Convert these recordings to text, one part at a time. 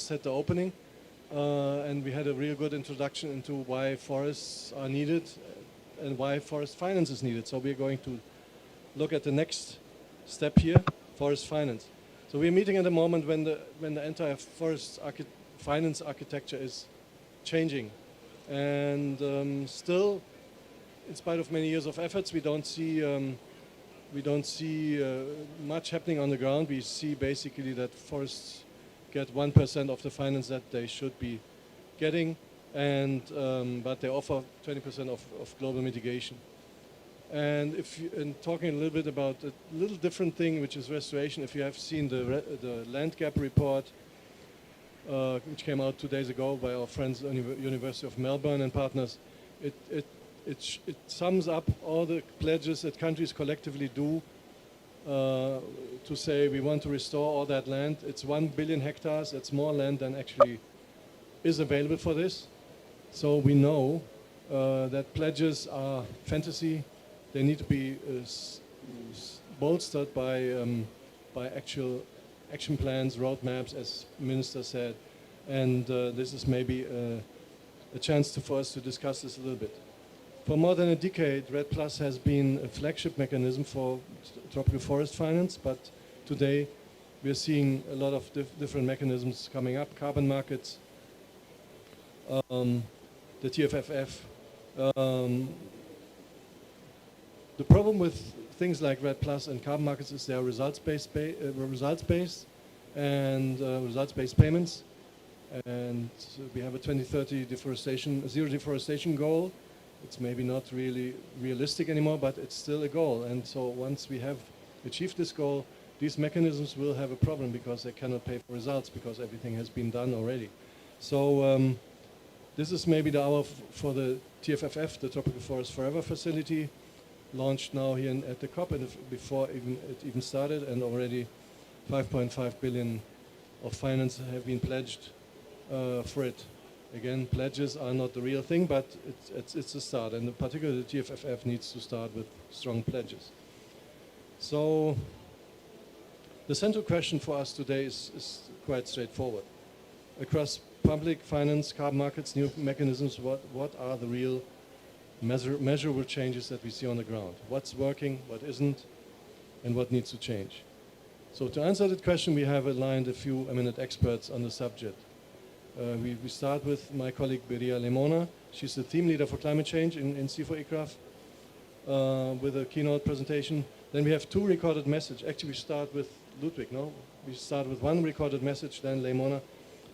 just had the opening, and we had a real good introduction into why forests are needed and why forest finance is needed. So we're going to look at the next step here, forest finance. So we're meeting at a moment when the entire forest finance architecture is changing, and still, in spite of many years of efforts, we don't see much happening on the ground. We see basically that forests get 1% of the finance that they should be getting, and but they offer 20% of global mitigation. And talking a little bit about a little different thing, which is restoration. If you have seen the land gap report, which came out 2 days ago by our friends at the University of Melbourne and partners, it sums up all the pledges that countries collectively do to say we want to restore all that land. It's 1 billion hectares. It's more land than actually is available for this. So we know that pledges are fantasy. They need to be bolstered by actual action plans, roadmaps, as Minister said. And this is maybe a chance for us to discuss this a little bit. For more than a decade, REDD+ has been a flagship mechanism for tropical forest finance, but today we're seeing a lot of different mechanisms coming up, carbon markets, the TFFF. The problem with things like REDD+ and carbon markets is they are results-based and results-based payments. And we have a 2030 zero deforestation goal. It's maybe not really realistic anymore, but it's still a goal. And so once we have achieved this goal, these mechanisms will have a problem because they cannot pay for results because everything has been done already. So this is maybe the hour for the TFFF, the Tropical Forest Forever facility, launched now here at the COP and before it even started, and already 5.5 billion of finance have been pledged for it. Again, pledges are not the real thing, but it's a start, and particularly the TFFF needs to start with strong pledges. So the central question for us today is quite straightforward. Across public finance, carbon markets, new mechanisms, what are the real measurable changes that we see on the ground? What's working, what isn't, and what needs to change? So to answer that question, we have aligned a few eminent experts on the subject. We start with my colleague Beria Lemona. She's the team leader for climate change in CIFOR-ICRAF with a keynote presentation. Then we have 2 recorded messages. Actually, we start with Ludwig, no? We start with 1 recorded message, then Lemona,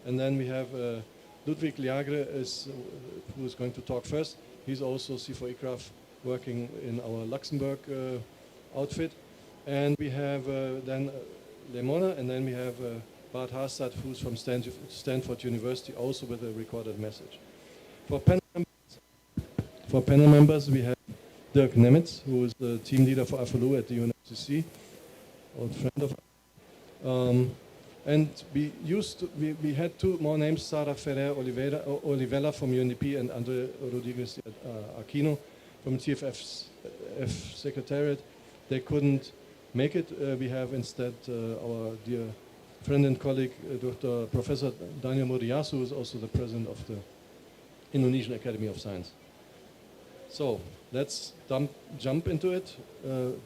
and then we have Ludwig Liagre who is going to talk first. He's also CIFOR-ICRAF working in our Luxembourg outfit. And we have then Lemona, and then we have Bart Haastad, who's from Stanford University, also with a recorded message. For panel members, we have Dirk Nemitz, who is the team leader for AFLU at the UNFF, old friend of ours. And we had 2 more names, Sara Ferrer Olivella from UNDP and Andre Rodriguez Aquino from TFFF Secretariat. They couldn't make it. We have instead our dear friend and colleague, Dr. Professor Daniel Murias, who is also the president of the Indonesian Academy of Science. So let's jump into it.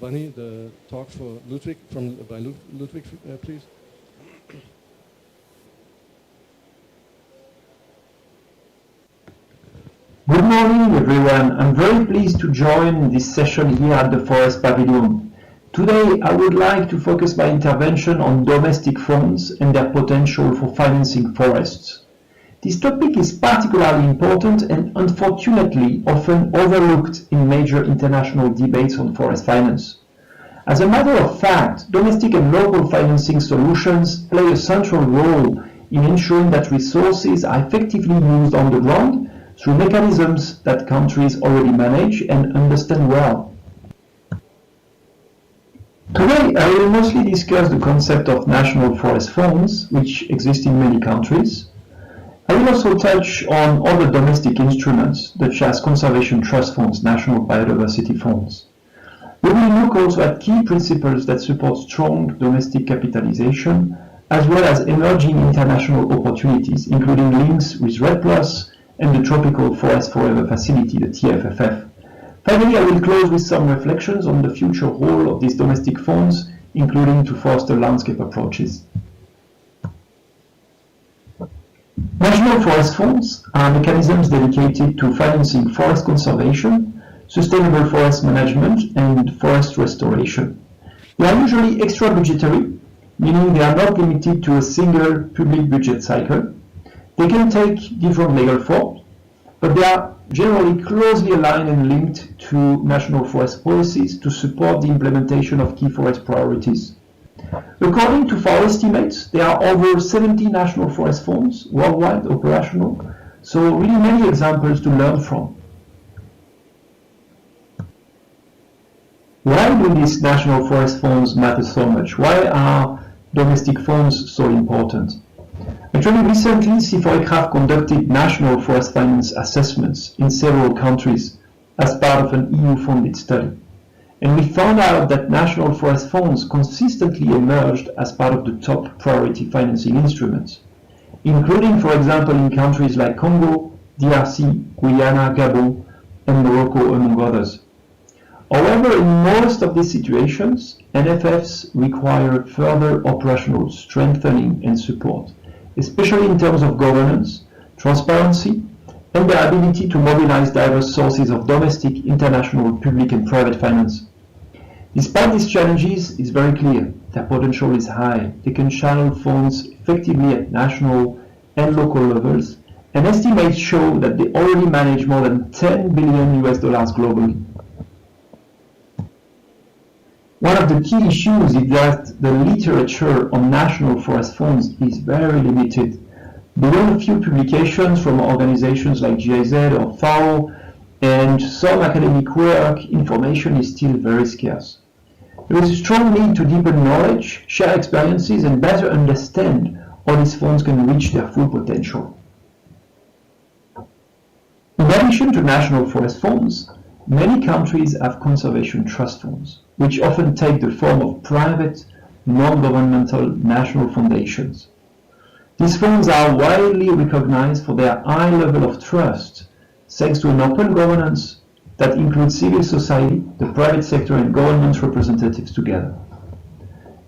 Vani, the talk for Ludwig, by Ludwig, please. Good morning, everyone. I'm very pleased to join this session here at the Forest Pavilion. Today, I would like to focus my intervention on domestic funds and their potential for financing forests. This topic is particularly important and unfortunately often overlooked in major international debates on forest finance. As a matter of fact, domestic and local financing solutions play a central role in ensuring that resources are effectively used on the ground through mechanisms that countries already manage and understand well. Today, I will mostly discuss the concept of national forest funds, which exist in many countries. I will also touch on other domestic instruments, such as conservation trust funds, national biodiversity funds. We will look also at key principles that support strong domestic capitalization, as well as emerging international opportunities, including links with REDD+ and the Tropical Forest Forever Facility, the TFFF. Finally, I will close with some reflections on the future role of these domestic funds, including to foster landscape approaches. National forest funds are mechanisms dedicated to financing forest conservation, sustainable forest management, and forest restoration. They are usually extra-budgetary, meaning they are not limited to a single public budget cycle. They can take different legal forms, but they are generally closely aligned and linked to national forest policies to support the implementation of key forest priorities. According to FAO estimates, there are over 70 national forest funds worldwide operational, so really many examples to learn from. Why do these national forest funds matter so much? Why are domestic funds so important? Actually, recently, CIFOR-ICRAF conducted national forest finance assessments in several countries as part of an EU-funded study. And we found out that national forest funds consistently emerged as part of the top priority financing instruments, including, for example, in countries like Congo, DRC, Guyana, Gabon, and Morocco, among others. However, in most of these situations, NFFs require further operational strengthening and support, especially in terms of governance, transparency, and their ability to mobilize diverse sources of domestic, international, public, and private finance. Despite these challenges, it's very clear their potential is high. They can channel funds effectively at national and local levels, and estimates show that they already manage more than $10 billion globally. One of the key issues is that the literature on national forest funds is very limited. Beyond a few publications from organizations like GIZ or FAO and some academic work, information is still very scarce. There is a strong need to deepen knowledge, share experiences, and better understand how these funds can reach their full potential. In addition to national forest funds, many countries have conservation trust funds, which often take the form of private, non-governmental national foundations. These funds are widely recognized for their high level of trust, thanks to an open governance that includes civil society, the private sector, and government representatives together.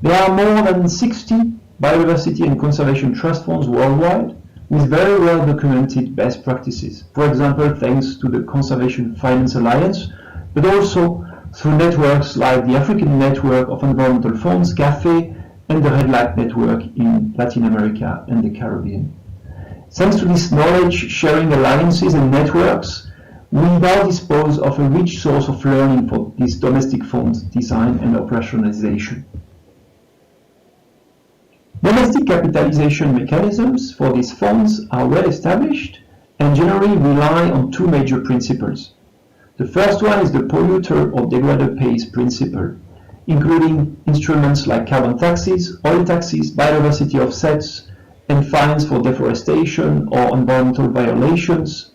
There are more than 60 biodiversity and conservation trust funds worldwide, with very well documented best practices. For example, thanks to the Conservation Finance Alliance, but also through networks like the African Network of Environmental Funds, CAFE, and the Red Light Network in Latin America and the Caribbean. Thanks to these knowledge-sharing alliances and networks, we now dispose of a rich source of learning for these domestic funds design and operationalization. Domestic capitalization mechanisms for these funds are well established and generally rely on two major principles. The first one is the polluter or degrader pays principle, including instruments like carbon taxes, oil taxes, biodiversity offsets, and fines for deforestation or environmental violations.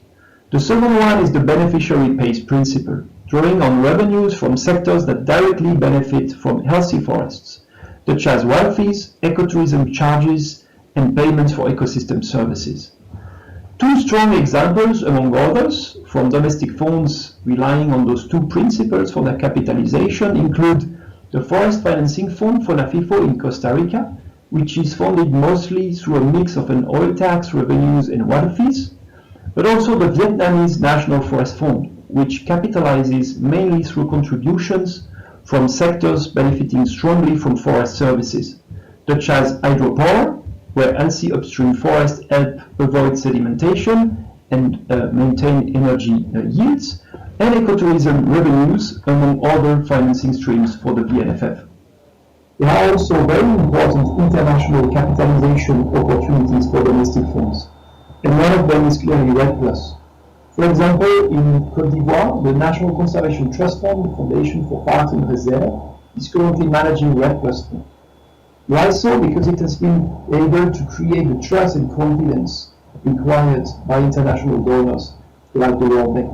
The second one is the beneficiary pays principle, drawing on revenues from sectors that directly benefit from healthy forests, such as wild fees, ecotourism charges, and payments for ecosystem services. Two strong examples, among others, from domestic funds relying on those two principles for their capitalization include the Forest Financing Fund, FONAFIFO, in Costa Rica, which is funded mostly through a mix of an oil tax, revenues, and water fees, but also the Vietnamese National Forest Fund, which capitalizes mainly through contributions from sectors benefiting strongly from forest services, such as hydropower, where healthy upstream forests help avoid sedimentation and maintain energy yields, and ecotourism revenues, among other financing streams for the UNFF. There are also very important international capitalization opportunities for domestic funds, and one of them is clearly REDD+. For example, in Côte d'Ivoire, the National Conservation Trust Fund, the Foundation for Parks and Reserves, is currently managing REDD+ fund. Why so? Because it has been able to create the trust and confidence required by international donors like the World Bank.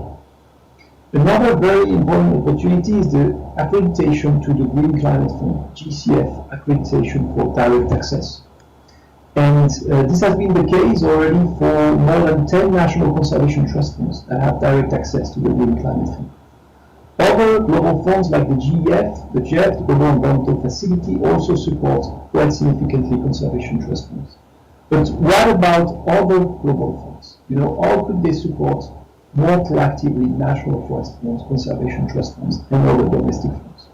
Another very important opportunity is the accreditation to the Green Climate Fund, GCF accreditation for direct access. And this has been the case already for more than 10 national conservation trust funds that have direct access to the Green Climate Fund. Other global funds like the GEF, the GEF, the Global Environmental Facility, also support quite significantly conservation trust funds. But what about other global funds? You know, how could they support more proactively national forest funds, conservation trust funds, and other domestic funds?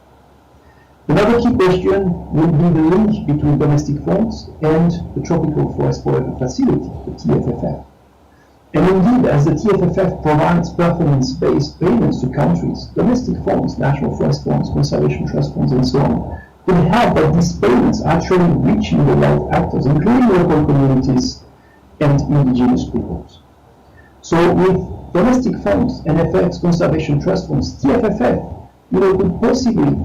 Another key question will be the link between domestic funds and the Tropical Forest Forever Facility, the TFFF. And indeed, as the TFFF provides performance-based payments to countries, domestic funds, national forest funds, conservation trust funds, and so on, will help that these payments actually reaching the right actors, including local communities and indigenous peoples. So with domestic funds, NFX, conservation trust funds, TFFF, could possibly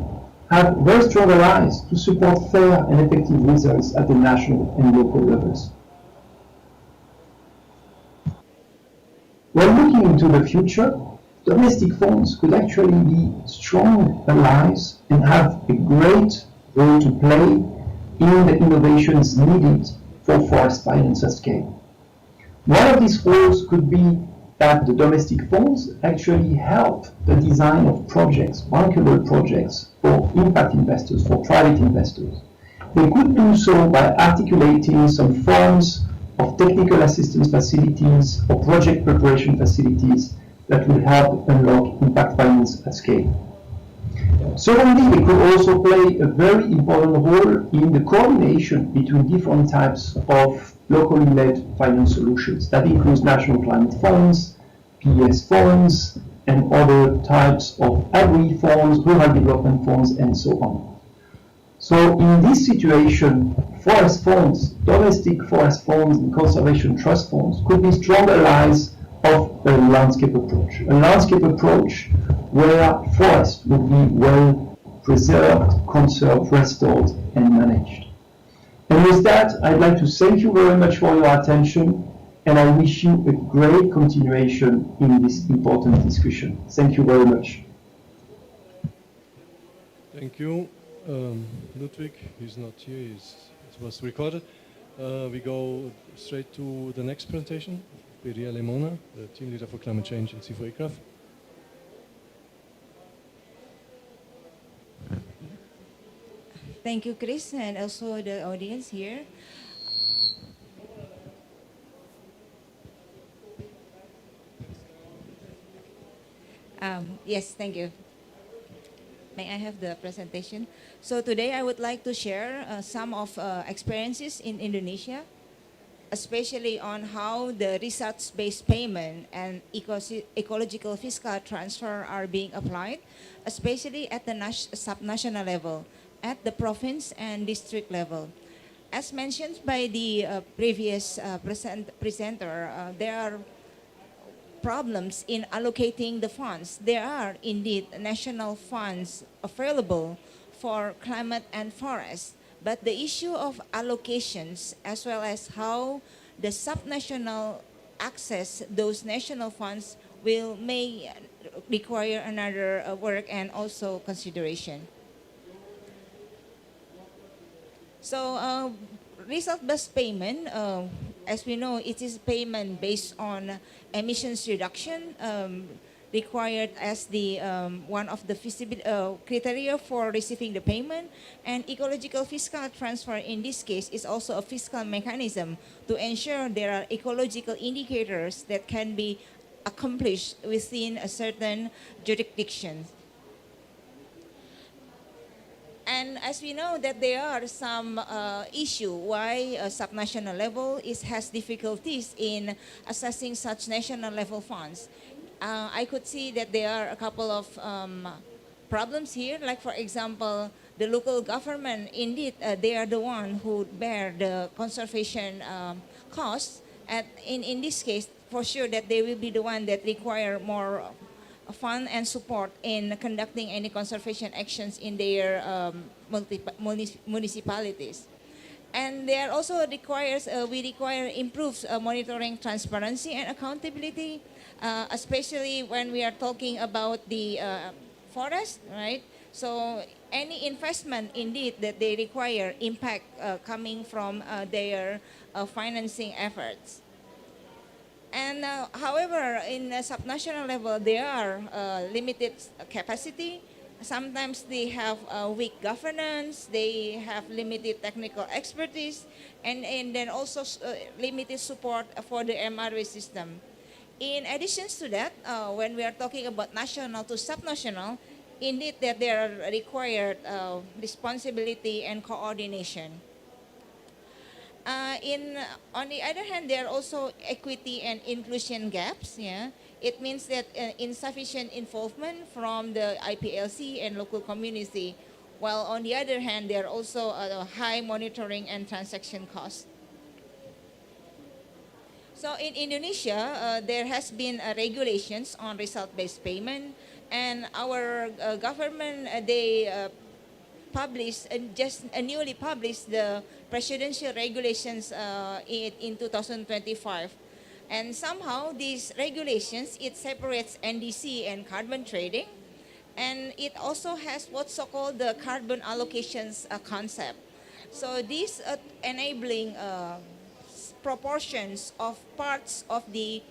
have very strong allies to support fair and effective results at the national and local levels. When looking into the future, domestic funds could actually be strong allies and have a great role to play in the innovations needed for forest finance at scale. One of these roles could be that the domestic funds actually help the design of projects, bankable projects for impact investors, for private investors. They could do so by articulating some forms of technical assistance facilities or project preparation facilities that will help unlock impact finance at scale. Secondly, they could also play a very important role in the coordination between different types of locally led finance solutions. That includes national climate funds, PES funds, and other types of agri funds, rural development funds, and so on. So in this situation, forest funds, domestic forest funds, and conservation trust funds could be strong allies of a landscape approach. A landscape approach where forests would be well preserved, conserved, restored, and managed. And with that, I'd like to thank you very much for your attention, and I wish you a great continuation in this important discussion. Thank you very much. Thank you. Ludwig, he's not here, it was recorded. We go straight to the next presentation. Beria Lemona, the team leader for climate change in CIFOR-ICRAF. Thank you, Chris, and also the audience here. Yes, thank you. May I have the presentation? So today I would like to share some of experiences in Indonesia, especially on how the research-based payment and ecological fiscal transfer are being applied, especially at the subnational level, at the province and district level. As mentioned by the previous presenter, there are problems in allocating the funds. There are indeed national funds available for climate and forest, but the issue of allocations as well as how the subnational access those national funds may require another work and also consideration. So result-based payment, as we know, it is payment based on emissions reduction required as the one of the criteria for receiving the payment, and ecological fiscal transfer in this case is also a fiscal mechanism to ensure there are ecological indicators that can be accomplished within a certain jurisdiction. And as we know that there are some issue why subnational level has difficulties in assessing such national level funds. I could see that there are a couple of problems here, like for example, the local government, indeed, they are the one who bear the conservation costs. And in this case, for sure that they will be the one that require more fund and support in conducting any conservation actions in their municipalities. And there also we require improved monitoring, transparency, and accountability, especially when we are talking about the forest, right? So any investment indeed that they require impact coming from their financing efforts. And however, in a subnational level, there are limited capacity. Sometimes they have weak governance, they have limited technical expertise, and then also limited support for the MRV system. In addition to that, when we are talking about national to subnational, indeed that there are required responsibility and coordination. On the other hand, there are also equity and inclusion gaps. Yeah, it means that insufficient involvement from the IPLC and local community, while on the other hand, there are also high monitoring and transaction costs. So in Indonesia, there has been regulations on result-based payment, and our government they published just newly published the presidential regulations in 2025, and somehow these regulations it separates NDC and carbon trading, and it also has what's so called the carbon allocations concept. So these enabling proportions of parts of the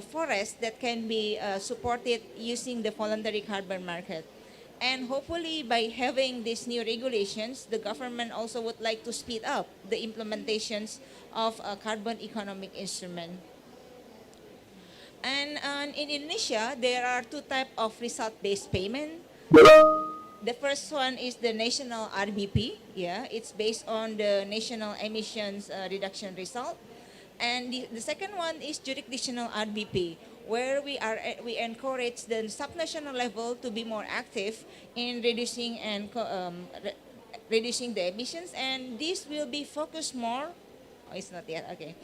forest that can be supported using the voluntary carbon market. And hopefully by having these new regulations, the government also would like to speed up the implementations of a carbon economic instrument. And in Indonesia, there are two types of result-based payment. The first one is the national RBP. Yeah, it's based on the national emissions reduction result. And the second one is jurisdictional RBP, where we encourage the subnational level to be more active in reducing reducing the emissions, and this will be focused more. Oh, it's not yet okay.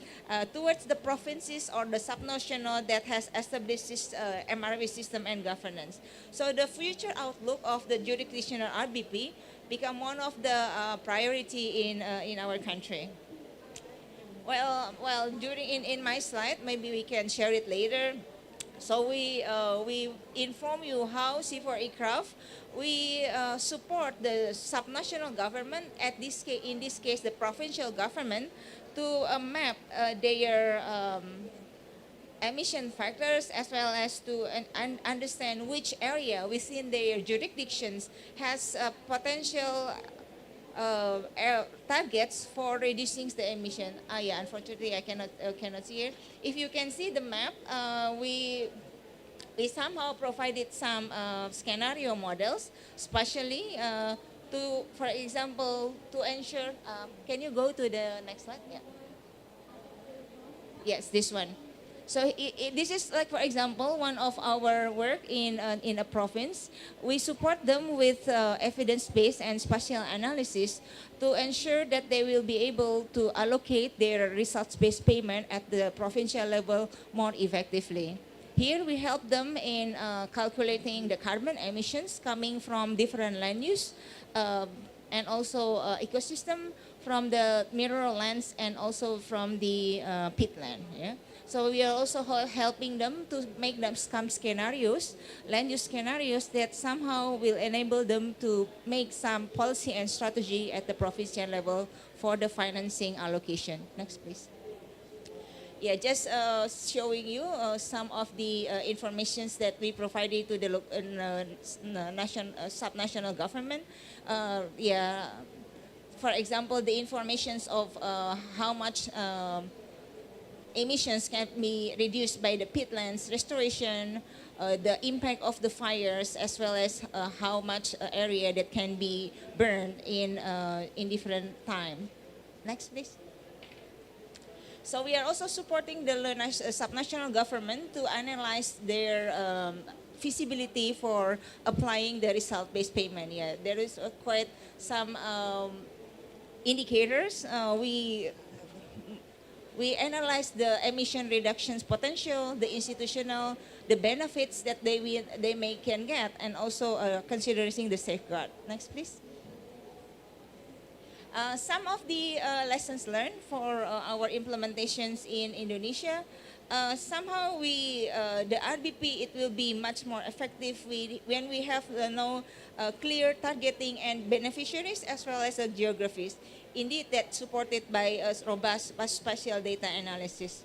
Towards the provinces or the subnational that has established this MRV system and governance. So the future outlook of the jurisdictional RBP become one of the priority in our country. Well, in my slide, maybe we can share it later. So we inform you how CIFOR-ICRAF, we support the subnational government, in this case the provincial government, to map their emission factors, as well as to understand which area within their jurisdictions has potential targets for reducing the emission. Yeah, unfortunately I cannot see it. If you can see the map, we somehow provided some scenario models, especially to, for example, to ensure. Can you go to the next slide? Yeah. Yes, this one. So this is like, for example, one of our work in a province. We support them with evidence-based and spatial analysis to ensure that they will be able to allocate their results-based payment at the provincial level more effectively. Here we help them in calculating the carbon emissions coming from different land use and also ecosystem, from the mineral lands and also from the peatland. Yeah. So we are also helping them to make them some scenarios, land use scenarios that somehow will enable them to make some policy and strategy at the provincial level for the financing allocation. Next, please. Yeah, just showing you some of the informations that we provided to the subnational government. Yeah, for example, the informations of how much emissions can be reduced by the peatlands restoration, the impact of the fires, as well as how much area that can be burned in different time. Next, please. So we are also supporting the subnational government to analyze their feasibility for applying the result-based payment. Yeah, there is quite some indicators. We analyze the emission reductions potential, the institutional, the benefits that they can get, and also considering the safeguard. Next, please. Some of the lessons learned for our implementations in Indonesia. somehow the RBP, it will be much more effective when we have clear targeting and beneficiaries as well as geographies. Indeed, that's supported by robust spatial data analysis.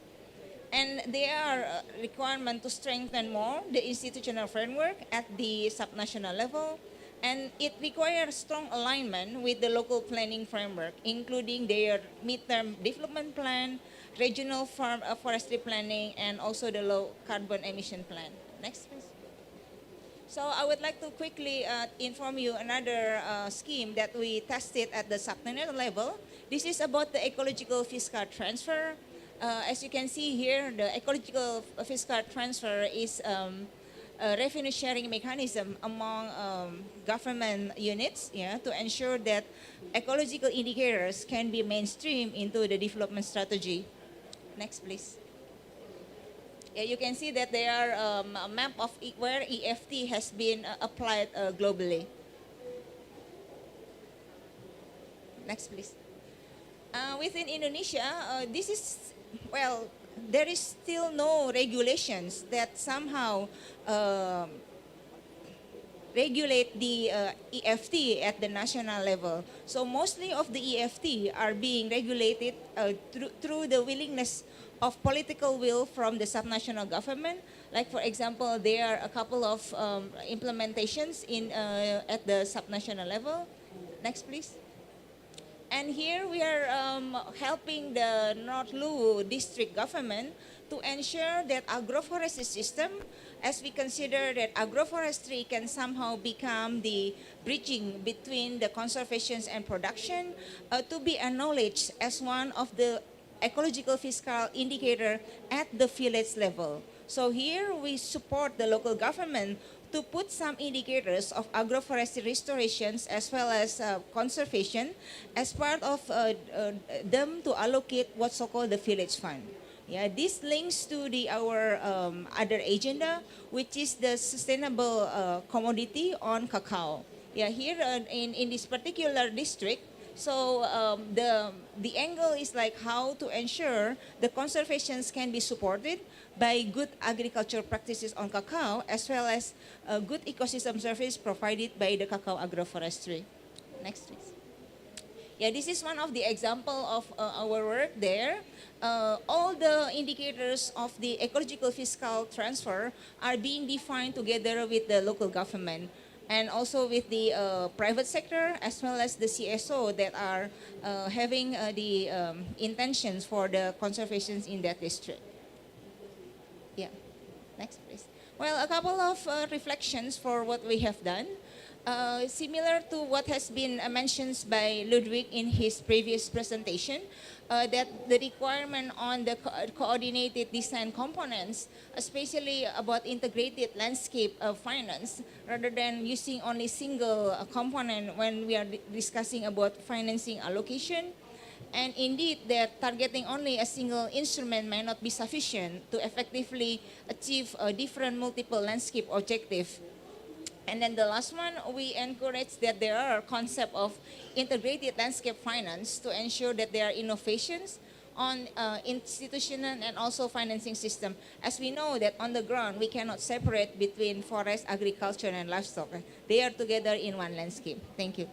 And there are requirement to strengthen more the institutional framework at the subnational level, and it requires strong alignment with the local planning framework, including their midterm development plan, regional forestry planning, and also the low carbon emission plan. Next, please. So I would like to quickly inform you another scheme that we tested at the subnational level. This is about the ecological fiscal transfer. As you can see here, the ecological fiscal transfer is a revenue sharing mechanism among government units, to ensure that ecological indicators can be mainstreamed into the development strategy. Next, please. Yeah, you can see that there are a map of where EFT has been applied globally. Next, please. Within Indonesia, there is still no regulations that somehow regulate the EFT at the national level. So mostly of the EFT are being regulated through the willingness of political will from the subnational government. Like, for example, there are a couple of implementations at the subnational level. Next, please. And here we are helping the North Luwu district government to ensure that agroforestry system, as we consider that agroforestry can somehow become the bridging between the conservation and production, to be acknowledged as one of the ecological fiscal indicator at the village level. So here we support the local government to put some indicators of agroforestry restorations as well as conservation as part of them to allocate what's so-called the village fund. Yeah, this links to our other agenda, which is the sustainable commodity on cacao. Yeah, here in this particular district, so the angle is like how to ensure the conservations can be supported by good agriculture practices on cacao, as well as good ecosystem service provided by the cacao agroforestry. Next, please. Yeah, this is one of the example of our work there. All the indicators of the ecological fiscal transfer are being defined together with the local government, and also with the private sector, as well as the CSO that are having the intentions for the conservations in that district. Yeah, next please. Well, a couple of reflections for what we have done. Similar to what has been mentioned by Ludwig in his previous presentation, that the requirement on the coordinated design components, especially about integrated landscape finance, rather than using only single component when we are discussing about financing allocation. And indeed, that targeting only a single instrument may not be sufficient to effectively achieve a different multiple landscape objective. And then the last one, we encourage that there are concept of integrated landscape finance to ensure that there are innovations on institutional and also financing system. As we know that on the ground, we cannot separate between forest, agriculture, and livestock. They are together in one landscape. Thank you.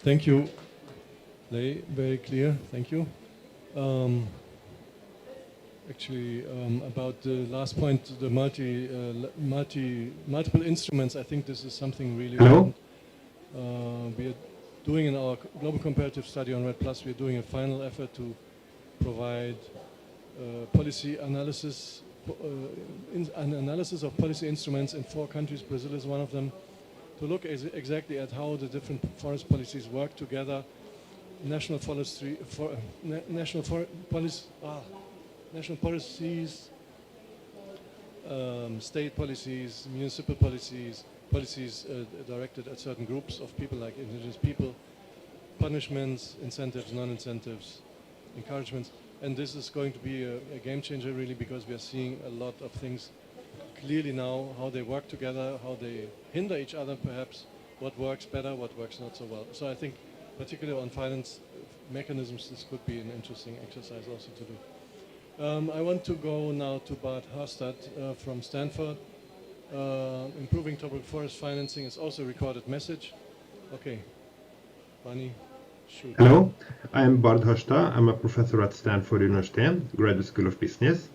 Thank you, Lei. Very clear. Thank you. Actually, about the last point, the multiple instruments, I think this is something really important. We are doing in our global comparative study on REDD+, we are doing a final effort to provide policy analysis, an analysis of policy instruments in 4 countries. Brazil is one of them, to look exactly at how the different forest policies work together. National forestry, national policies, state policies, municipal policies, policies directed at certain groups of people like indigenous people, punishments, incentives, non-incentives, encouragements. And this is going to be a game changer really, because we are seeing a lot of things clearly now, how they work together, how they hinder each other perhaps, what works better, what works not so well. So I think particularly on mechanisms, this could be an interesting exercise also to do. I want to go now to Bart Harstad from Stanford. Improving tropical forest financing is also a recorded message. Okay, Bunny, shoot. Hello, I'm Bart Harstad. I'm a professor at Stanford University, Graduate School of Business.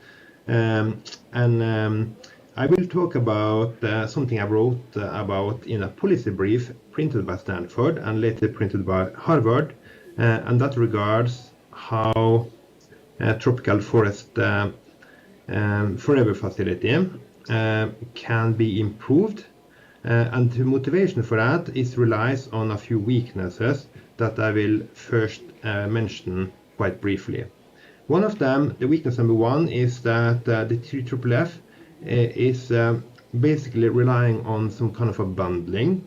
I will talk about something I wrote about in a policy brief printed by Stanford and later printed by Harvard, and that regards how tropical forest forever facility can be improved, and the motivation for that is relies on a few weaknesses that I will first mention quite briefly. One of them, the weakness number one, is that the TFFF is basically relying on some kind of a bundling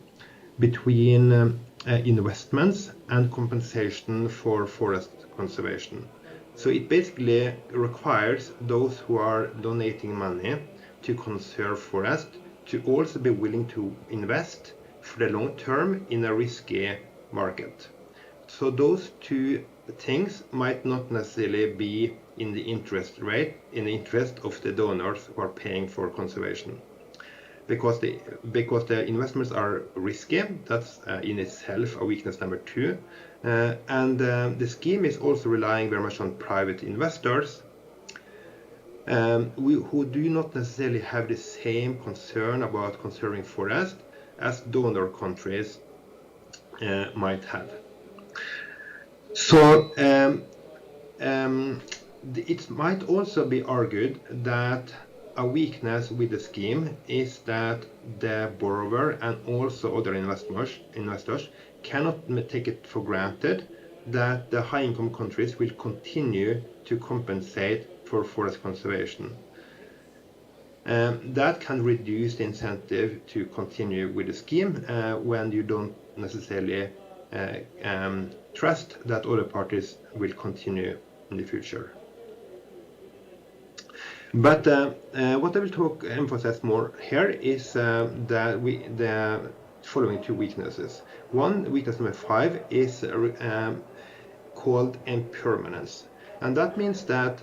between investments and compensation for forest conservation. So it basically requires those who are donating money to conserve forest to also be willing to invest for the long term in a risky market. So those two things might not necessarily be in the interest rate, in the interest of the donors who are paying for conservation. Because the investments are risky, that's in itself a weakness number two. The scheme is also relying very much on private investors who do not necessarily have the same concern about conserving forest as donor countries might have. So it might also be argued that a weakness with the scheme is that the borrower and also other investors cannot take it for granted that the high-income countries will continue to compensate for forest conservation. That can reduce the incentive to continue with the scheme when you don't necessarily trust that other parties will continue in the future. But what I will emphasize more here is the following two weaknesses. One, weakness number 5, is called impermanence, and that means that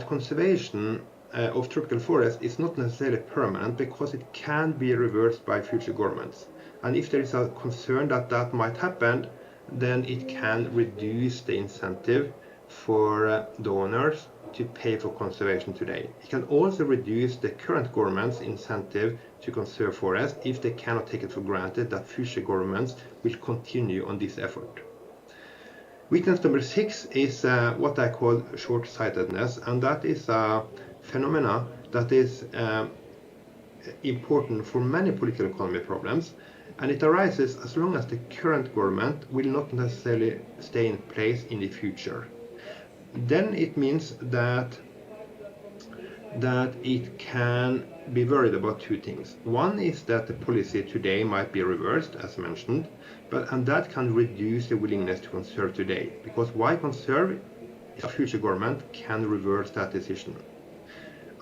conservation of tropical forest is not necessarily permanent because it can be reversed by future governments. And if there is a concern that that might happen, then it can reduce the incentive for donors to pay for conservation today. It can also reduce the current government's incentive to conserve forest if they cannot take it for granted that future governments will continue on this effort. Weakness number 6 is what I call short-sightedness, and that is a phenomena that is important for many political economy problems, and it arises as long as the current government will not necessarily stay in place in the future. Then it means that it can be worried about two things. One is that the policy today might be reversed, as mentioned, and that can reduce the willingness to conserve today, because why conserve if a future government can reverse that decision?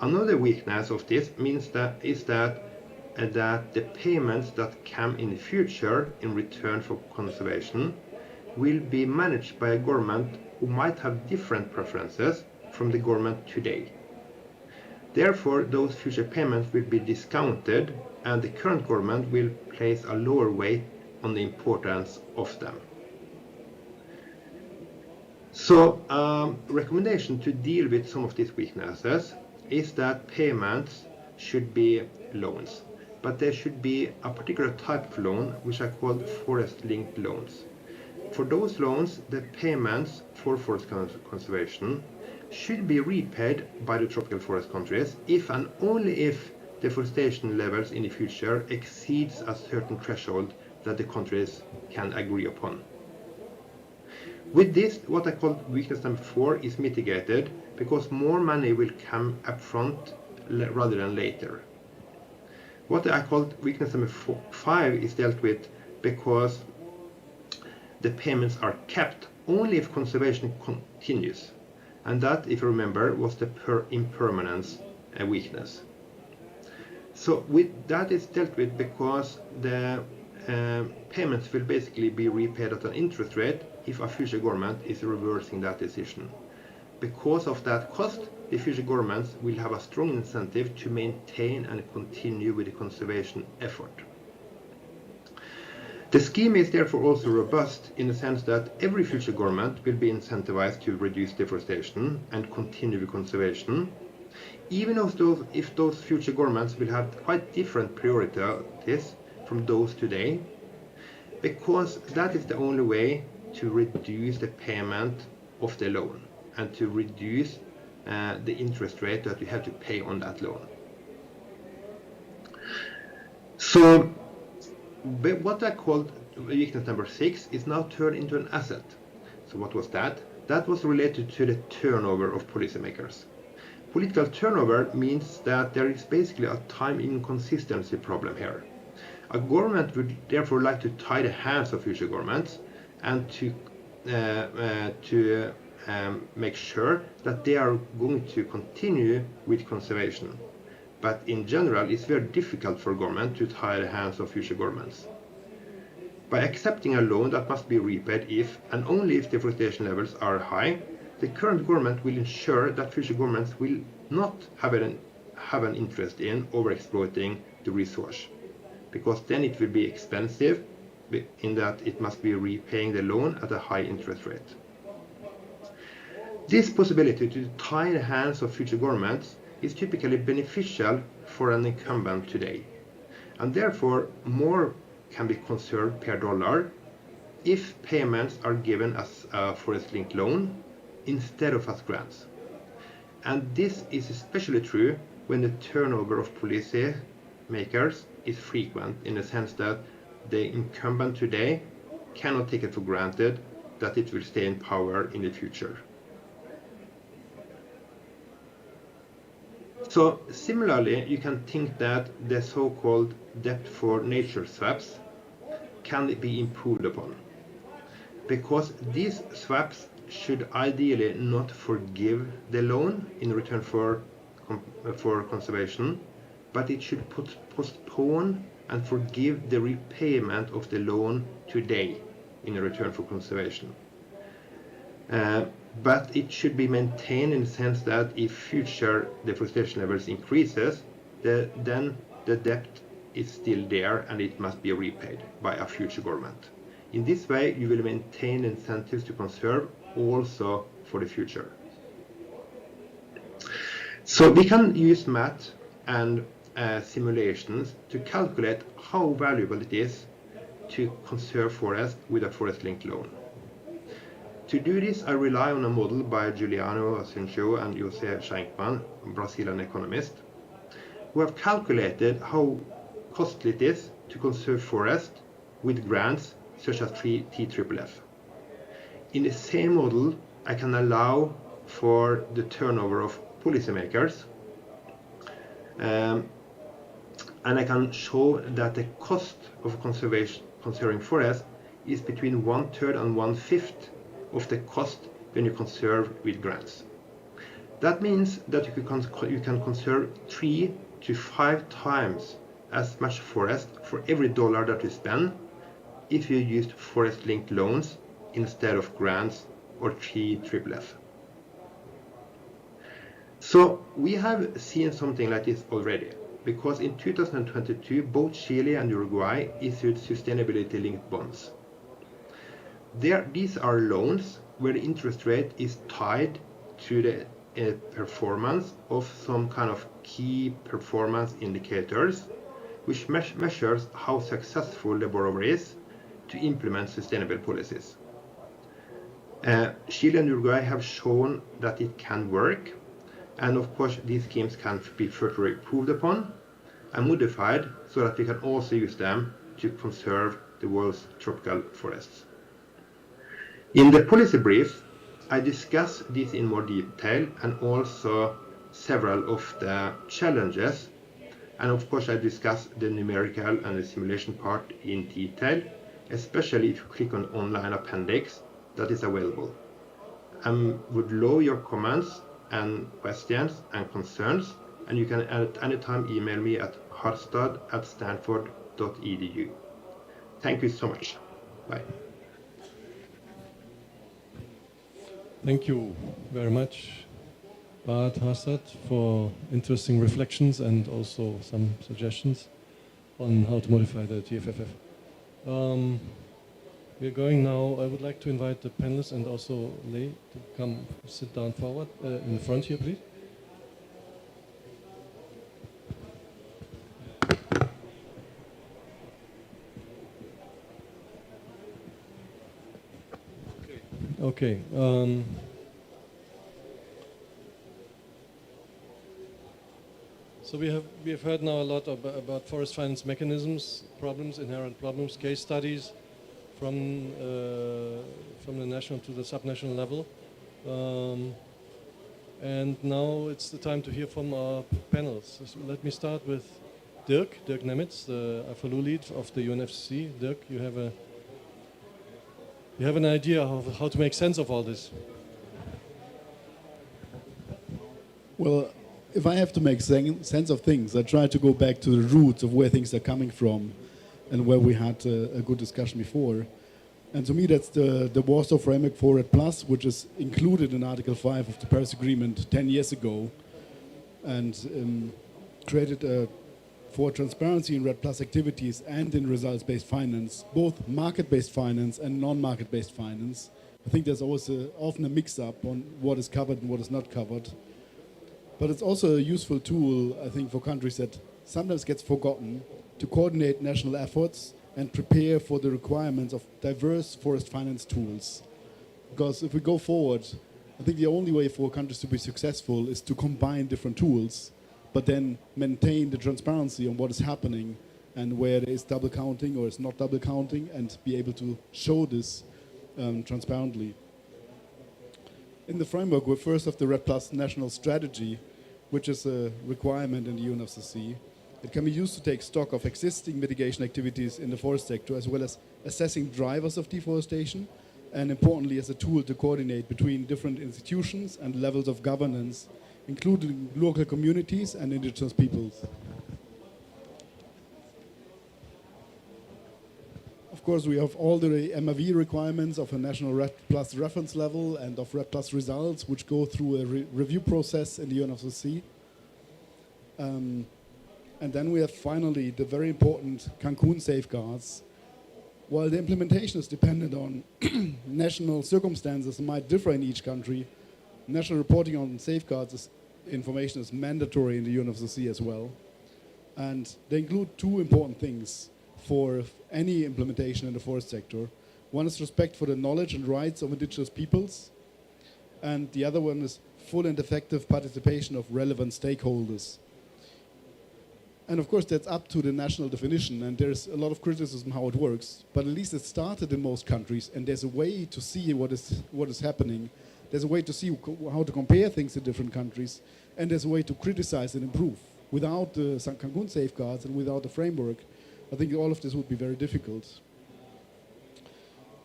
Another weakness of this is that the payments that come in the future in return for conservation will be managed by a government who might have different preferences from the government today. Therefore, those future payments will be discounted, and the current government will place a lower weight on the importance of them. So, recommendation to deal with some of these weaknesses is that payments should be loans, but there should be a particular type of loan which are called forest-linked loans. For those loans, the payments for forest conservation should be repaid by the tropical forest countries if and only if deforestation levels in the future exceeds a certain threshold that the countries can agree upon. With this, what I call weakness number 4 is mitigated because more money will come up front rather than later. What I called weakness number 5 is dealt with because the payments are kept only if conservation continues, and that, if you remember, was the impermanence weakness. So that is dealt with because the payments will basically be repaid at an interest rate if a future government is reversing that decision. Because of that cost, the future governments will have a strong incentive to maintain and continue with the conservation effort. The scheme is therefore also robust in the sense that every future government will be incentivized to reduce deforestation and continue with conservation, even if those future governments will have quite different priorities from those today, because that is the only way to reduce the payment of the loan and to reduce the interest rate that you have to pay on that loan. So what I called weakness number 6 is now turned into an asset. So what was that? That was related to the turnover of policymakers. Political turnover means that there is basically a time inconsistency problem here. A government would therefore like to tie the hands of future governments and to make sure that they are going to continue with conservation. But in general, it's very difficult for government to tie the hands of future governments. By accepting a loan that must be repaid if and only if deforestation levels are high, the current government will ensure that future governments will not have an interest in overexploiting the resource, because then it will be expensive in that it must be repaying the loan at a high interest rate. This possibility to tie the hands of future governments is typically beneficial for an incumbent today, and therefore more can be conserved per dollar if payments are given as a forest-linked loan instead of as grants. And this is especially true when the turnover of policy makers is frequent, in the sense that the incumbent today cannot take it for granted that it will stay in power in the future. So similarly, you can think that the so-called debt for nature swaps can be improved upon, because these swaps should ideally not forgive the loan in return for conservation, but it should postpone and forgive the repayment of the loan today in return for conservation. But it should be maintained in the sense that if future deforestation levels increases, then the debt is still there and it must be repaid by a future government. In this way, you will maintain incentives to conserve also for the future. So we can use math and simulations to calculate how valuable it is to conserve forest with a forest-linked loan. To do this, I rely on a model by Giuliano Asensio and José Schenkman, Brazilian economist, who have calculated how costly it is to conserve forest with grants such as TFFF. In the same model, I can allow for the turnover of policymakers, and I can show that the cost of conserving forest is between 1/3 and 1/5 of the cost when you conserve with grants. That means that you can conserve 3 to 5 times as much forest for every dollar that you spend if you used forest-linked loans instead of grants or TFFF. So we have seen something like this already, because in 2022 both Chile and Uruguay issued sustainability-linked bonds. These are loans where the interest rate is tied to the performance of some kind of key performance indicators, which measures how successful the borrower is to implement sustainable policies. Chile and Uruguay have shown that it can work, and of course these schemes can be further improved upon and modified so that we can also use them to conserve the world's tropical forests. In the policy brief, I discuss this in more detail and also several of the challenges, and of course I discuss the numerical and the simulation part in detail, especially if you click on online appendix that is available. I would love your comments and questions and concerns, and you can at any time email me at harstad@stanford.edu. Thank you so much. Bye. Thank you very much, Bart Hastad, for interesting reflections and also some suggestions on how to modify the TFFF. We're going now, I would like to invite the panelists and also Lei to come sit down forward in the front here, please. Okay. So we have heard now a lot about forest finance mechanisms, problems, inherent problems, case studies from the national to the subnational level, and now it's the time to hear from our panels. So let me start with Dirk Nemitz, the FLU lead of the UNFC. Dirk, you have an idea of how to make sense of all this. Well, if I have to make sense of things, I try to go back to the roots of where things are coming from and where we had a good discussion before. And to me, that's the Warsaw Framework for RED+, which is included in Article 5 of the Paris Agreement 10 years ago and created for transparency in RED+ activities and in results-based finance, both market-based finance and non-market-based finance. I think there's always often a mix-up on what is covered and what is not covered. But it's also a useful tool, I think, for countries that sometimes gets forgotten to coordinate national efforts and prepare for the requirements of diverse forest finance tools. Because if we go forward, I think the only way for countries to be successful is to combine different tools, but then maintain the transparency on what is happening and where there is double counting or is not double counting, and be able to show this transparently. In the framework, we're first of the RED+ national strategy, which is a requirement in the UNFCCC. It can be used to take stock of existing mitigation activities in the forest sector, as well as assessing drivers of deforestation, and importantly as a tool to coordinate between different institutions and levels of governance, including local communities and indigenous peoples. Of course, we have all the MRV requirements of a national RED+ reference level and of RED+ results, which go through a review process in the UNFCCC. And then we have finally the very important Cancun safeguards. While the implementation is dependent on national circumstances and might differ in each country, national reporting on safeguards information is mandatory in the UNFCCC as well. And they include two important things for any implementation in the forest sector. One is respect for the knowledge and rights of indigenous peoples, and the other one is full and effective participation of relevant stakeholders. And of course, that's up to the national definition, and there's a lot of criticism how it works, but at least it started in most countries, and there's a way to see what is happening. There's a way to see how to compare things in different countries, and there's a way to criticize and improve. Without the Cancun safeguards and without the framework, I think all of this would be very difficult.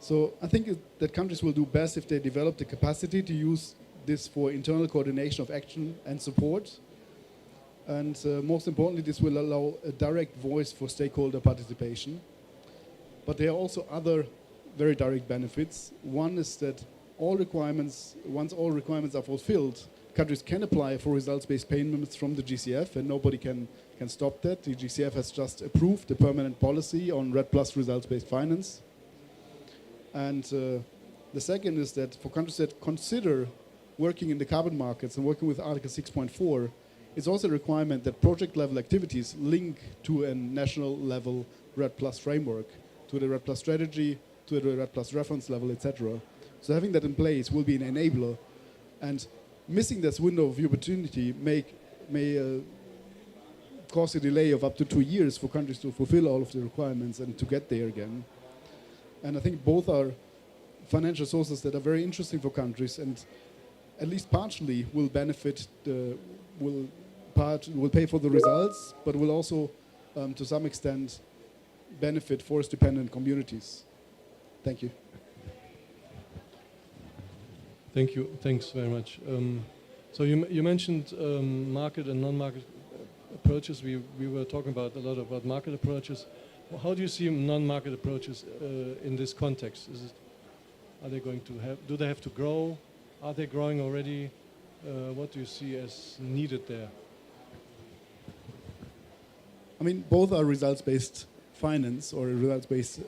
So I think that countries will do best if they develop the capacity to use this for internal coordination of action and support. And most importantly, this will allow a direct voice for stakeholder participation. But there are also other very direct benefits. One is that once all requirements are fulfilled, countries can apply for results-based payments from the GCF, and nobody can stop that. The GCF has just approved the permanent policy on RED+ results-based finance. And the second is that for countries that consider working in the carbon markets and working with Article 6.4, it's also a requirement that project-level activities link to a national-level RED+ framework, to the RED+ strategy, to the RED+ reference level, etc. So having that in place will be an enabler. And missing this window of opportunity may cause a delay of up to 2 years for countries to fulfill all of the requirements and to get there again. And I think both are financial sources that are very interesting for countries, and at least partially will benefit, will pay for the results, but will also, to some extent, benefit forest-dependent communities. Thank you. Thank you. Thanks very much. So you mentioned market and non-market approaches. We were talking a lot about market approaches, How do you see non-market approaches in this context? Are they going to have? Do they have to grow? Are they growing already? What do you see as needed there? I mean, both are results-based finance or results-based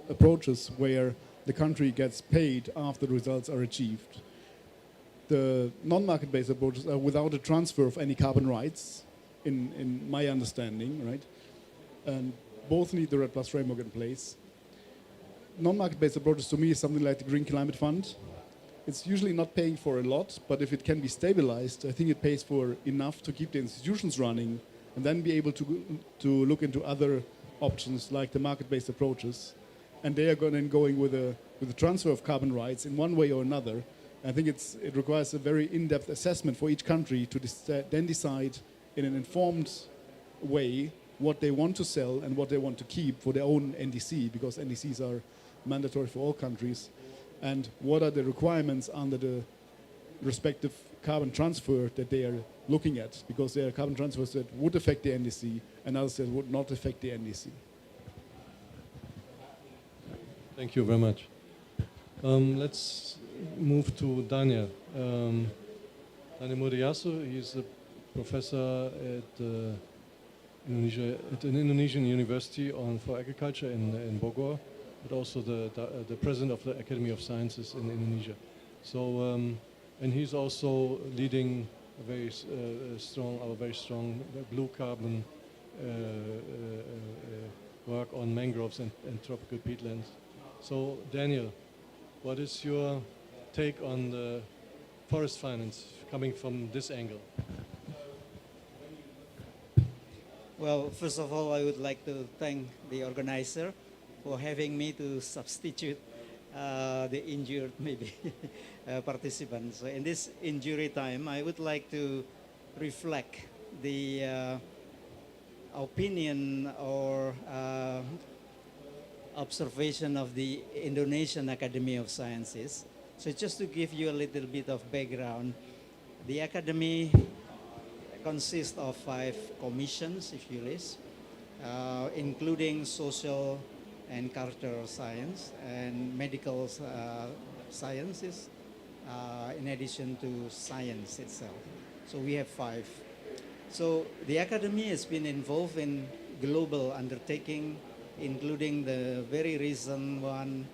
approaches where the country gets paid after the results are achieved. The non-market-based approaches are without a transfer of any carbon rights, in my understanding, right? And both need the RED Plus framework in place. Non-market-based approaches to me is something like the Green Climate Fund. It's usually not paying for a lot, but if it can be stabilized, I think it pays for enough to keep the institutions running and then be able to look into other options like the market-based approaches. And they are going with a transfer of carbon rights in one way or another. I think it requires a very in-depth assessment for each country to then decide in an informed way what they want to sell and what they want to keep for their own NDC, because NDCs are mandatory for all countries, and what are the requirements under the respective carbon transfer that they are looking at, because there are carbon transfers that would affect the NDC and others that would not affect the NDC. Thank you very much. Let's move to Daniel. Daniel Muriyasu, he's a professor at an Indonesian university for agriculture in Bogor, but also the president of the Academy of Sciences in Indonesia. So, and he's also leading a very strong blue carbon work on mangroves and tropical peatlands. So, Daniel, what is your take on the forest finance coming from this angle? Well, first of all, I would like to thank the organizer for having me to substitute the injured maybe participants. So in this injury time, I would like to reflect the opinion or observation of the Indonesian Academy of Sciences. So just to give you a little bit of background, the Academy consists of 5 commissions, if you list, including social and cultural science and medical sciences, in addition to science itself. So we have 5. So the Academy has been involved in global undertaking, including the very recent one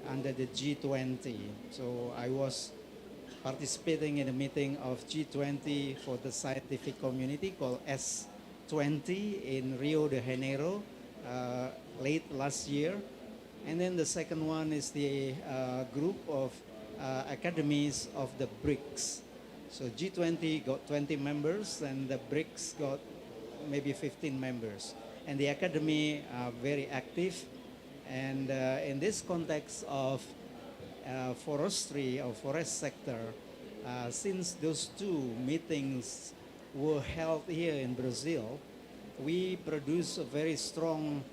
under the G20. So I was participating in a meeting of G20 for the scientific community called S20 in Rio de Janeiro late last year. And then the second one is the group of academies of the BRICS. So G20 got 20 members and the BRICS got maybe 15 members. And the academy are very active. And in this context of forestry or forest sector, since those 2 meetings were held here in Brazil, we produced a very strong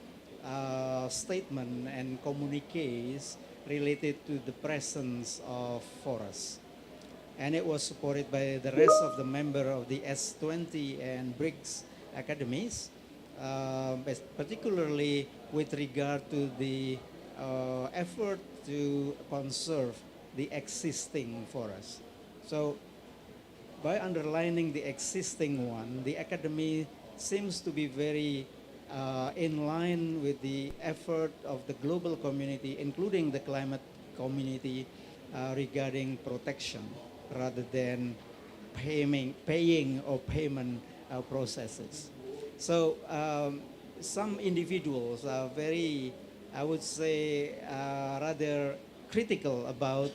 statement and communiques related to the presence of forests. And it was supported by the rest of the members of the S20 and BRICS academies, particularly with regard to the effort to conserve the existing forest. So by underlining the existing one, the academy seems to be very in line with the effort of the global community, including the climate community, regarding protection rather than paying or payment processes. So some individuals are very, I would say, rather critical about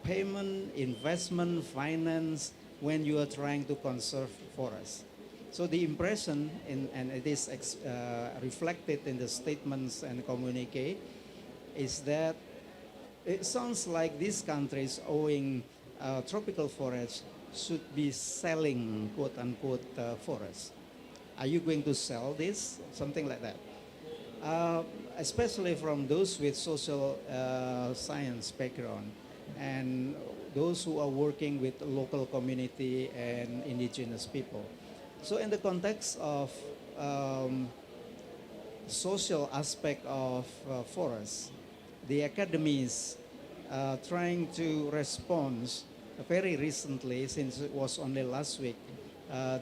payment, investment, finance when you are trying to conserve forests. So the impression, and it is reflected in the statements and communique, is that it sounds like these countries owing tropical forests should be selling quote-unquote forests. Are you going to sell this? Something like that. Especially from those with social science background and those who are working with local community and indigenous people. So in the context of social aspect of forests, the academy is trying to respond very recently, since it was only last week,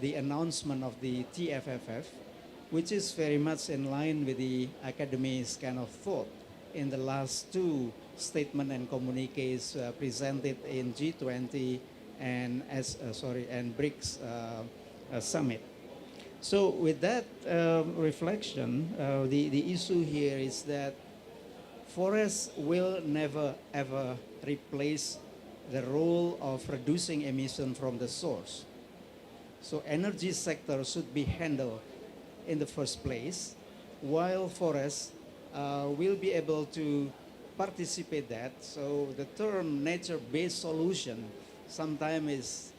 the announcement of the TFFF, which is very much in line with the academy's kind of thought in the last two statement and communiques presented in G20 and BRICS summit. So with that reflection, the issue here is that forests will never ever replace the role of reducing emission from the source. So energy sector should be handled in the first place, while forests will be able to participate that. So the term nature-based solution sometimes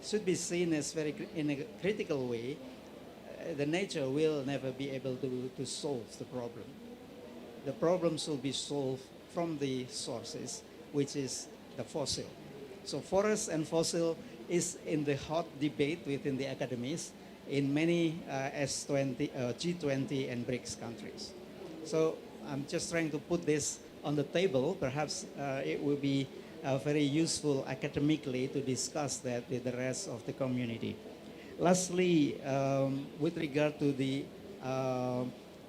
should be seen as in a critical way. The nature will never be able to solve the problem. The problems will be solved from the sources, which is the fossil. So forest and fossil is in the hot debate within the academies in many G20 and BRICS countries. So I'm just trying to put this on the table. Perhaps it will be very useful academically to discuss that with the rest of the community. Lastly, with regard to the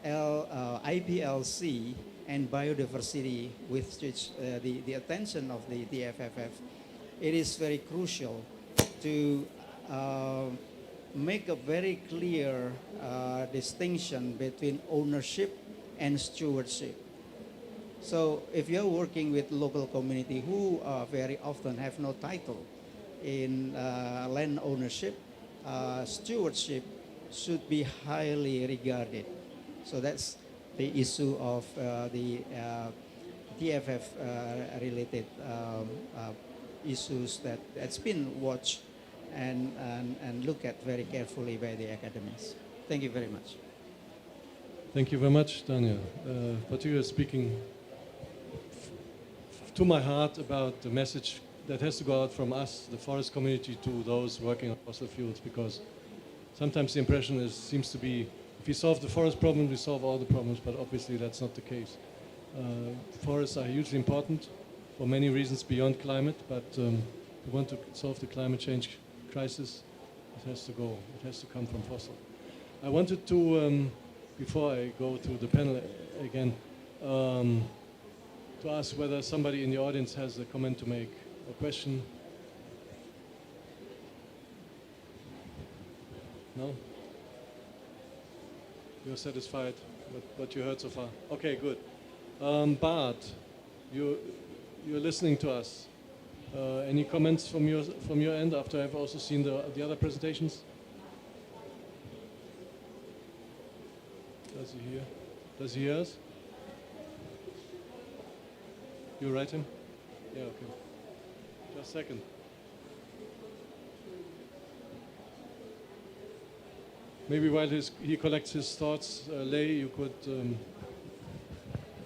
IPLC and biodiversity, with which the attention of the TFFF, it is very crucial to make a very clear distinction between ownership and stewardship. So if you're working with local community who very often have no title in land ownership, stewardship should be highly regarded. So that's the issue of the TFF related issues that's been watched and looked at very carefully by the academies. Thank you very much. Thank you very much, Daniel. Particularly speaking to my heart about the message that has to go out from us, the forest community, to those working on fossil fuels, because sometimes the impression seems to be if we solve the forest problem, we solve all the problems, but obviously that's not the case. Forests are hugely important for many reasons beyond climate, but if we want to solve the climate change crisis, it has to go, it has to come from fossil. I wanted to, before I go to the panel again, to ask whether somebody in the audience has a comment to make, a question. No? You're satisfied with what you heard so far? Okay, good. Bart, you're listening to us. Any comments from your end after I've also seen the other presentations? Does he hear? Does he hear us? You write him? Yeah, okay. Just a second. Maybe while he collects his thoughts, Lei, you could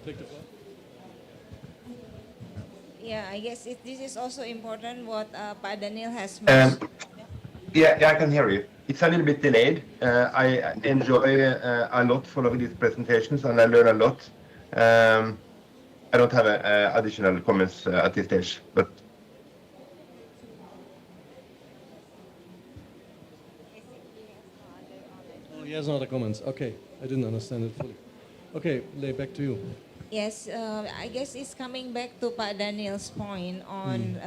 take the floor. Yeah, I guess this is also important what Pak Daniel has mentioned. Yeah, I can hear you. It's a little bit delayed. I enjoy a lot following these presentations, and I learn a lot. I don't have additional comments at this stage, but Oh, he has no other comments. Okay, I didn't understand it fully. Okay, Lei, back to you. Yes, I guess it's coming back to Pak Daniel's point on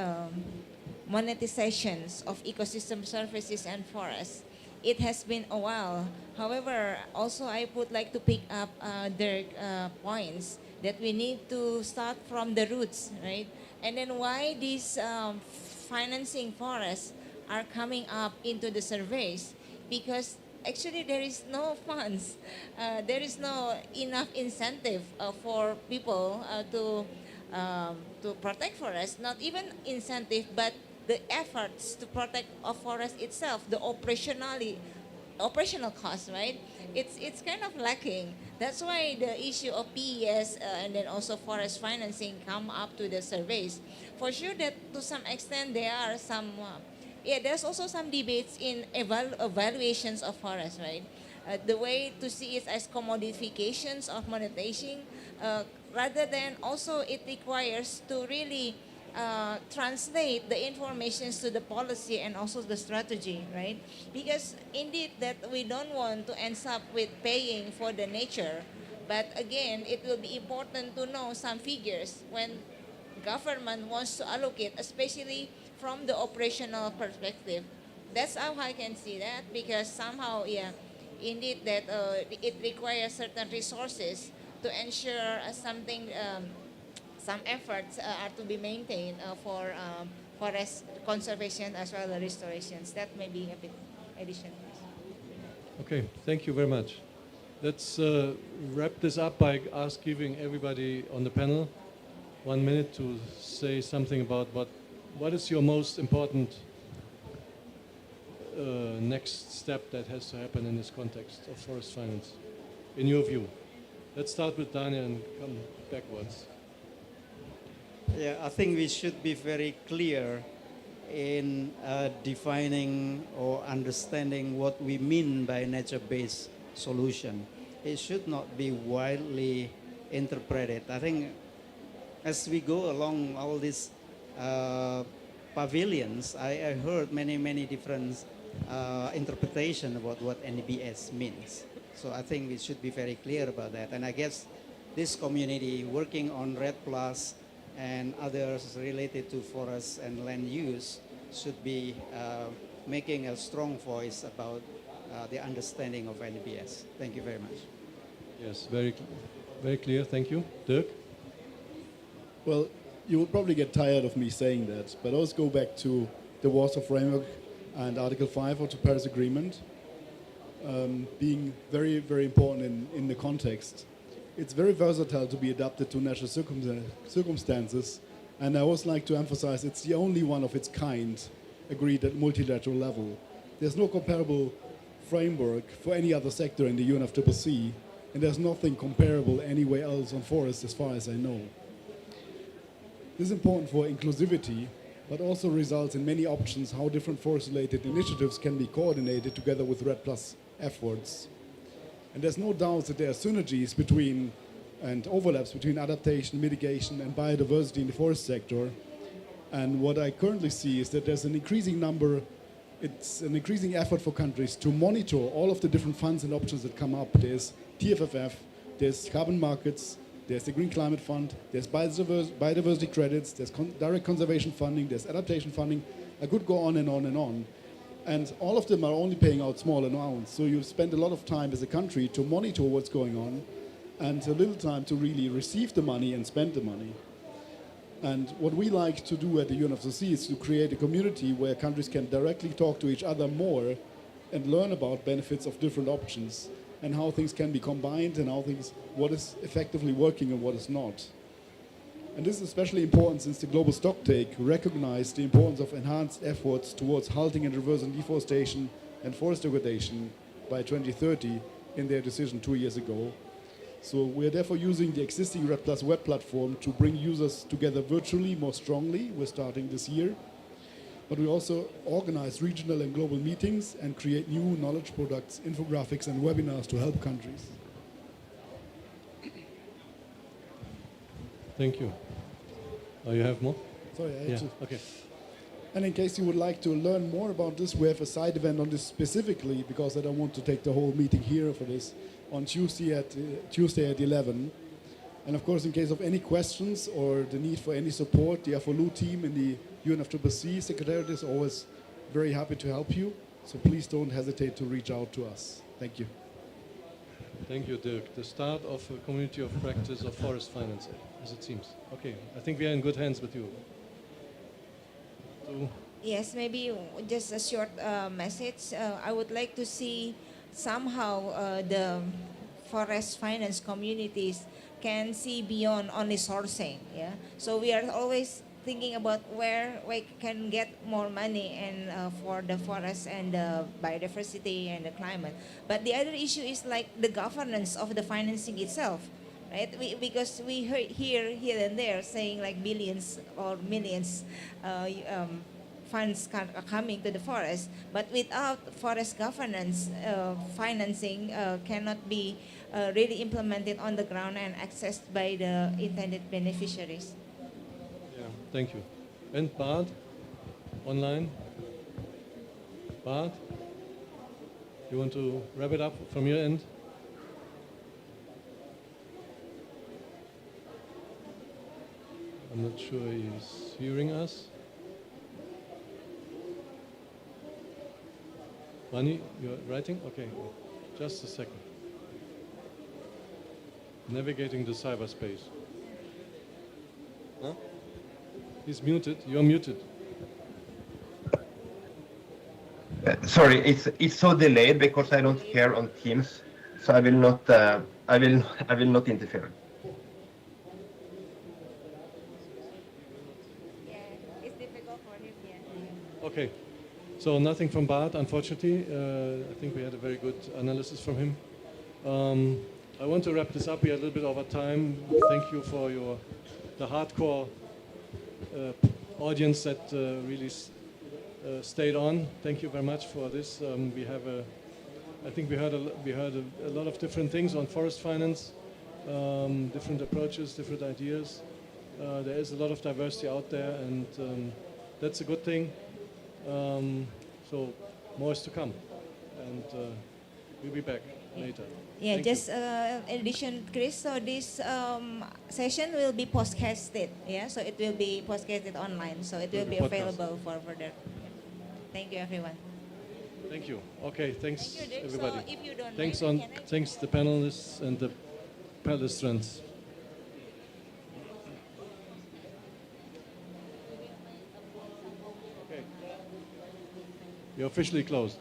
monetizations of ecosystem services and forests. It has been a while. However, also I would like to pick up their points that we need to start from the roots, right? And then why these financing forests are coming up into the surveys? Because actually there is no funds. There is no enough incentive for people to protect forests. Not even incentive, but the efforts to protect a forest itself, the operational cost, right? It's kind of lacking. That's why the issue of PES and then also forest financing come up to the surveys. For sure that to some extent there are some, there's also some debates in evaluations of forests, right? The way to see it as commodifications of monetizing, rather than also it requires to really translate the informations to the policy and also the strategy, right? Because indeed that we don't want to end up with paying for the nature, but again, it will be important to know some figures when government wants to allocate, especially from the operational perspective. That's how I can see that, because somehow, yeah, indeed that it requires certain resources to ensure something, some efforts are to be maintained for forest conservation as well as restorations. That may be a bit additional. Okay, thank you very much. Let's wrap this up by giving everybody on the panel 1 minute to say something about what is your most important next step that has to happen in this context of forest finance, in your view. Let's start with Daniel and come backwards. Yeah, I think we should be very clear in defining or understanding what we mean by nature-based solution. It should not be widely interpreted. I think as we go along all these pavilions, I heard many different interpretation about what NBS means. So I think we should be very clear about that. And I guess this community working on RED Plus and others related to forest and land use should be making a strong voice about the understanding of NBS. Thank you very much. Yes, very clear. Thank you. Dirk? Well, you will probably get tired of me saying that, but let's go back to the Warsaw Framework and Article 5 of the Paris Agreement, being very important in the context. It's very versatile to be adapted to natural circumstances, and I always like to emphasize it's the only one of its kind agreed at multilateral level. There's no comparable framework for any other sector in the UNFFF, and there's nothing comparable anywhere else on forests as far as I know. This is important for inclusivity, but also results in many options how different forest-related initiatives can be coordinated together with RED Plus efforts. And there's no doubt that there are synergies between and overlaps between adaptation, mitigation, and biodiversity in the forest sector. And what I currently see is that there's an increasing effort for countries to monitor all of the different funds and options that come up. There's TFFF, there's carbon markets, there's the Green Climate Fund, there's biodiversity credits, there's direct conservation funding, there's adaptation funding. I could go on and on and on. And all of them are only paying out small amounts. So you spend a lot of time as a country to monitor what's going on and a little time to really receive the money and spend the money. And what we like to do at the UNFFC is to create a community where countries can directly talk to each other more and learn about benefits of different options and how things can be combined and what is effectively working and what is not. And this is especially important since the global stocktake recognized the importance of enhanced efforts towards halting and reversing deforestation and forest degradation by 2030 in their decision 2 years ago. So we are therefore using the existing RED Plus web platform to bring users together virtually more strongly. We're starting this year. But we also organize regional and global meetings and create new knowledge products, infographics, and webinars to help countries. Thank you. Oh, you have more? Sorry, I had to. Okay. And in case you would like to learn more about this, we have a side event on this specifically, because I don't want to take the whole meeting here for this, on Tuesday at 11. And of course, in case of any questions or the need for any support, the FOLU team in the UNFFC Secretariat is always very happy to help you. So please don't hesitate to reach out to us. Thank you. Thank you, Dirk. The start of a community of practice of forest finance, as it seems. Okay, I think we are in good hands with you. Yes, maybe just a short message. I would like to see somehow the forest finance communities can see beyond only sourcing. Yeah, so we are always thinking about where we can get more money and for the forest and the biodiversity and the climate. But the other issue is like the governance of the financing itself, right? Because we hear here and there saying like billions or millions funds are coming to the forest, but without forest governance, financing cannot be really implemented on the ground and accessed by the intended beneficiaries. Yeah, thank you. And Bart, online? Bart, you want to wrap it up from your end? I'm not sure he's hearing us. Mani, you're writing? Okay, just a second. Navigating the cyberspace. Huh? He's muted. You're muted. Sorry, it's so delayed because I don't hear on Teams, so I will not I will not interfere. Yeah, it's difficult for him. Yeah. Okay, so nothing from Bart, unfortunately. I think we had a very good analysis from him. I want to wrap this up. We are a little bit over time. Thank you for the hardcore audience that really stayed on. Thank you very much for this. I think we heard a lot of different things on forest finance, different approaches, different ideas. There is a lot of diversity out there, and that's a good thing. So more is to come, and we'll be back later. Yeah, Thank just in addition, Chris, so this session will be podcasted, yeah, so it will be podcasted online, so it will be available for further. Thank you, everyone. Thank you. Okay, thanks Thank you, Dick. everybody. So if you don't Thanks mind, can I- thanks the panelists and the palestrants. Okay. You're officially closed.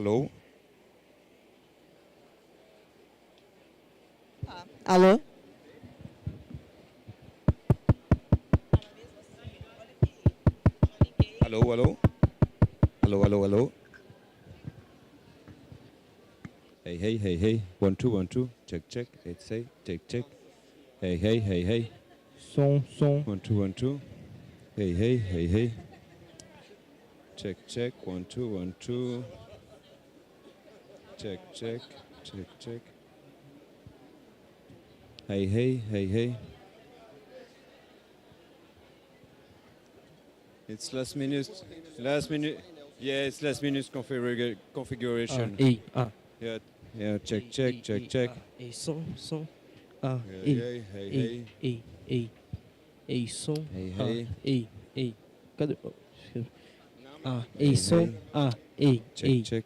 Alô? Alô? Alô, alô? Alô, alô, alô? Hey, hey, hey, hey. 1, 2, 1, 2. Check, check. It's say, check, check. Hey, hey, hey, hey. Som, som. 1, 2, 1, 2. Hey, hey, hey, hey. Check, check. 1, 2, 1, 2. Check, check. Check, check. Hey, hey, hey, hey. It's last minute. Last minute. Yeah, it's last minute configuration. Yeah, yeah. Check, check, check, check. Som, som. Hey, hey, hey. Som. Hey, hey. Cadê? Hey, Som. Check, check.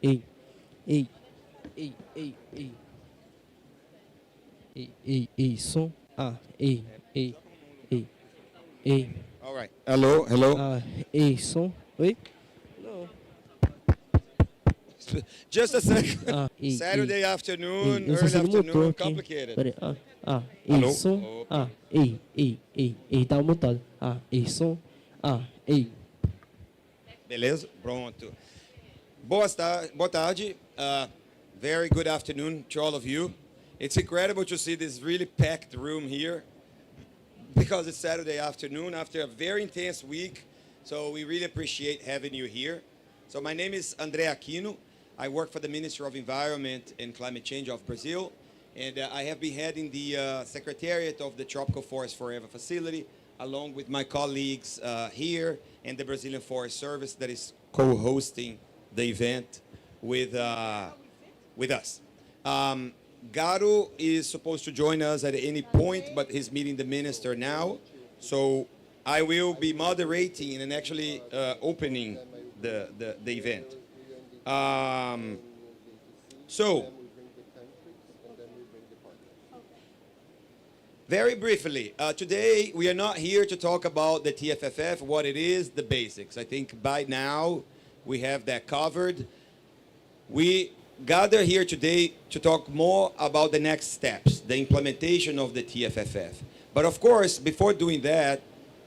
Som. All right. Hello, hello. Som. Oi? Não. Just a second. Saturday afternoon, Eu só early sei do motor afternoon, aqui. complicated. Peraí, Alô? som. Opa. Tava mutado. Som. Beleza? Pronto. Boa tarde. Very good afternoon to all of you. It's incredible to see this really packed room here because it's Saturday afternoon after a very intense week. So we really appreciate having you here. So my name is André Aquino. I work for the Ministry of Environment and Climate Change of Brazil. And I have been heading the Secretariat of the Tropical Forest Forever facility, along with my colleagues here and the Brazilian Forest Service that is co-hosting the event with us. Garo is supposed to join us at any point, but he's meeting the minister now. So I will be moderating and actually opening the event. So, very briefly, today we are not here to talk about the TFFF, what it is, the basics. I think by now we have that covered. We gather here today to talk more about the next steps, the implementation of the TFFF. But of course, before doing that,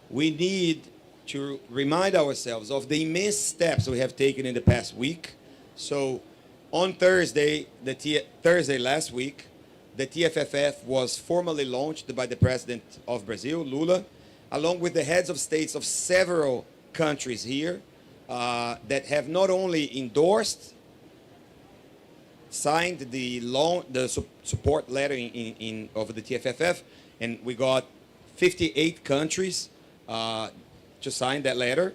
we need to remind ourselves of the immense steps we have taken in the past week. So on Thursday last week, the TFFF was formally launched by the President of Brazil, Lula, along with the heads of states of several countries here that have not only endorsed, signed the support letter of the TFFF, and we got 58 countries to sign that letter.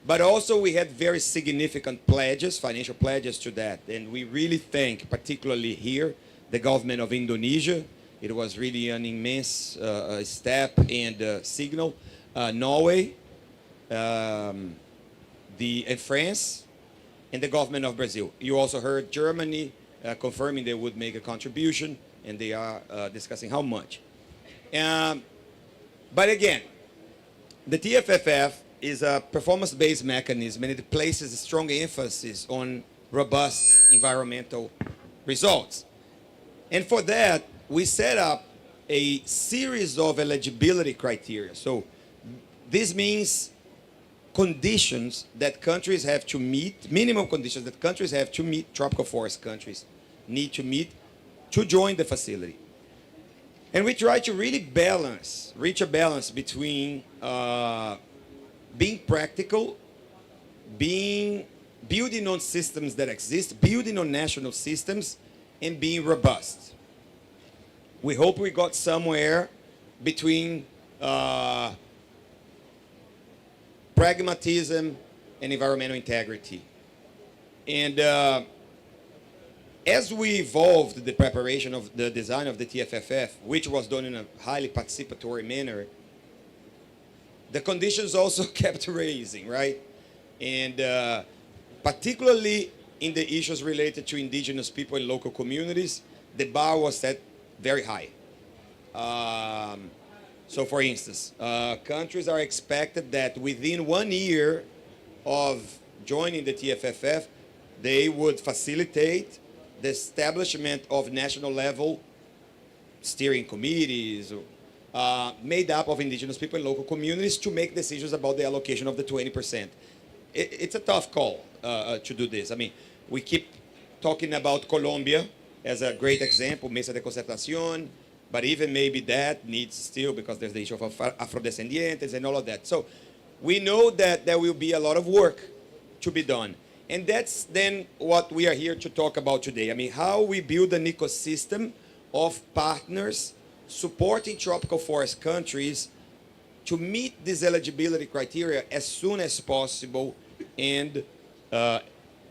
But also we had very significant pledges, financial pledges to that. And we really thank, particularly here, the government of Indonesia. It was really an immense step and signal. Norway, and France, and the government of Brazil. You also heard Germany confirming they would make a contribution, and they are discussing how much. But again, the TFFF is a performance-based mechanism, and it places a strong emphasis on robust environmental results. And for that, we set up a series of eligibility criteria. So this means conditions that countries have to meet, minimum conditions that countries have to meet, tropical forest countries need to meet to join the facility. And we try to really reach a balance between being practical, building on systems that exist, building on national systems, and being robust. We hope we got somewhere between pragmatism and environmental integrity. And as we evolved the preparation of the design of the TFFF, which was done in a highly participatory manner, the conditions also kept raising, right? And particularly in the issues related to indigenous people and local communities, the bar was set very high. So for instance, countries are expected that within 1 year of joining the TFFF, They would facilitate the establishment of national level steering committees made up of indigenous people and local communities to make decisions about the allocation of the 20%. It's a tough call to do this. I mean, we keep talking about Colombia as a great example, Mesa de Concertación, but even maybe that needs still, because there's the issue of Afrodescendientes and all of that. So we know that there will be a lot of work to be done. And that's then what we are here to talk about today. I mean, how we build an ecosystem of partners supporting tropical forest countries to meet these eligibility criteria as soon as possible and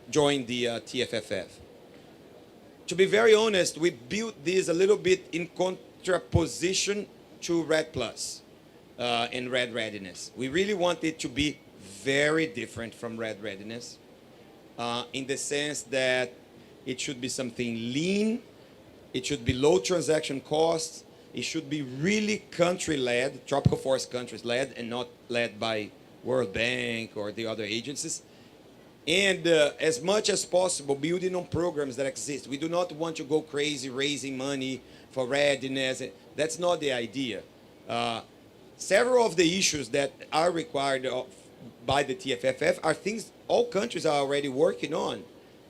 join the TFFF. To be very honest, we built this a little bit in contraposition to RED Plus and RED Readiness. We really want it to be very different from RED Readiness in the sense that it should be something lean, it should be low transaction costs, it should be really country-led, tropical forest countries-led, and not led by World Bank or the other agencies. And as much as possible, building on programs that exist. We do not want to go crazy raising money for readiness. That's not the idea. Several of the issues that are required by the TFFF are things all countries are already working on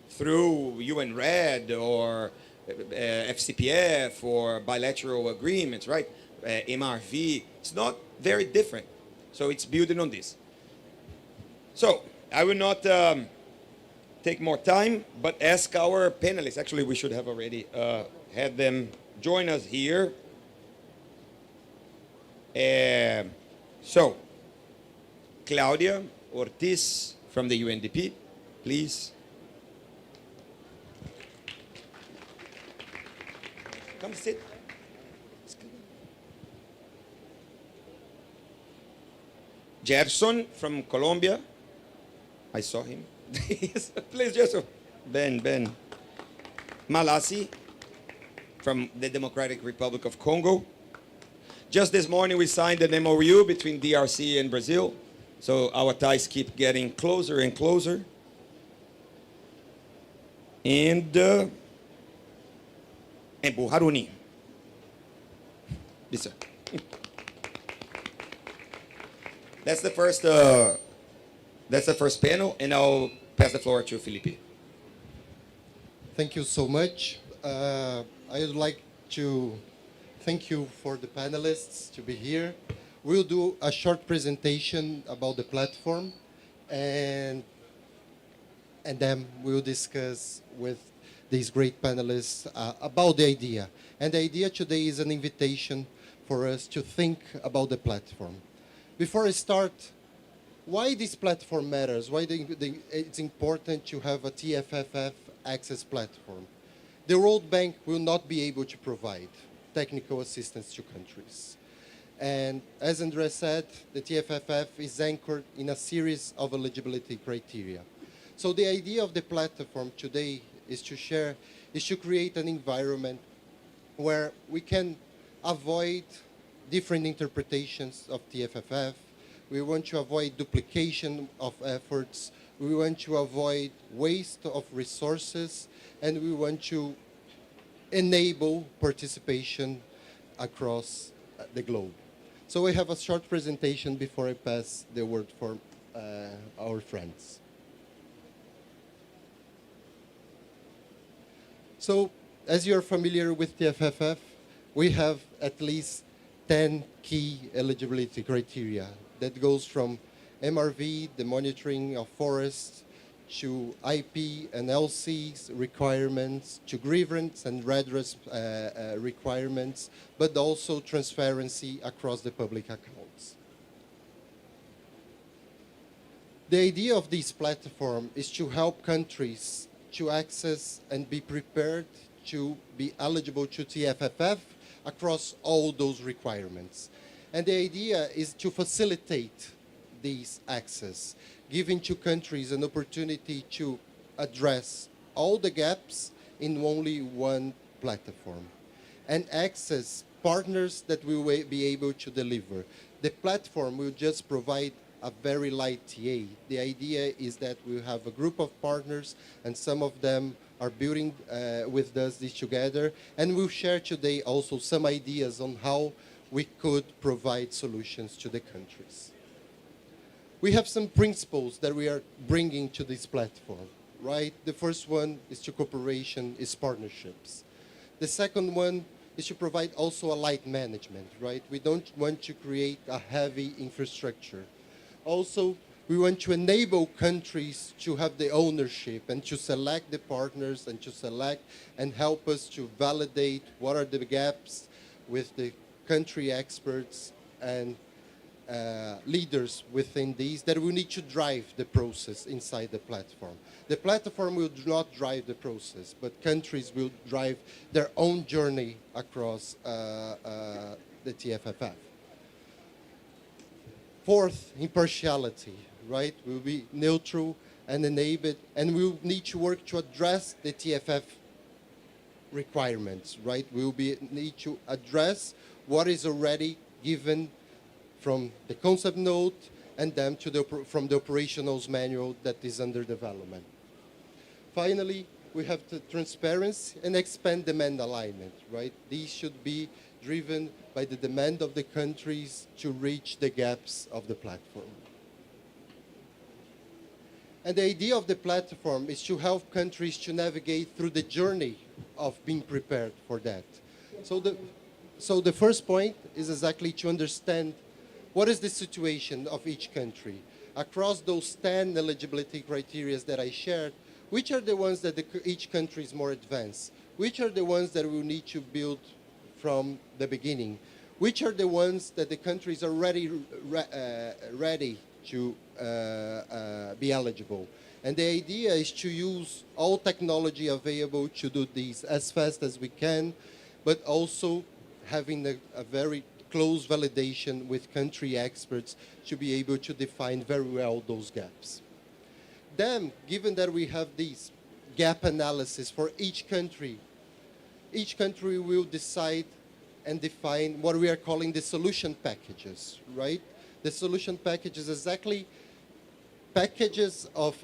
through UNRED or FCPF or bilateral agreements, right? MRV. It's not very different. So it's building on this. So I will not take more time, but ask our panelists. Actually, we should have already had them join us here. So, Claudia Ortiz from the UNDP, please. Come sit. Gerson from Colombia. I saw him. Please, Gerson. Ben. Malasi from the Democratic Republic of Congo. Just this morning, we signed an MOU between DRC and Brazil. So our ties keep getting closer and closer. And Haruni. Yes, sir. That's the first panel, and I'll pass the floor to Felipe. Thank you so much. I would like to thank you for the panelists to be here. We'll do a short presentation about the platform, and then we'll discuss with these great panelists about the idea. And the idea today is an invitation for us to think about the platform. Before I start, why this platform matters, why it's important to have a TFFF access platform. The World Bank will not be able to provide technical assistance to countries. And as Andres said, the TFFF is anchored in a series of eligibility criteria. So the idea of the platform today is to create an environment where we can avoid different interpretations of TFFF. We want to avoid duplication of efforts. We want to avoid waste of resources, and we want to enable participation across the globe. So we have a short presentation before I pass the word for our friends. So, as you're familiar with TFFF, we have at least 10 key eligibility criteria that goes from MRV, the monitoring of forests, to IP and LC's requirements, to grievance and redress requirements, but also transparency across the public accounts. The idea of this platform is to help countries to access and be prepared to be eligible to TFFF across all those requirements. And the idea is to facilitate this access, giving to countries an opportunity to address all the gaps in only one platform and access partners that will be able to deliver. The platform will just provide a very light TA. The idea is that we have a group of partners, and some of them are building with us this together, and we'll share today also some ideas on how we could provide solutions to the countries. We have some principles that we are bringing to this platform, right? The first one is to cooperation, is partnerships. The second one is to provide also a light management, right? We don't want to create a heavy infrastructure. Also, we want to enable countries to have the ownership and to select the partners and to select and help us to validate what are the gaps with the country experts and leaders within these that we need to drive the process inside the platform. The platform will not drive the process, but countries will drive their own journey across the TFFF. Fourth, impartiality, right? We'll be neutral and enabled, and we'll need to work to address the TFF requirements, right? We'll need to address what is already given from the concept note and then from the operationals manual that is under development. Finally, we have the transparency and expand demand alignment, right? These should be driven by the demand of the countries to reach the gaps of the platform. And the idea of the platform is to help countries to navigate through the journey of being prepared for that. So the first point is exactly to understand what is the situation of each country. Across those 10 eligibility criteria that I shared, which are the ones that each country is more advanced? Which are the ones that we need to build from the beginning? Which are the ones that the countries are ready to be eligible? And the idea is to use all technology available to do this as fast as we can, but also having a very close validation with country experts to be able to define very well those gaps. Then, given that we have this gap analysis for each country will decide and define what we are calling the solution packages, right? The solution packages exactly packages of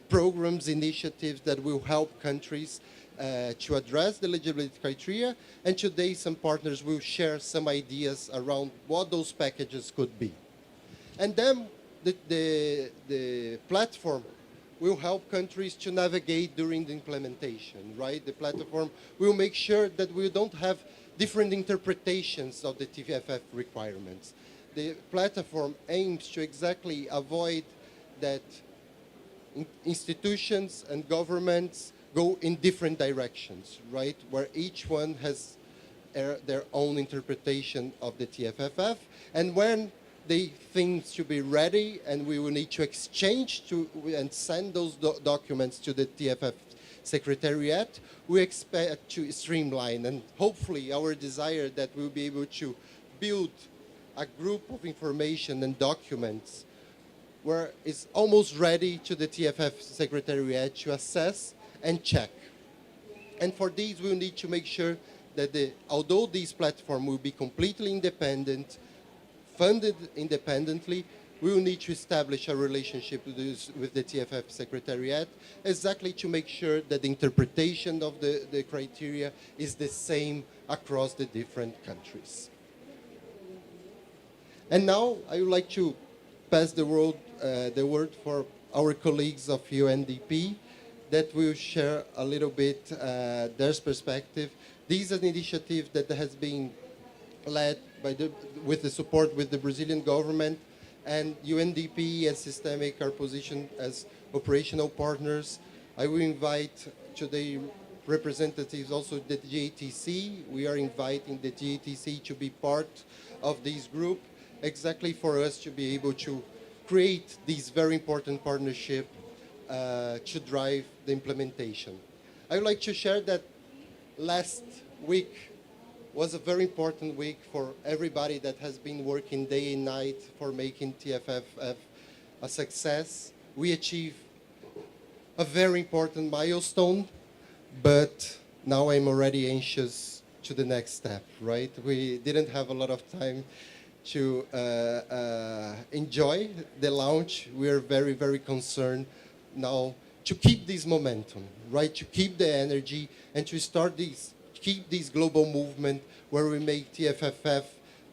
programs, initiatives that will help countries to address the eligibility criteria, and today some partners will share some ideas around what those packages could be. And then the platform will help countries to navigate during the implementation, right? The platform will make sure that we don't have different interpretations of the TFFF requirements. The platform aims to exactly avoid that institutions and governments go in different directions, right? Where each one has their own interpretation of the TFFF. And when they think to be ready and we will need to exchange and send those documents to the TFF Secretariat, we expect to streamline, and hopefully our desire that we'll be able to build a group of information and documents where it's almost ready to the TFF Secretariat to assess and check. And for these, we'll need to make sure that although this platform will be completely independent, funded independently, we will need to establish a relationship with the TFF Secretariat exactly to make sure that the interpretation of the criteria is the same across the different countries. And now I would like to pass the word for our colleagues of UNDP that will share a little bit their perspective. This is an initiative that has been led with the support with the Brazilian government, and UNDP and Systemic are positioned as operational partners. I will invite today representatives also of the GATC. We are inviting the GATC to be part of this group, exactly for us to be able to create this very important partnership to drive the implementation. I would like to share that last week was a very important week for everybody that has been working day and night for making TFFF a success. We achieved a very important milestone, but now I'm already anxious to the next step, right? We didn't have a lot of time to enjoy the launch. We are very, very concerned now to keep this momentum, right? To keep the energy and to start keep this global movement where we make TFFF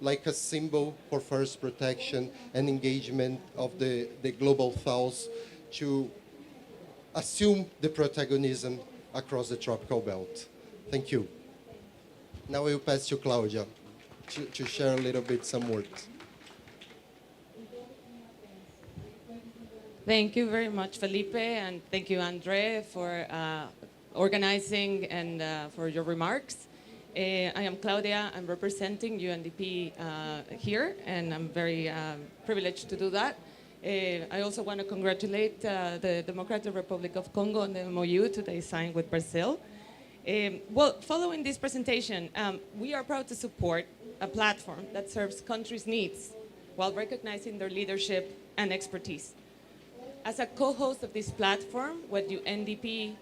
like a symbol for forest protection and engagement of the global south to assume the protagonism across the tropical belt. Thank you. Now I will pass to Claudia to share a little bit some words. Thank you very much, Felipe, and thank you, Andre, for organizing and for your remarks. I am Claudia. I'm representing UNDP here, and I'm very privileged to do that. I also want to congratulate the Democratic Republic of Congo on the MOU today signed with Brazil. Well, following this presentation, we are proud to support a platform that serves countries' needs while recognizing their leadership and expertise. As a co-host of this platform, what UNDP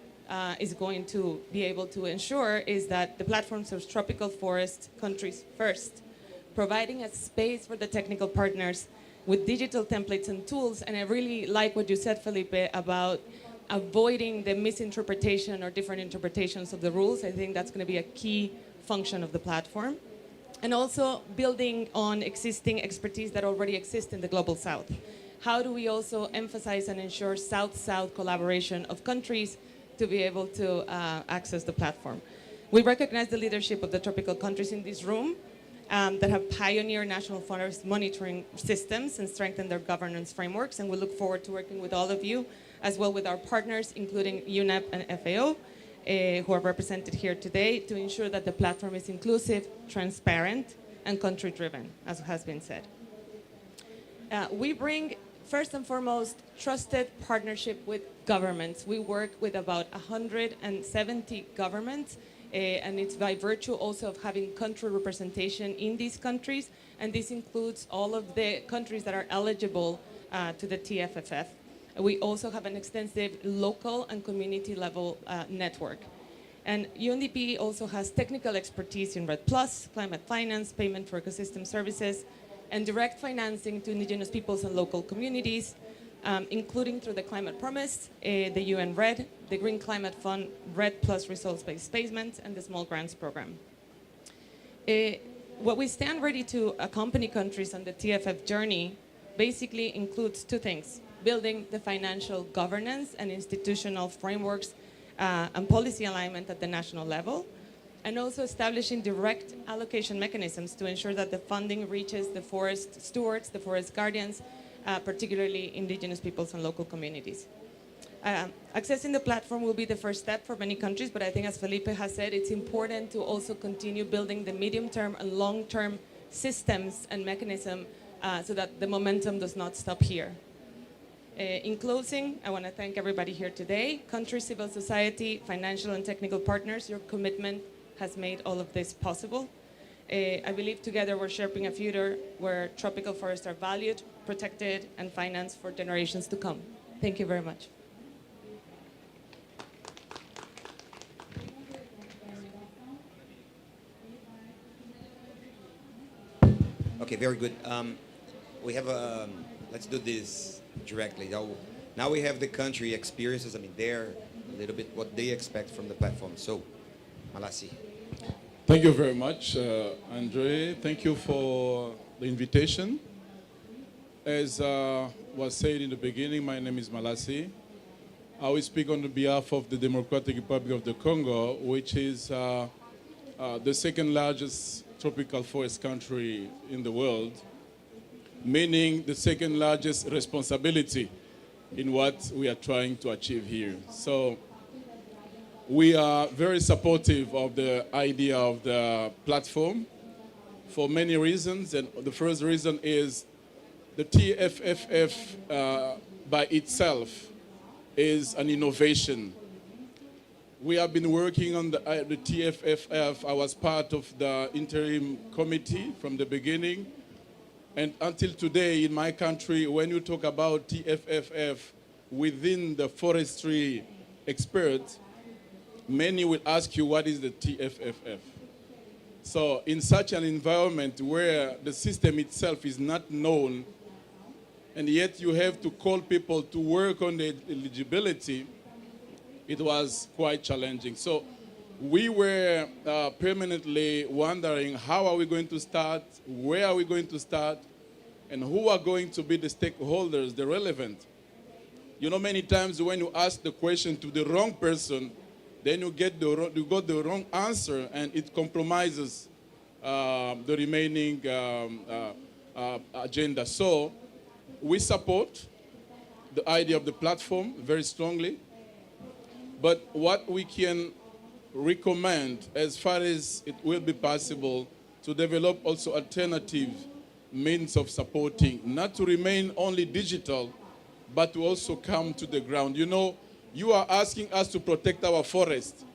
is going to be able to ensure is that the platform serves tropical forest countries first, providing a space for the technical partners with digital templates and tools. And I really like what you said, Felipe, about avoiding the misinterpretation or different interpretations of the rules. I think that's going to be a key function of the platform. And also building on existing expertise that already exists in the Global South. How do we also emphasize and ensure South-South collaboration of countries to be able to access the platform? We recognize the leadership of the tropical countries in this room that have pioneered national forest monitoring systems and strengthened their governance frameworks, and we look forward to working with all of you, as well with our partners, including UNEP and FAO, who are represented here today, to ensure that the platform is inclusive, transparent, and country-driven, as has been said. We bring, first and foremost, trusted partnership with governments. We work with about 170 governments, and it's by virtue also of having country representation in these countries, and this includes all of the countries that are eligible to the TFFF. We also have an extensive local and community level network. And UNDP also has technical expertise in REDD+, climate finance, payment for ecosystem services, and direct financing to indigenous peoples and local communities, including through the Climate Promise, the UN REDD, the Green Climate Fund, REDD+ results-based payments, and the Small Grants Program. What we stand ready to accompany countries on the TFF journey basically includes two things: building the financial governance and institutional frameworks and policy alignment at the national level, and also establishing direct allocation mechanisms to ensure that the funding reaches the forest stewards, the forest guardians, particularly indigenous peoples and local communities. Accessing the platform will be the first step for many countries, but I think, as Felipe has said, it's important to also continue building the medium-term and long-term systems and mechanism so that the momentum does not stop here. In closing, I want to thank everybody here today, country, civil society, financial and technical partners. Your commitment has made all of this possible. I believe together we're shaping a future where tropical forests are valued, protected, and financed for generations to come. Thank you very much. Okay, very good. We have a, let's do this directly. Now we have the country experiences. I mean, they're a little bit what they expect from the platform. So, Malassi. Thank you very much, Andre. Thank you for the invitation. As was said in the beginning, my name is Malassi. I will speak on behalf of the Democratic Republic of the Congo, which is the second largest tropical forest country in the world, meaning the second largest responsibility in what we are trying to achieve here. So we are very supportive of the idea of the platform for many reasons. And the first reason is the TFFF by itself is an innovation. We have been working on the TFFF. I was part of the interim committee from the beginning. And until today in my country, when you talk about TFFF within the forestry experts, many will ask you, what is the TFFF? So in such an environment where the system itself is not known, and yet you have to call people to work on the eligibility, it was quite challenging. So we were permanently wondering, how are we going to start, where are we going to start, and who are going to be the stakeholders, the relevant. You know, many times when you ask the question to the wrong person, then you got the wrong answer, and it compromises the remaining agenda. So we support the idea of the platform very strongly, but what we can recommend, as far as it will be possible, to develop also alternative means of supporting, not to remain only digital, but to also come to the ground. You know, you are asking us to protect our forest.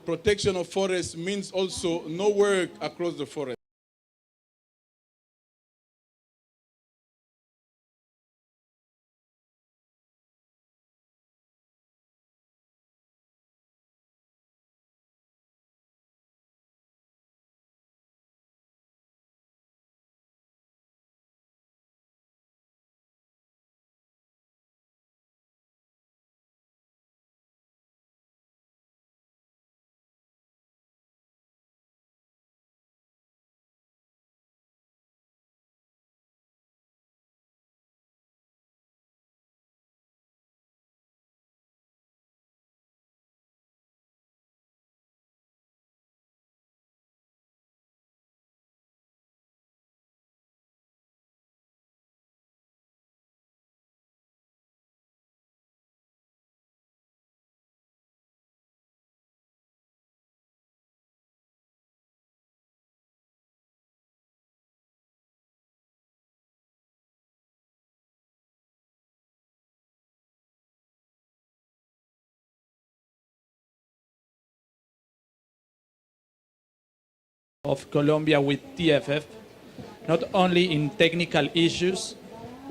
Protection of forests means also no work across the forest. Of Colombia with TFF, not only in technical issues.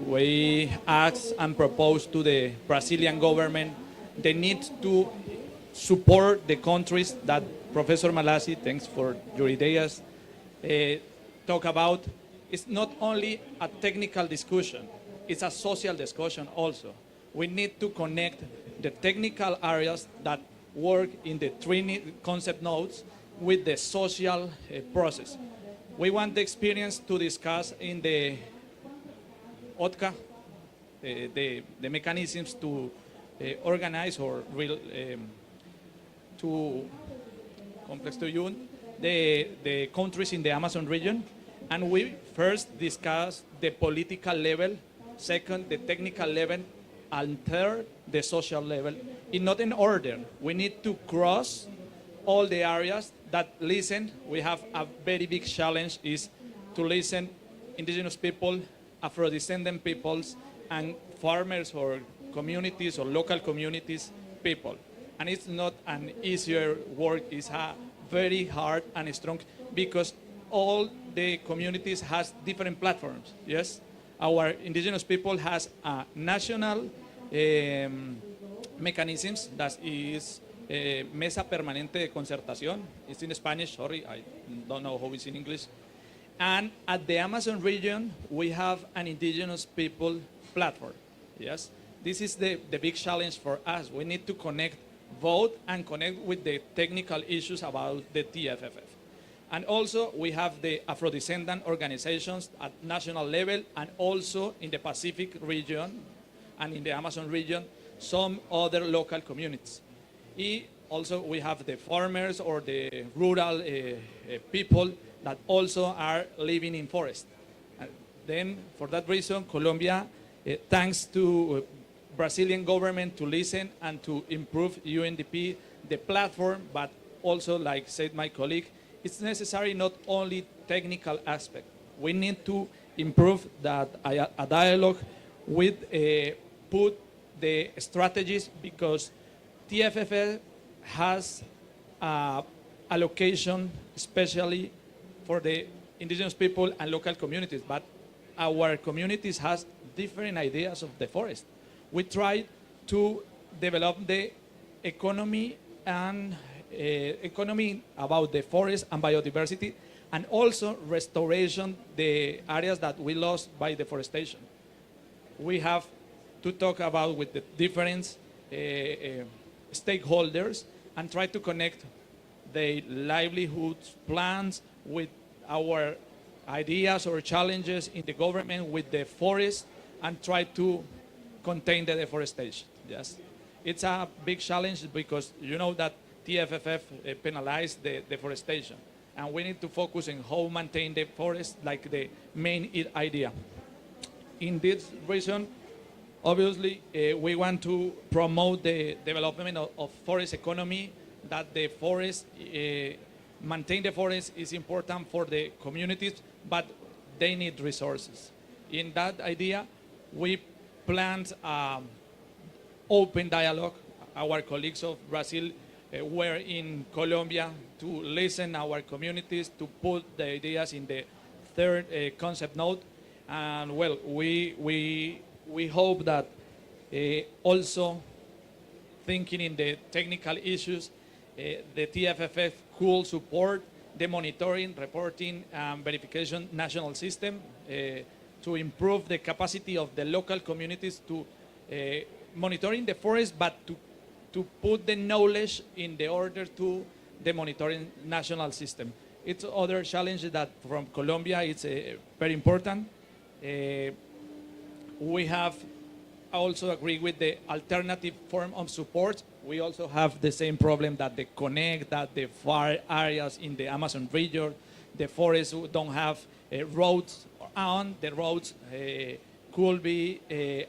We asked and proposed to the Brazilian government the need to support the countries that Professor Malassi, thanks for your ideas, talk about. It's not only a technical discussion, it's a social discussion also. We need to connect the technical areas that work in the three concept nodes with the social process. We want the experience to discuss in the OTCA, the mechanisms to organize or to complex to you the countries in the Amazon region. And we first discuss the political level, second the technical level, and third the social level, not in order. We need to cross all the areas that listen. We have a very big challenge is to listen indigenous people, Afro-descendant peoples, and farmers or communities or local communities people. And it's not an easier work, it's a very hard and strong, because all the communities has different platforms, yes? Our indigenous people has a national mechanisms that is Mesa Permanente de Concertación. It's in Spanish, sorry, I don't know how it's in English. And at the Amazon region, we have an indigenous people platform, yes? This is the big challenge for us. We need to connect both and connect with the technical issues about the TFFF. And also, we have the Afro-descendant organizations at national level, and also in the Pacific region and in the Amazon region, some other local communities. Also, we have the farmers or the rural people that also are living in forest. Then, for that reason, Colombia, thanks to Brazilian government to listen and to improve UNDP, the platform, but also, like said my colleague, it's necessary not only technical aspect. We need to improve that a dialogue with put the strategies, because TFFF has allocation especially for the indigenous people and local communities, but our communities has different ideas of the forest. We try to develop the economy and economy about the forest and biodiversity, and also restoration the areas that we lost by deforestation. We have to talk about with the different stakeholders and try to connect the livelihoods plans with our ideas or challenges in the government with the forest and try to contain the deforestation. Yes, it's a big challenge because you know that TFFF penalized the deforestation, and we need to focus on how maintain the forest like the main idea. In this reason, obviously, we want to promote the development of forest economy, that the forest, maintain the forest is important for the communities, but they need resources. In that idea, we planned open dialogue. Our colleagues of Brazil were in Colombia to listen our communities, to put the ideas in the third concept note. And well, we hope that also thinking in the technical issues, the TFFF could support the monitoring, reporting, and verification national system to improve the capacity of the local communities to monitoring the forest, but to put the knowledge in the order to the monitoring national system. It's other challenges that from Colombia, it's very important. We have also agree with the alternative form of support. We also have the same problem that the connect, that the far areas in the Amazon region, the forests don't have roads on. The roads could be a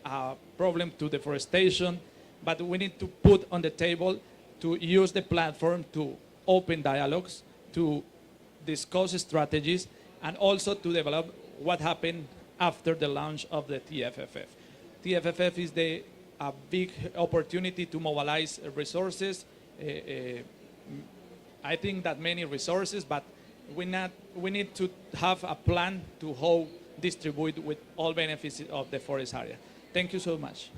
problem to deforestation, but we need to put on the table to use the platform to open dialogues, to discuss strategies, and also to develop what happened after the launch of the TFFF. TFFF is a big opportunity to mobilize resources. I think that many resources, but we need to have a plan to how distribute with all benefits of the forest area. Thank you so much.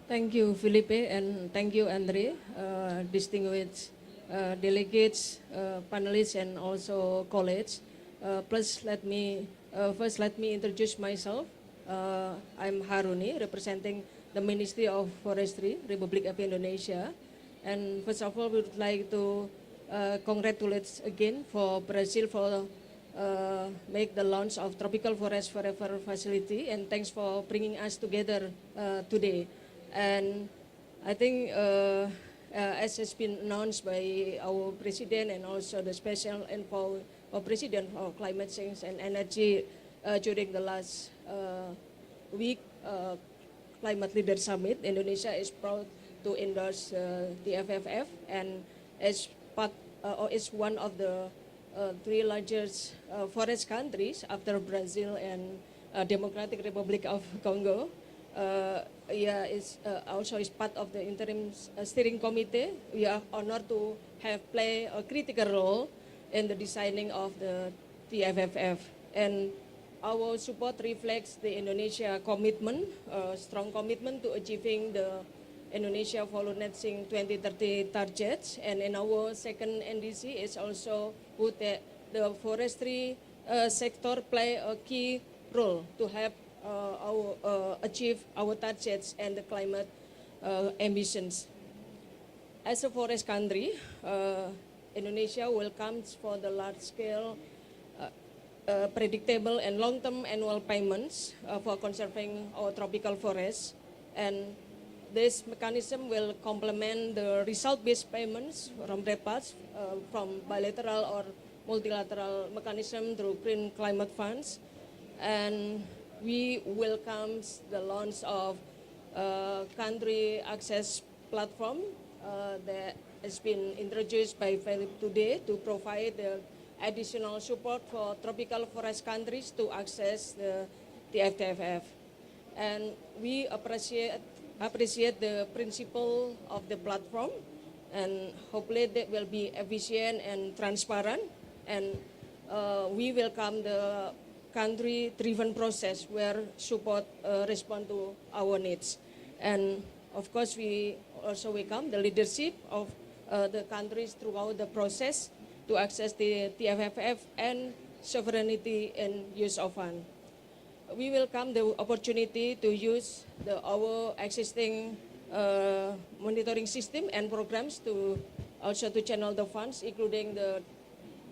Thank you, Felipe, and thank you, Andre, distinguished delegates, panelists, and also colleagues. First, let me introduce myself. I'm Haruni, representing the Ministry of Forestry, Republic of Indonesia. And first of all, we would like to congratulate again for Brazil for make the launch of Tropical Forest Forever facility, and thanks for bringing us together today. And I think as has been announced by our president and also the special envoy of president for climate change and energy during the last week climate leader summit, Indonesia is proud to endorse the FFF, and as part is one of the three largest forest countries after Brazil and Democratic Republic of Congo. Is also is part of the interim steering committee. We are honored to have played a critical role in the designing of the TFFF, and our support reflects the Indonesia commitment, strong commitment to achieving the Indonesia Follow Net Sink 2030 targets. And in our second NDC is also put that the forestry sector play a key role to help achieve our targets and the climate ambitions. As a forest country, Indonesia welcomes for the large-scale, predictable and long-term annual payments for conserving our tropical forests, and this mechanism will complement the result-based payments from REPAs, from bilateral or multilateral mechanism through green climate funds. And we welcome the launch of country access platform that has been introduced by Philip today to provide the additional support for tropical forest countries to access the TFFF. And we appreciate the principle of the platform, and hopefully that will be efficient and transparent. And we welcome the country-driven process where support respond to our needs. And of course, we also welcome the leadership of the countries throughout the process to access the TFFF and sovereignty and use of fund. We welcome the opportunity to use our existing monitoring system and programs to also to channel the funds, including the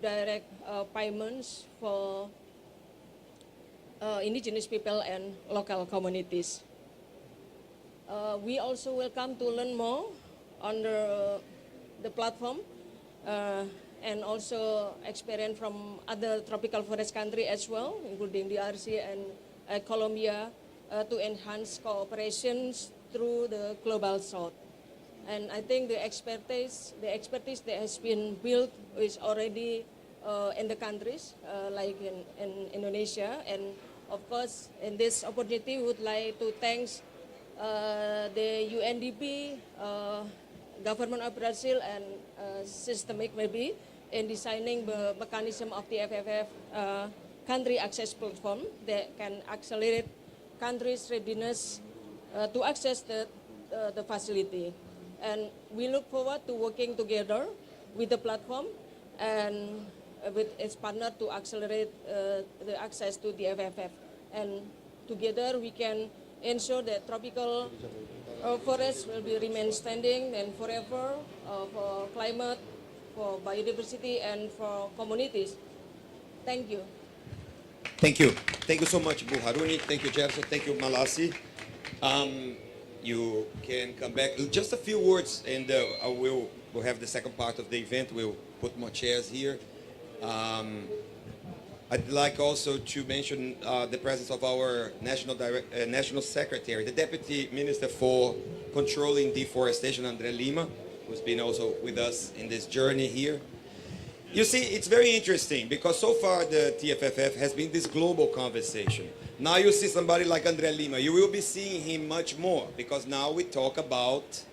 direct payments for indigenous people and local communities. We also welcome to learn more on the platform and also experience from other tropical forest country as well, including DRC and Colombia, to enhance cooperations through the global south. And I think the expertise that has been built is already in the countries, like in Indonesia. And of course, in this opportunity, we would like to thank the UNDP, government of Brazil, and Systemic maybe in designing the mechanism of the FFF country access platform that can accelerate countries' readiness to access the facility. And we look forward to working together with the platform and with its partner to accelerate the access to the FFF. And together we can ensure that tropical forests will remain standing and forever for climate, for biodiversity, and for communities. Thank you. Thank you. Thank you so much, Bu Haruni. Thank you, Jefferson. Thank you, Malasi. You can come back. Just a few words, and we'll have the second part of the event. We'll put more chairs here. I'd like also to mention the presence of our National Secretary, the Deputy Minister for Controlling Deforestation, Andre Lima, who's been also with us in this journey here. You see, it's very interesting because so far the TFFF has been this global conversation. Now you see somebody like Andre Lima, you will be seeing him much more because now we talk about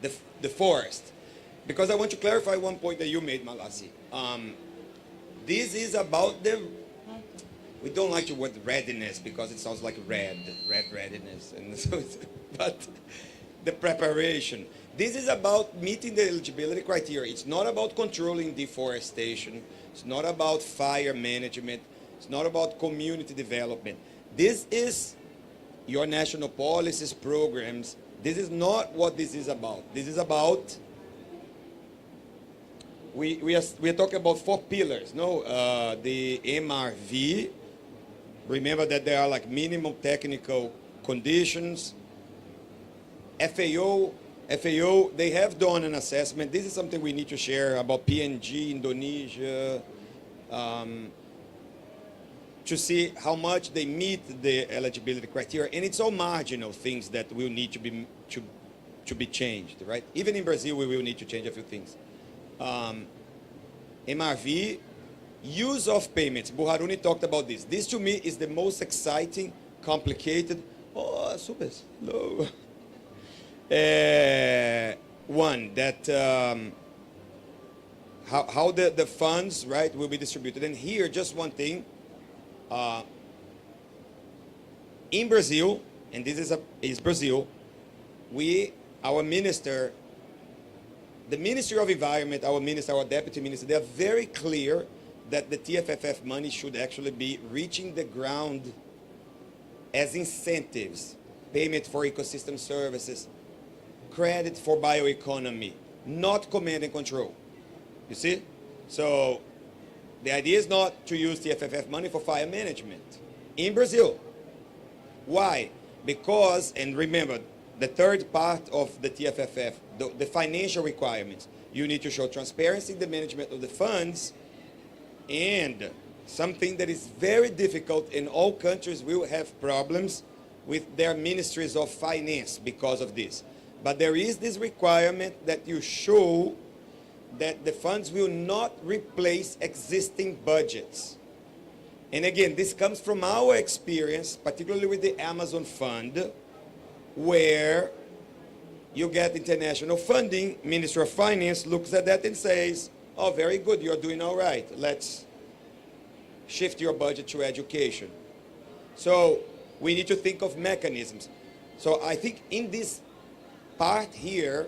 the forest. Because I want to clarify one point that you made, Malasi. This is about we don't like the word readiness because it sounds like readiness, and so but the preparation. This is about meeting the eligibility criteria. It's not about controlling deforestation. It's not about fire management. It's not about community development. This is your national policies, programs. This is not what this is about. This is about, we are talking about 4 pillars, no? The MRV, remember that there are like minimum technical conditions. FAO, they have done an assessment. This is something we need to share about PNG, Indonesia, to see how much they meet the eligibility criteria. And it's all marginal things that will need to be changed, right? Even in Brazil, we will need to change a few things. MRV, use of payments. Bu Haruni talked about this. This to me is the most exciting, complicated, super slow. One, that how the funds, right, will be distributed. And here, just one thing. In Brazil, and this is Brazil, our minister, the Ministry of Environment, our minister, our deputy minister, they are very clear that the TFFF money should actually be reaching the ground as incentives, payment for ecosystem services, credit for bioeconomy, not command and control. You see? So the idea is not to use TFFF money for fire management in Brazil. Why? Because, and remember, the third part of the TFFF, the financial requirements, you need to show transparency in the management of the funds, and something that is very difficult, and all countries will have problems with their ministries of finance because of this. But there is this requirement that you show that the funds will not replace existing budgets. And again, this comes from our experience, particularly with the Amazon Fund, where you get international funding, Ministry of Finance looks at that and says, oh, very good, you're doing all right. Let's shift your budget to education. So we need to think of mechanisms. So I think in this part here,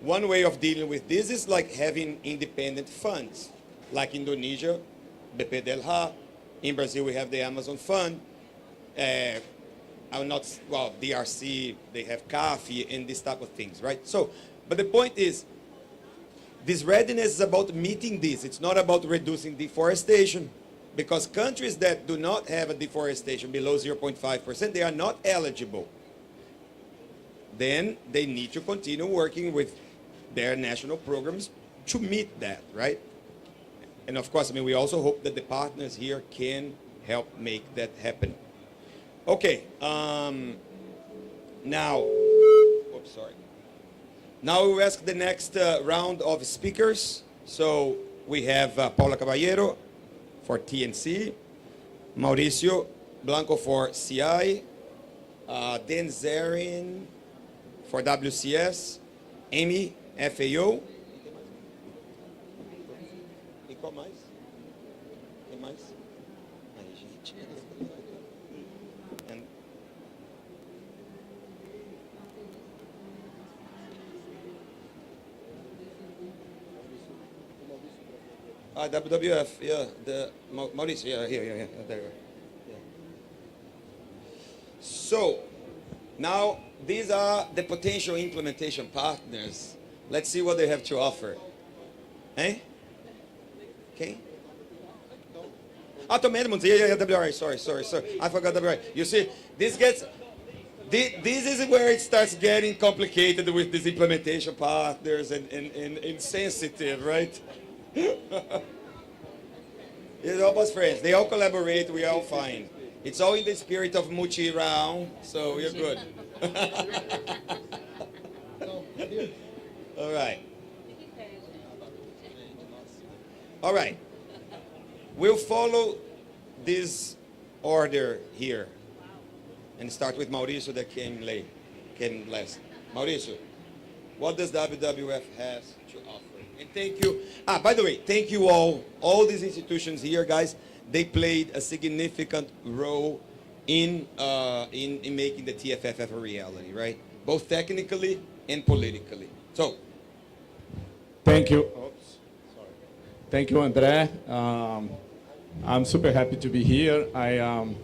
one way of dealing with this is like having independent funds, like Indonesia, BP Delha. In Brazil, we have the Amazon Fund. I will not, well, DRC, they have CAFI and this type of things, right? So, but the point is, this readiness is about meeting this. It's not about reducing deforestation, because countries that do not have a deforestation below 0.5%, they are not eligible. Then they need to continue working with their national programs to meet that, right? And of course, I mean, we also hope that the partners here can help make that happen. Okay, now, oops, sorry. Now we will ask the next round of speakers. So we have Paula Caballero for TNC, Mauricio Blanco for CI, Dan Zarin for WCS, Amy, FAO. E qual mais? Tem mais? Ai, gente. And WWF, yeah, the Mauricio, yeah, here, there. Yeah. So, now these are the potential implementation partners. Let's see what they have to offer. Eh? Okay. Tom Edmonds, yeah, WRI, sorry. I forgot WRI. You see, this is where it starts getting complicated with these implementation partners and insensitive, right? It's almost friends. They all collaborate. We all fine. It's all in the spirit of Muchi round, so we're good. All right. All right. We'll follow this order here and start with Mauricio that came last. Mauricio, what does WWF has to offer? And thank you. By the way, thank you all these institutions here, guys. They played a significant role in making the TFFF a reality, right? Both technically and politically. So, thank you. Oops, sorry. Thank you, André. I'm super happy to be here. I am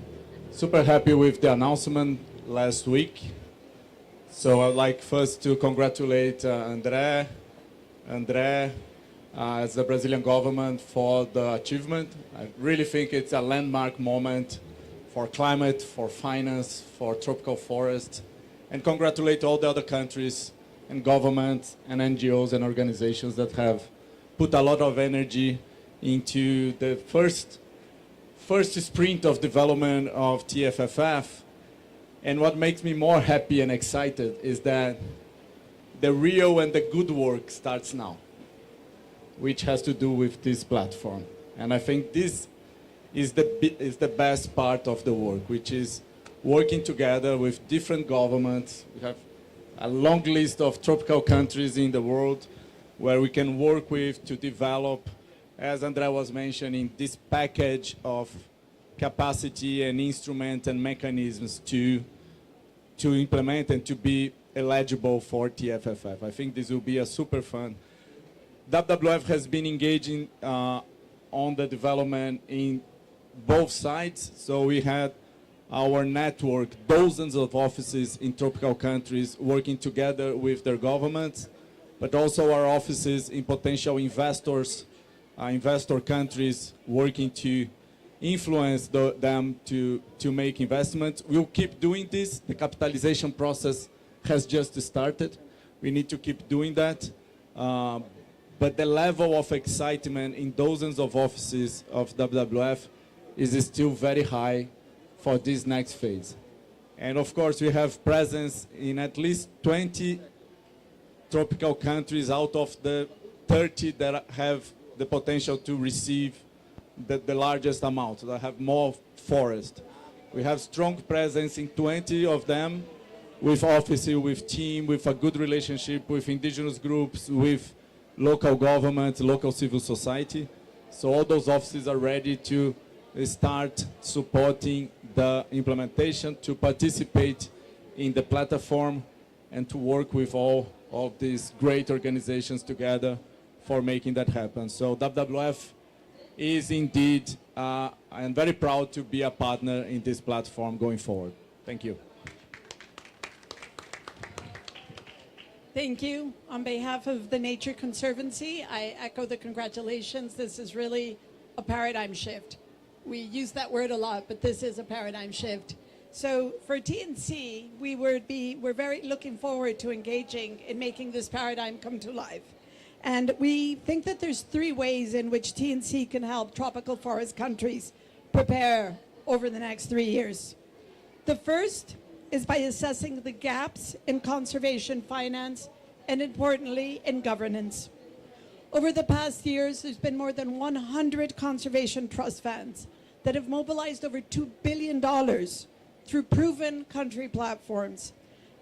super happy with the announcement last week. So I'd like first to congratulate André, as the Brazilian government for the achievement. I really think it's a landmark moment for climate, for finance, for tropical forest, and congratulate all the other countries and governments and NGOs and organizations that have put a lot of energy into the first sprint of development of TFFF. And what makes me more happy and excited is that the real and the good work starts now, which has to do with this platform. And I think this is the best part of the work, which is working together with different governments. We have a long list of tropical countries in the world where we can work with to develop, as André was mentioning, this package of capacity and instruments and mechanisms to implement and to be eligible for TFFF. I think this will be a super fun. WWF has been engaging on the development in both sides. So we had our network, dozens of offices in tropical countries working together with their governments, but also our offices in potential investors, investor countries working to influence them to make investments. We'll keep doing this. The capitalization process has just started. We need to keep doing that. But the level of excitement in dozens of offices of WWF is still very high for this next phase. And of course, we have presence in at least 20 tropical countries out of the 30 that have the potential to receive the largest amount, that have more forest. We have strong presence in 20 of them, with offices, with team, with a good relationship with indigenous groups, with local governments, local civil society. So all those offices are ready to start supporting the implementation, to participate in the platform, and to work with all of these great organizations together for making that happen. So WWF is indeed, I'm very proud to be a partner in this platform going forward. Thank you. Thank you. On behalf of the Nature Conservancy, I echo the congratulations. This is really a paradigm shift. We use that word a lot, but this is a paradigm shift. So for TNC, we're very looking forward to engaging in making this paradigm come to life. And we think that there's 3 ways in which TNC can help tropical forest countries prepare over the next 3 years. The first is by assessing the gaps in conservation finance and, importantly, in governance. Over the past years, there's been more than 100 conservation trust funds that have mobilized over $2 billion through proven country platforms.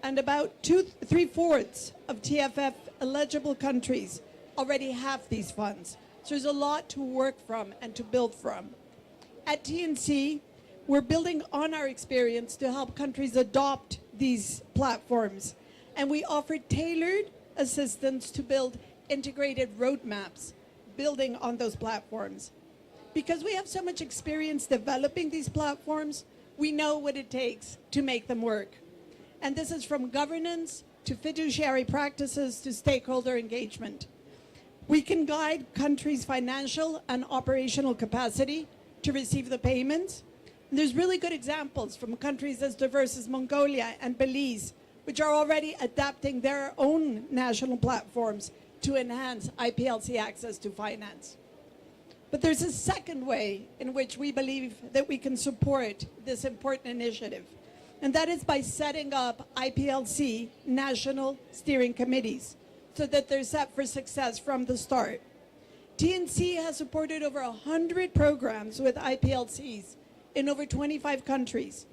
And about 3/4 of TFF eligible countries already have these funds. So there's a lot to work from and to build from. At TNC, we're building on our experience to help countries adopt these platforms. And we offer tailored assistance to build integrated roadmaps, building on those platforms. Because we have so much experience developing these platforms, we know what it takes to make them work. And this is from governance to fiduciary practices to stakeholder engagement. We can guide countries' financial and operational capacity to receive the payments. And there's really good examples from countries as diverse as Mongolia and Belize, which are already adapting their own national platforms to enhance IPLC access to finance. But there's a second way in which we believe that we can support this important initiative, and that is by setting up IPLC national steering committees so that they're set for success from the start. TNC has supported over 100 programs with IPLCs in over 25 countries,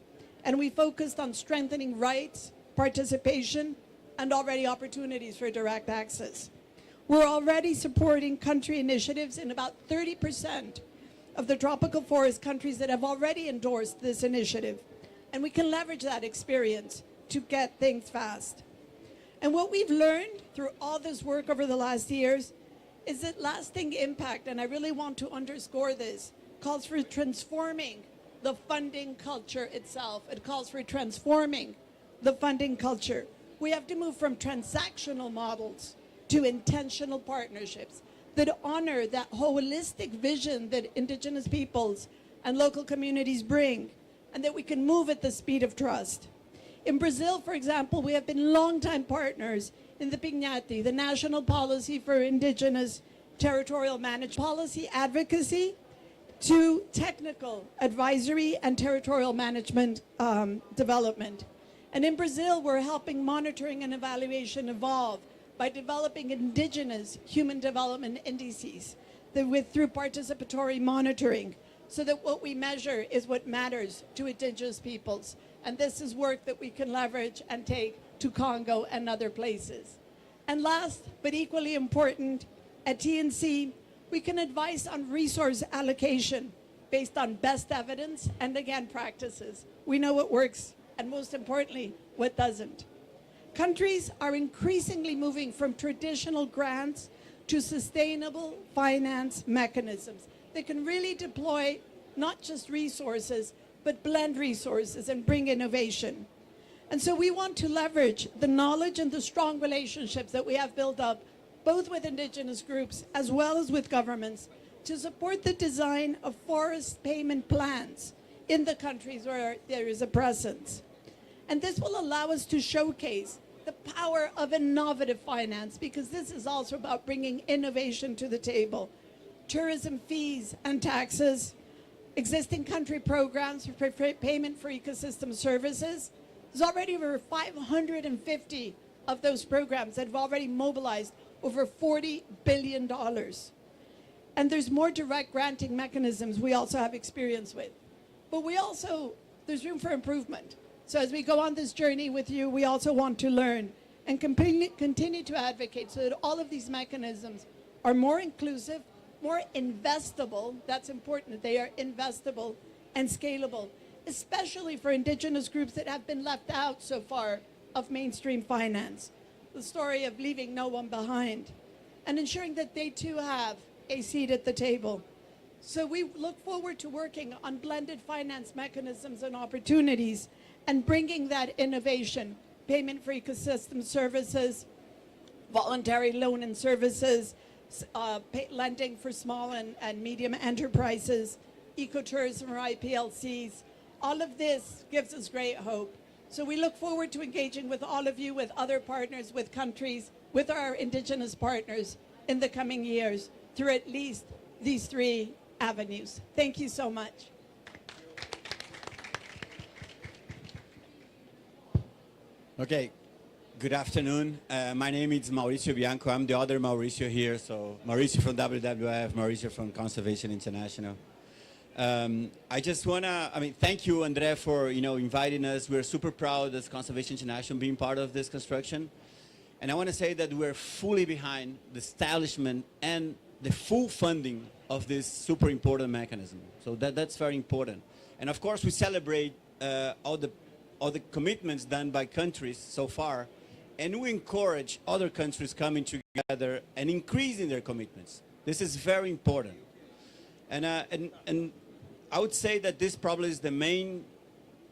and we focused on strengthening rights, participation, and already opportunities for direct access. We're already supporting country initiatives in about 30% of the tropical forest countries that have already endorsed this initiative. And we can leverage that experience to get things fast. And what we've learned through all this work over the last years is that lasting impact, and I really want to underscore this, calls for transforming the funding culture itself. It calls for transforming the funding culture. We have to move from transactional models to intentional partnerships that honor that holistic vision that indigenous peoples and local communities bring, and that we can move at the speed of trust. In Brazil, for example, we have been longtime partners in the PNAD, the National Policy for Indigenous Territorial Management, policy advocacy to technical advisory and territorial management development. And in Brazil, we're helping monitoring and evaluation evolve by developing indigenous human development indices through participatory monitoring, so that what we measure is what matters to indigenous peoples. And this is work that we can leverage and take to Congo and other places. And last, but equally important, at TNC, we can advise on resource allocation based on best evidence and, again, practices. We know what works, and most importantly, what doesn't. Countries are increasingly moving from traditional grants to sustainable finance mechanisms that can really deploy not just resources, but blend resources and bring innovation. And so we want to leverage the knowledge and the strong relationships that we have built up, both with indigenous groups as well as with governments, to support the design of forest payment plans in the countries where there is a presence. And this will allow us to showcase the power of innovative finance, because this is also about bringing innovation to the table. Tourism fees and taxes, existing country programs for payment for ecosystem services. There's already over 550 of those programs that have already mobilized over $40 billion. And there's more direct granting mechanisms we also have experience with. But there's room for improvement. So as we go on this journey with you, we also want to learn and continue to advocate so that all of these mechanisms are more inclusive, more investable. That's important. They are investable and scalable, especially for indigenous groups that have been left out so far of mainstream finance. The story of leaving no one behind and ensuring that they too have a seat at the table. So we look forward to working on blended finance mechanisms and opportunities and bringing that innovation, payment for ecosystem services, voluntary loan and services, lending for small and medium enterprises, ecotourism or IPLCs. All of this gives us great hope. So we look forward to engaging with all of you, with other partners, with countries, with our indigenous partners in the coming years through at least these 3 avenues. Thank you so much. Okay, good afternoon. My name is Mauricio Bianco. I'm the other Mauricio here. So Mauricio from WWF, Mauricio from Conservation International. I just wanna, thank you, Andre, for inviting us. We're super proud as Conservation International being part of this construction. And I want to say that we're fully behind the establishment and the full funding of this super important mechanism. So that's very important. And of course, we celebrate all the commitments done by countries so far, and we encourage other countries coming together and increasing their commitments. This is very important. And I would say that this probably is the main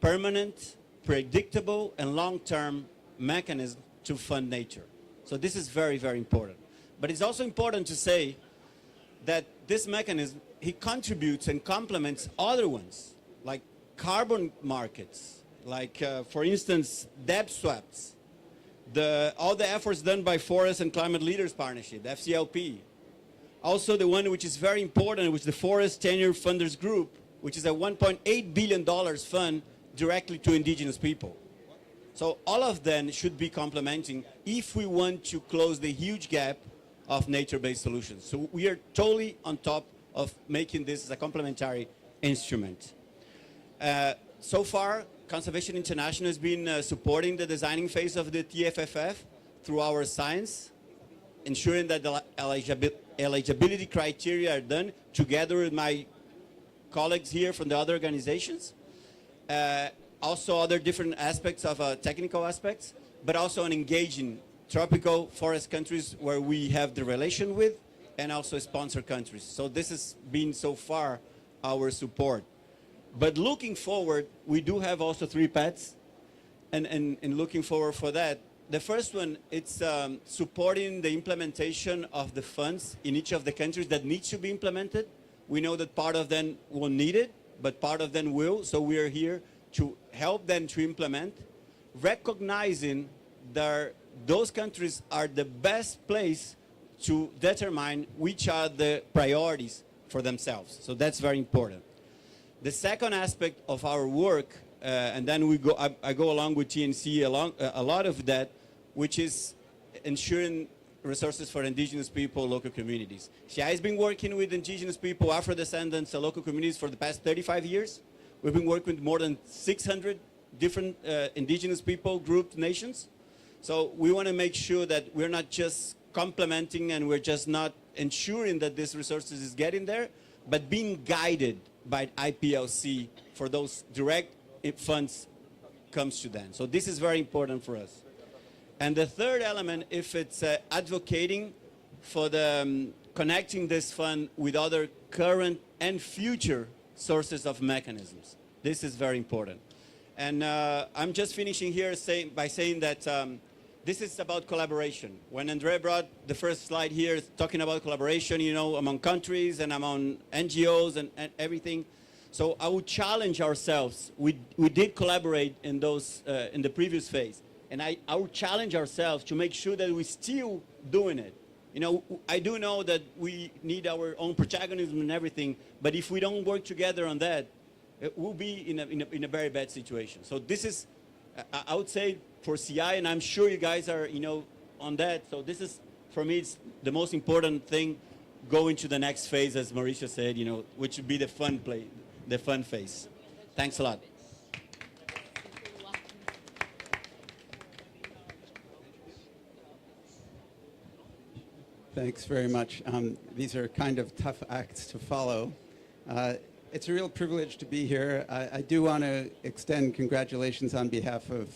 permanent, predictable, and long-term mechanism to fund nature. So this is very, very important. But it's also important to say that this mechanism, it contributes and complements other ones, like carbon markets, like, for instance, debt swaps, all the efforts done by Forest and Climate Leaders Partnership, the FCLP. Also the one which is very important, which is the Forest Tenure Funders Group, which is a $1.8 billion fund directly to indigenous people. So all of them should be complementing if we want to close the huge gap of nature-based solutions. So we are totally on top of making this as a complementary instrument. So far, Conservation International has been supporting the designing phase of the TFFF through our science, ensuring that the eligibility criteria are done together with my colleagues here from the other organizations. Also other different aspects of technical aspects, but also on engaging tropical forest countries where we have the relation with, and also sponsor countries. So this has been so far our support. But looking forward, we do have also 3 paths, and looking forward for that. The first one, it's supporting the implementation of the funds in each of the countries that needs to be implemented. We know that part of them won't need it, but part of them will, so we are here to help them to implement, recognizing that those countries are the best place to determine which are the priorities for themselves. So that's very important. The second aspect of our work, and then I go along with TNC a lot of that, which is ensuring resources for indigenous people, local communities. CI has been working with indigenous people, Afro-descendants, and local communities for the past 35 years. We've been working with more than 600 different indigenous people, groups, nations. So we want to make sure that we're not just complementing and we're just not ensuring that these resources is getting there, but being guided by IPLC for those direct funds comes to them. So this is very important for us. And the third element, if it's advocating for the connecting this fund with other current and future sources of mechanisms. This is very important. And I'm just finishing here by saying that this is about collaboration. When Andre brought the first slide here talking about collaboration, among countries and among NGOs and everything. So I would challenge ourselves. We did collaborate in those in the previous phase. And I would challenge ourselves to make sure that we're still doing it. I do know that we need our own protagonism and everything, but if we don't work together on that, we'll be in a very bad situation. So this is, I would say, for CI, and I'm sure you guys are, on that. So this is, for me, it's the most important thing going to the next phase, as Mauricio said, which would be the fun phase. Thanks a lot. Thanks very much. These are kind of tough acts to follow. It's a real privilege to be here. I do want to extend congratulations on behalf of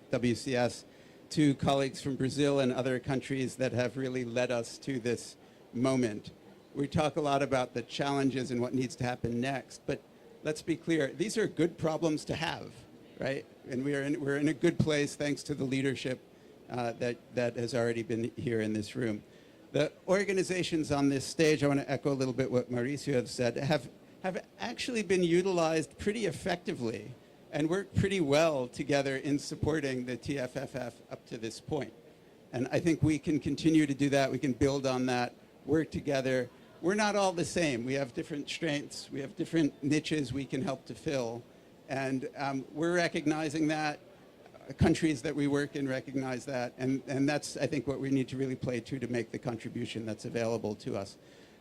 WCS to colleagues from Brazil and other countries that have really led us to this moment. We talk a lot about the challenges and what needs to happen next, but let's be clear, these are good problems to have, right? And we're in a good place thanks to the leadership that has already been here in this room. The organizations on this stage, I want to echo a little bit what Mauricio has said, have actually been utilized pretty effectively and worked pretty well together in supporting the TFFF up to this point. And I think we can continue to do that. We can build on that, work together. We're not all the same. We have different strengths. We have different niches we can help to fill. And we're recognizing that. Countries that we work in recognize that. And that's, I think, what we need to really play to make the contribution that's available to us.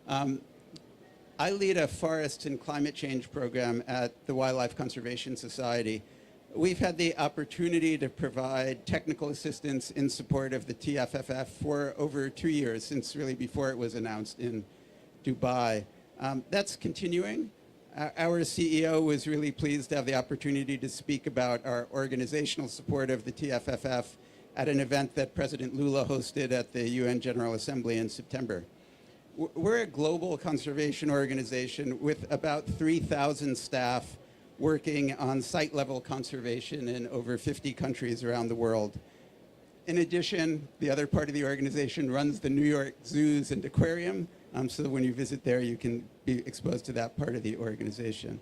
I lead a forest and climate change program at the Wildlife Conservation Society. We've had the opportunity to provide technical assistance in support of the TFFF for over 2 years, since really before it was announced in Dubai. That's continuing. Our CEO was really pleased to have the opportunity to speak about our organizational support of the TFFF at an event that President Lula hosted at the UN General Assembly in September. We're a global conservation organization with about 3,000 staff working on site-level conservation in over 50 countries around the world. In addition, the other part of the organization runs the New York Zoos and Aquarium, so that when you visit there, you can be exposed to that part of the organization.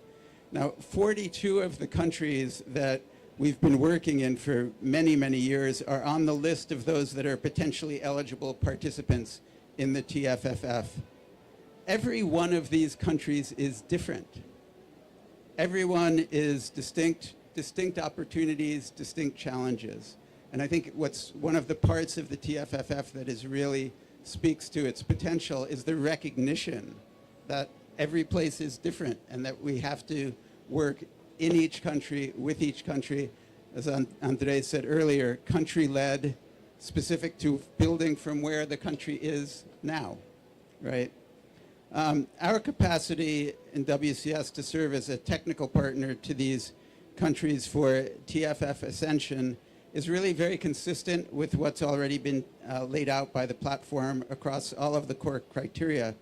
Now, 42 of the countries that we've been working in for many, many years are on the list of those that are potentially eligible participants in the TFFF. Every one of these countries is different. Everyone is distinct opportunities, distinct challenges. And I think what's one of the parts of the TFFF that is really speaks to its potential is the recognition that every place is different and that we have to work in each country, with each country, as André said earlier, country-led, specific to building from where the country is now, right? Our capacity in WCS to serve as a technical partner to these countries for TFF Ascension is really very consistent with what's already been laid out by the platform across all of the core criteria.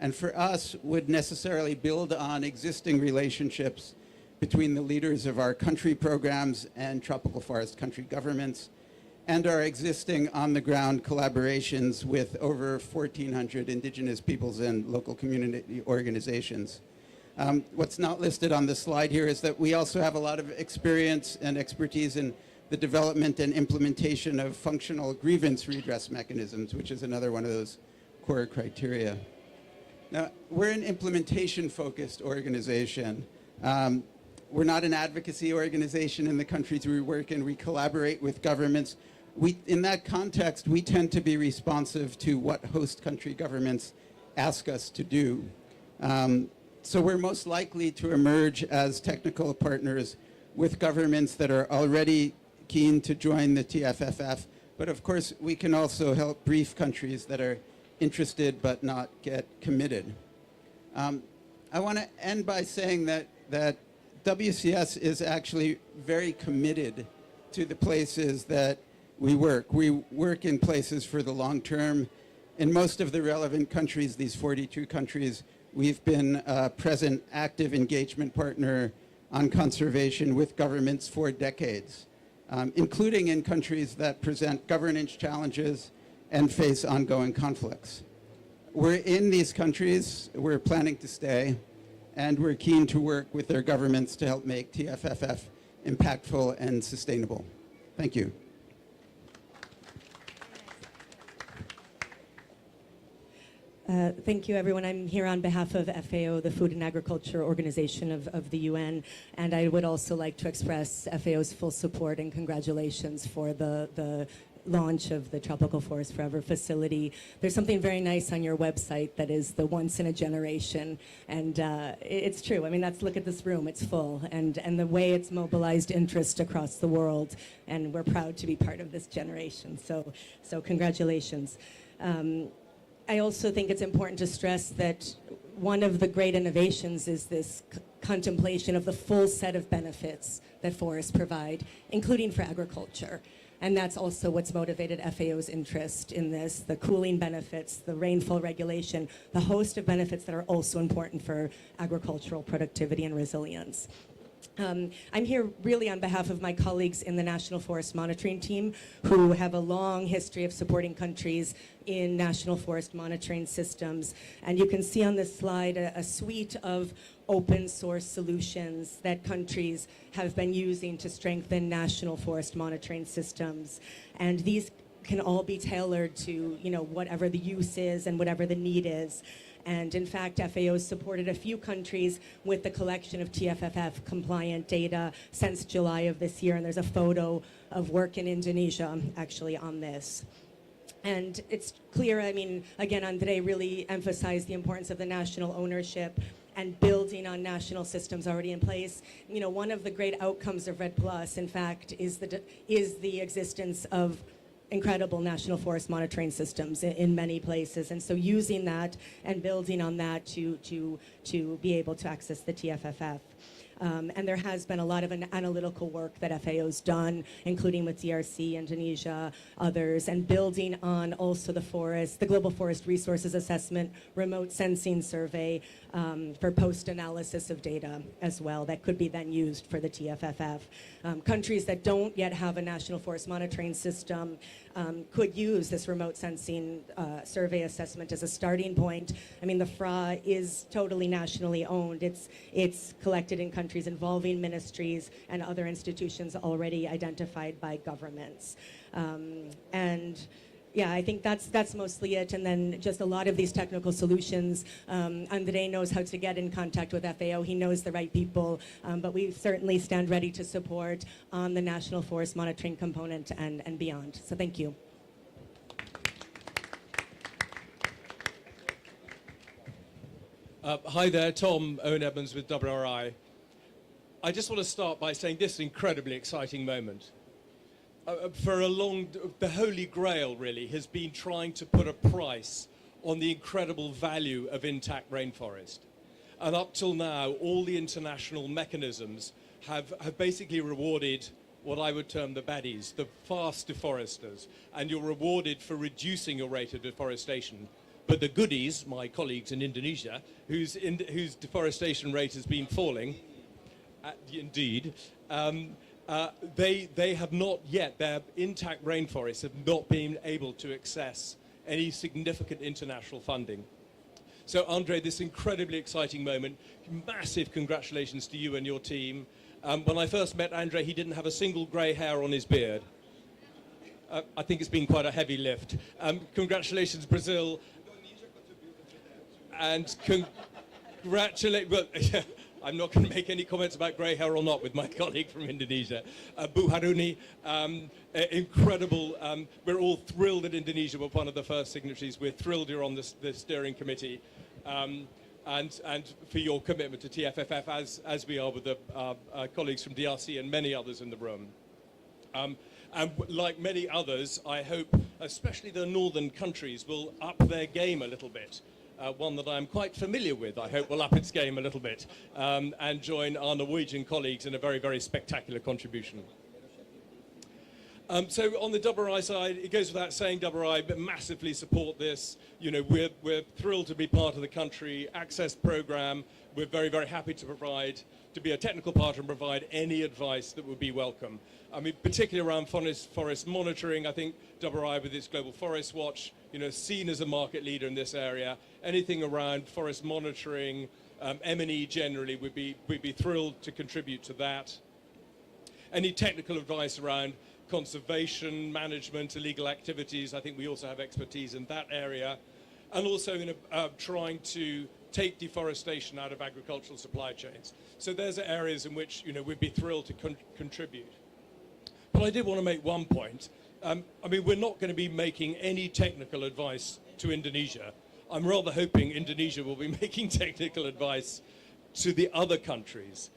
And for us, would necessarily build on existing relationships between the leaders of our country programs and tropical forest country governments, and our existing on-the-ground collaborations with over 1,400 indigenous peoples and local community organizations. What's not listed on the slide here is that we also have a lot of experience and expertise in the development and implementation of functional grievance redress mechanisms, which is another one of those core criteria. Now, we're an implementation-focused organization. We're not an advocacy organization in the countries we work in. We collaborate with governments. In that context, we tend to be responsive to what host country governments ask us to do. So we're most likely to emerge as technical partners with governments that are already keen to join the TFFF. But of course, we can also help brief countries that are interested but not get committed. I want to end by saying that WCS is actually very committed to the places that we work. We work in places for the long term. In most of the relevant countries, these 42 countries, we've been a present, active engagement partner on conservation with governments for decades, including in countries that present governance challenges and face ongoing conflicts. We're in these countries, we're planning to stay, and we're keen to work with their governments to help make TFFF impactful and sustainable. Thank you. Thank you, everyone. I'm here on behalf of FAO, the Food and Agriculture Organization of the UN, and I would also like to express FAO's full support and congratulations for the launch of the Tropical Forest Forever facility. There's something very nice on your website that is the once in a generation, and it's true. I mean, look at this room, it's full, and the way it's mobilized interest across the world, and we're proud to be part of this generation, so congratulations. I also think it's important to stress that one of the great innovations is this contemplation of the full set of benefits that forests provide, including for agriculture. And that's also what's motivated FAO's interest in this, the cooling benefits, the rainfall regulation, the host of benefits that are also important for agricultural productivity and resilience. I'm here really on behalf of my colleagues in the National Forest Monitoring Team, who have a long history of supporting countries in national forest monitoring systems. And you can see on this slide a suite of open source solutions that countries have been using to strengthen national forest monitoring systems. And these can all be tailored to, whatever the use is and whatever the need is. And in fact, FAO has supported a few countries with the collection of TFFF compliant data since July of this year. And there's a photo of work in Indonesia actually on this. And it's clear, again, Andre really emphasized the importance of the national ownership and building on national systems already in place. One of the great outcomes of REDD+, in fact, is the existence of incredible national forest monitoring systems in many places. And so using that and building on that to be able to access the TFFF. And there has been a lot of analytical work that FAO's done, including with DRC, Indonesia, others, and building on also the Global Forest Resources Assessment remote sensing survey for post-analysis of data as well that could be then used for the TFFF. Countries that don't yet have a national forest monitoring system could use this remote sensing survey assessment as a starting point. The FRA is totally nationally owned. It's collected in countries involving ministries and other institutions already identified by governments. And yeah, I think that's mostly it. And then just a lot of these technical solutions, Andre knows how to get in contact with FAO. He knows the right people, but we certainly stand ready to support on the National Forest Monitoring component and beyond. So thank you. Hi there, Tom Owen Edmonds with WRI. I just want to start by saying this is an incredibly exciting moment. The Holy Grail really has been trying to put a price on the incredible value of intact rainforest. And up till now, all the international mechanisms have basically rewarded what I would term the baddies, the fast deforesters, and you're rewarded for reducing your rate of deforestation. But the goodies, my colleagues in Indonesia, whose deforestation rate has been falling, indeed, they have not yet, their intact rainforests have not been able to access any significant international funding. So Andre, this incredibly exciting moment, massive congratulations to you and your team. When I first met Andre, he didn't have a single grey hair on his beard. I think it's been quite a heavy lift. Congratulations, Brazil. And I'm not going to make any comments about grey hair or not with my colleague from Indonesia. Bu Haruni, incredible. We're all thrilled that Indonesia were one of the first signatories. We're thrilled you're on the steering committee. And for your commitment to TFFF, as we are with the colleagues from DRC and many others in the room. And like many others, I hope, especially the northern countries, will up their game a little bit. One that I'm quite familiar with, I hope will up its game a little bit and join our Norwegian colleagues in a very, very spectacular contribution. So on the WRI side, it goes without saying WRI massively support this. We're thrilled to be part of the country access program. We're very, very happy to be a technical partner and provide any advice that would be welcome. Particularly around forest monitoring, I think WRI with its Global Forest Watch, seen as a market leader in this area. Anything around forest monitoring, M&E generally, we'd be thrilled to contribute to that. Any technical advice around conservation, management, illegal activities, I think we also have expertise in that area. And also trying to take deforestation out of agricultural supply chains. So there's areas in which we'd be thrilled to contribute. But I did want to make one point. We're not going to be making any technical advice to Indonesia. I'm rather hoping Indonesia will be making technical advice to the other countries.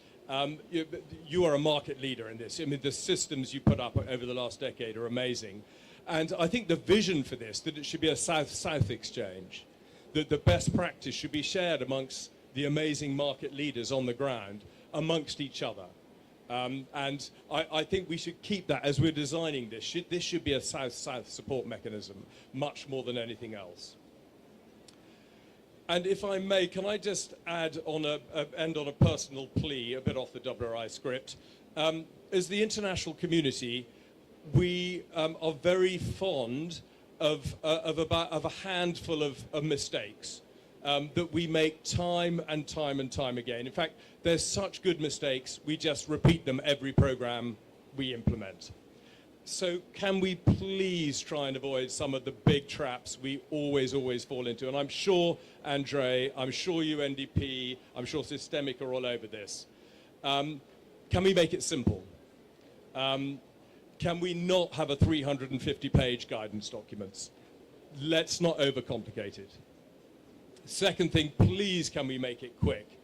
You are a market leader in this. The systems you put up over the last decade are amazing. And I think the vision for this, that it should be a South-South exchange, that the best practice should be shared amongst the amazing market leaders on the ground, amongst each other. And I think we should keep that as we're designing this. This should be a South-South support mechanism, much more than anything else. And if I may, can I just add end on a personal plea, a bit off the WRI script. As the international community, we are very fond of a handful of mistakes that we make time and time again. In fact, there's such good mistakes, we just repeat them every program we implement. So can we please try and avoid some of the big traps we always fall into? And I'm sure, Andre, I'm sure UNDP, I'm sure Systemic are all over this. Can we make it simple? Can we not have a 350-page guidance document? Let's not overcomplicate it. Second thing, please can we make it quick?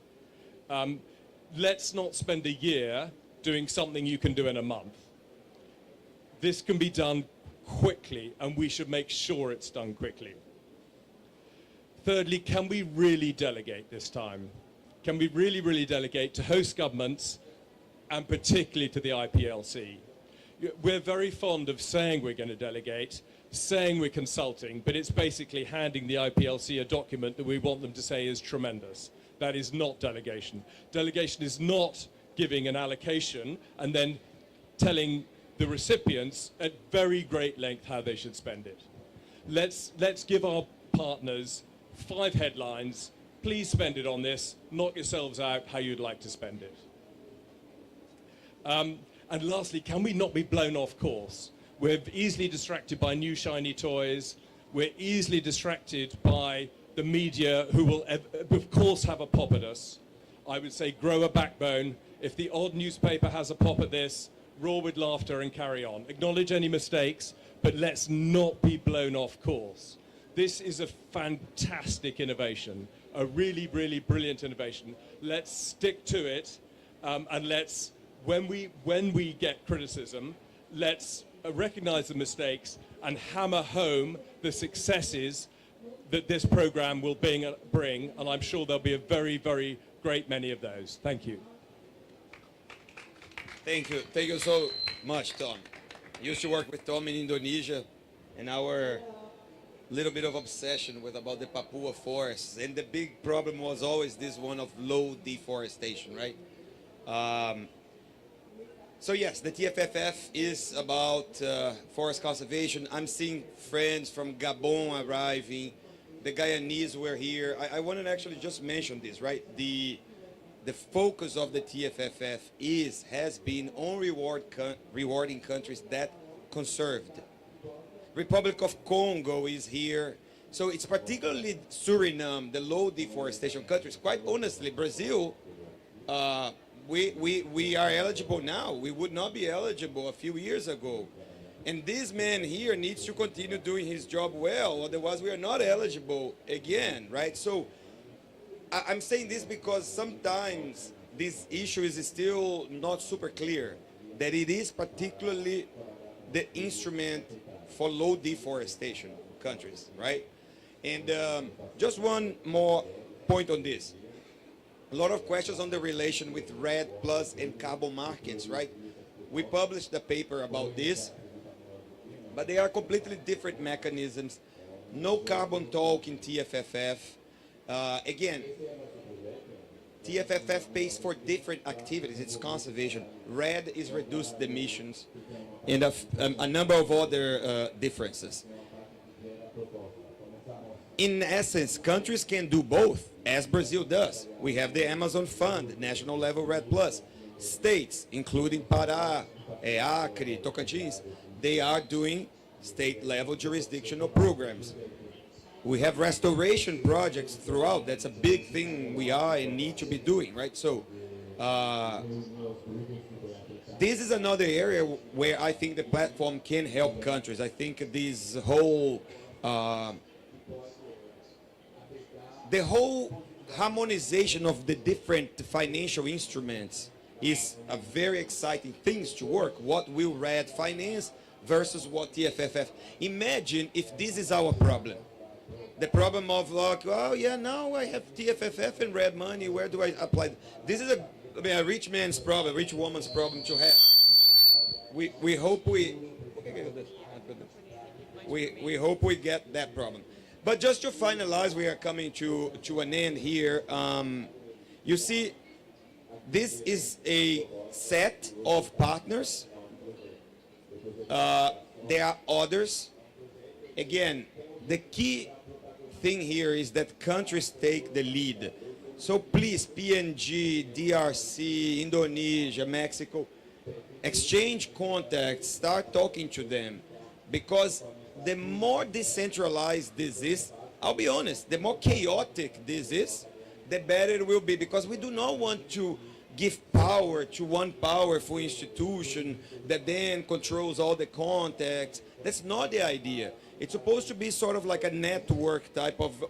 Let's not spend a year doing something you can do in a month. This can be done quickly, and we should make sure it's done quickly. Thirdly, can we really delegate this time? Can we really delegate to host governments, and particularly to the IPLC? We're very fond of saying we're going to delegate, saying we're consulting, but it's basically handing the IPLC a document that we want them to say is tremendous. That is not delegation. Delegation is not giving an allocation and then telling the recipients at very great length how they should spend it. Let's give our partners 5 headlines. Please spend it on this. Knock yourselves out how you'd like to spend it. And lastly, can we not be blown off course? We're easily distracted by new shiny toys. We're easily distracted by the media, who will, of course, have a pop at us. I would say grow a backbone. If the odd newspaper has a pop at this, roar with laughter and carry on. Acknowledge any mistakes, but let's not be blown off course. This is a fantastic innovation, a really brilliant innovation. Let's stick to it, and let's, when we get criticism, let's recognize the mistakes and hammer home the successes that this program will bring, and I'm sure there'll be a very great many of those. Thank you. Thank you so much, Tom. I used to work with Tom in Indonesia, and our little bit of obsession about the Papua forests, and the big problem was always this one of low deforestation, right? So yes, the TFFF is about forest conservation. I'm seeing friends from Gabon arriving. The Guyanese were here. I want to actually just mention this, right? The focus of the TFFF has been on rewarding countries that conserved. Republic of Congo is here. So it's particularly Suriname, the low deforestation countries. Quite honestly, Brazil, we are eligible now. We would not be eligible a few years ago. And this man here needs to continue doing his job well, otherwise we are not eligible again, right? So I'm saying this because sometimes this issue is still not super clear, that it is particularly the instrument for low deforestation countries, right? And just one more point on this. A lot of questions on the relation with REDD+ and carbon markets, right? We published a paper about this, but they are completely different mechanisms. No carbon talk in TFFF. Again, TFFF pays for different activities. It's conservation. REDD is reduced emissions, and a number of other differences. In essence, countries can do both, as Brazil does. We have the Amazon Fund, national level REDD+. States, including Pará, Acre, Tocantins, they are doing state-level jurisdictional programs. We have restoration projects throughout. That's a big thing we are and need to be doing, right? So this is another area where I think the platform can help countries. I think this whole the whole harmonization of the different financial instruments is a very exciting thing to work. What will REDD finance? versus what TFFF. Imagine if this is our problem. The problem of like, oh yeah, now I have TFFF and red money, where do I apply? This is a rich man's problem, rich woman's problem to have. We hope we hope we get that problem. But just to finalize, we are coming to an end here. You see, this is a set of partners. There are others. Again, the key thing here is that countries take the lead. So please, PNG, DRC, Indonesia, Mexico, exchange contacts, start talking to them. Because the more decentralized this is, I'll be honest, the more chaotic this is, the better it will be. Because we do not want to give power to one powerful institution that then controls all the contacts. That's not the idea. It's supposed to be sort of like a network type of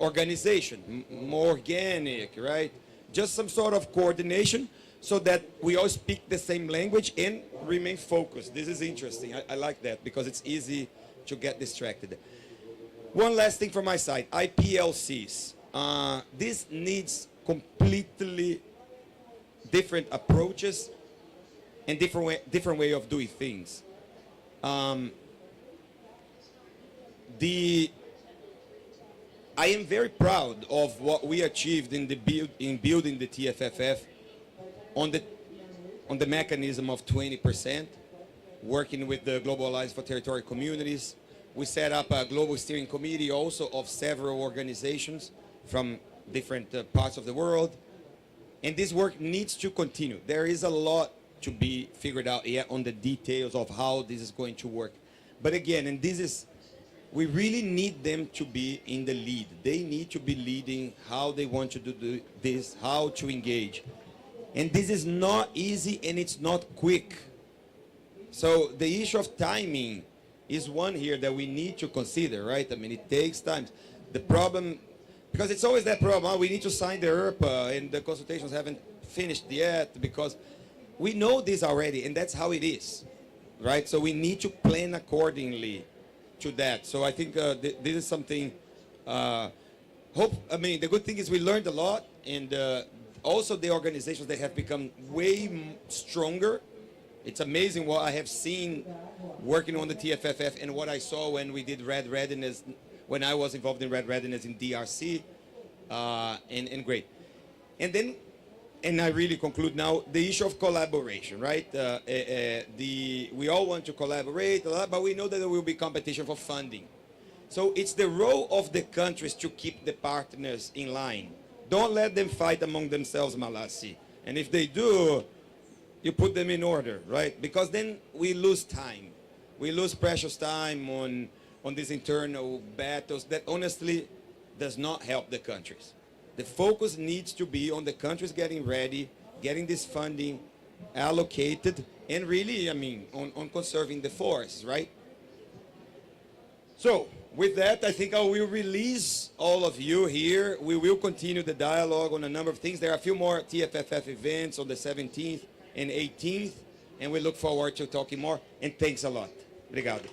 organization, more organic, right? Just some sort of coordination so that we all speak the same language and remain focused. This is interesting. I like that because it's easy to get distracted. One last thing from my side, IPLCs. This needs completely different approaches and different way of doing things. I am very proud of what we achieved in building the TFFF on the mechanism of 20%, working with the Global Alliance for Territorial Communities. We set up a global steering committee also of several organizations from different parts of the world. And this work needs to continue. There is a lot to be figured out yet on the details of how this is going to work. But again, and this is, we really need them to be in the lead. They need to be leading how they want to do this, how to engage. And this is not easy and it's not quick. So the issue of timing is one here that we need to consider, right? I mean, it takes time. The problem, because it's always that problem, we need to sign the ERPA and the consultations haven't finished yet because we know this already and that's how it is, right? So we need to plan accordingly to that. So I think this is something, the good thing is we learned a lot and also the organizations, they have become way stronger. It's amazing what I have seen working on the TFFF and what I saw when we did Red Readiness, when I was involved in Red Readiness in DRC, and great. And then, and I really conclude now, the issue of collaboration, right? We all want to collaborate, but we know that there will be competition for funding. So it's the role of the countries to keep the partners in line. Don't let them fight among themselves, Malassi. And if they do, you put them in order, right? Because then we lose time. We lose precious time on these internal battles that honestly does not help the countries. The focus needs to be on the countries getting ready, getting this funding allocated, and really, I mean, on conserving the forests, right? So, with that, I think I will release all of you here. We will continue the dialogue on a number of things. There are a few more TFFF events on the 17th and 18th, and we look forward to talking more. And thanks a lot. Obrigado.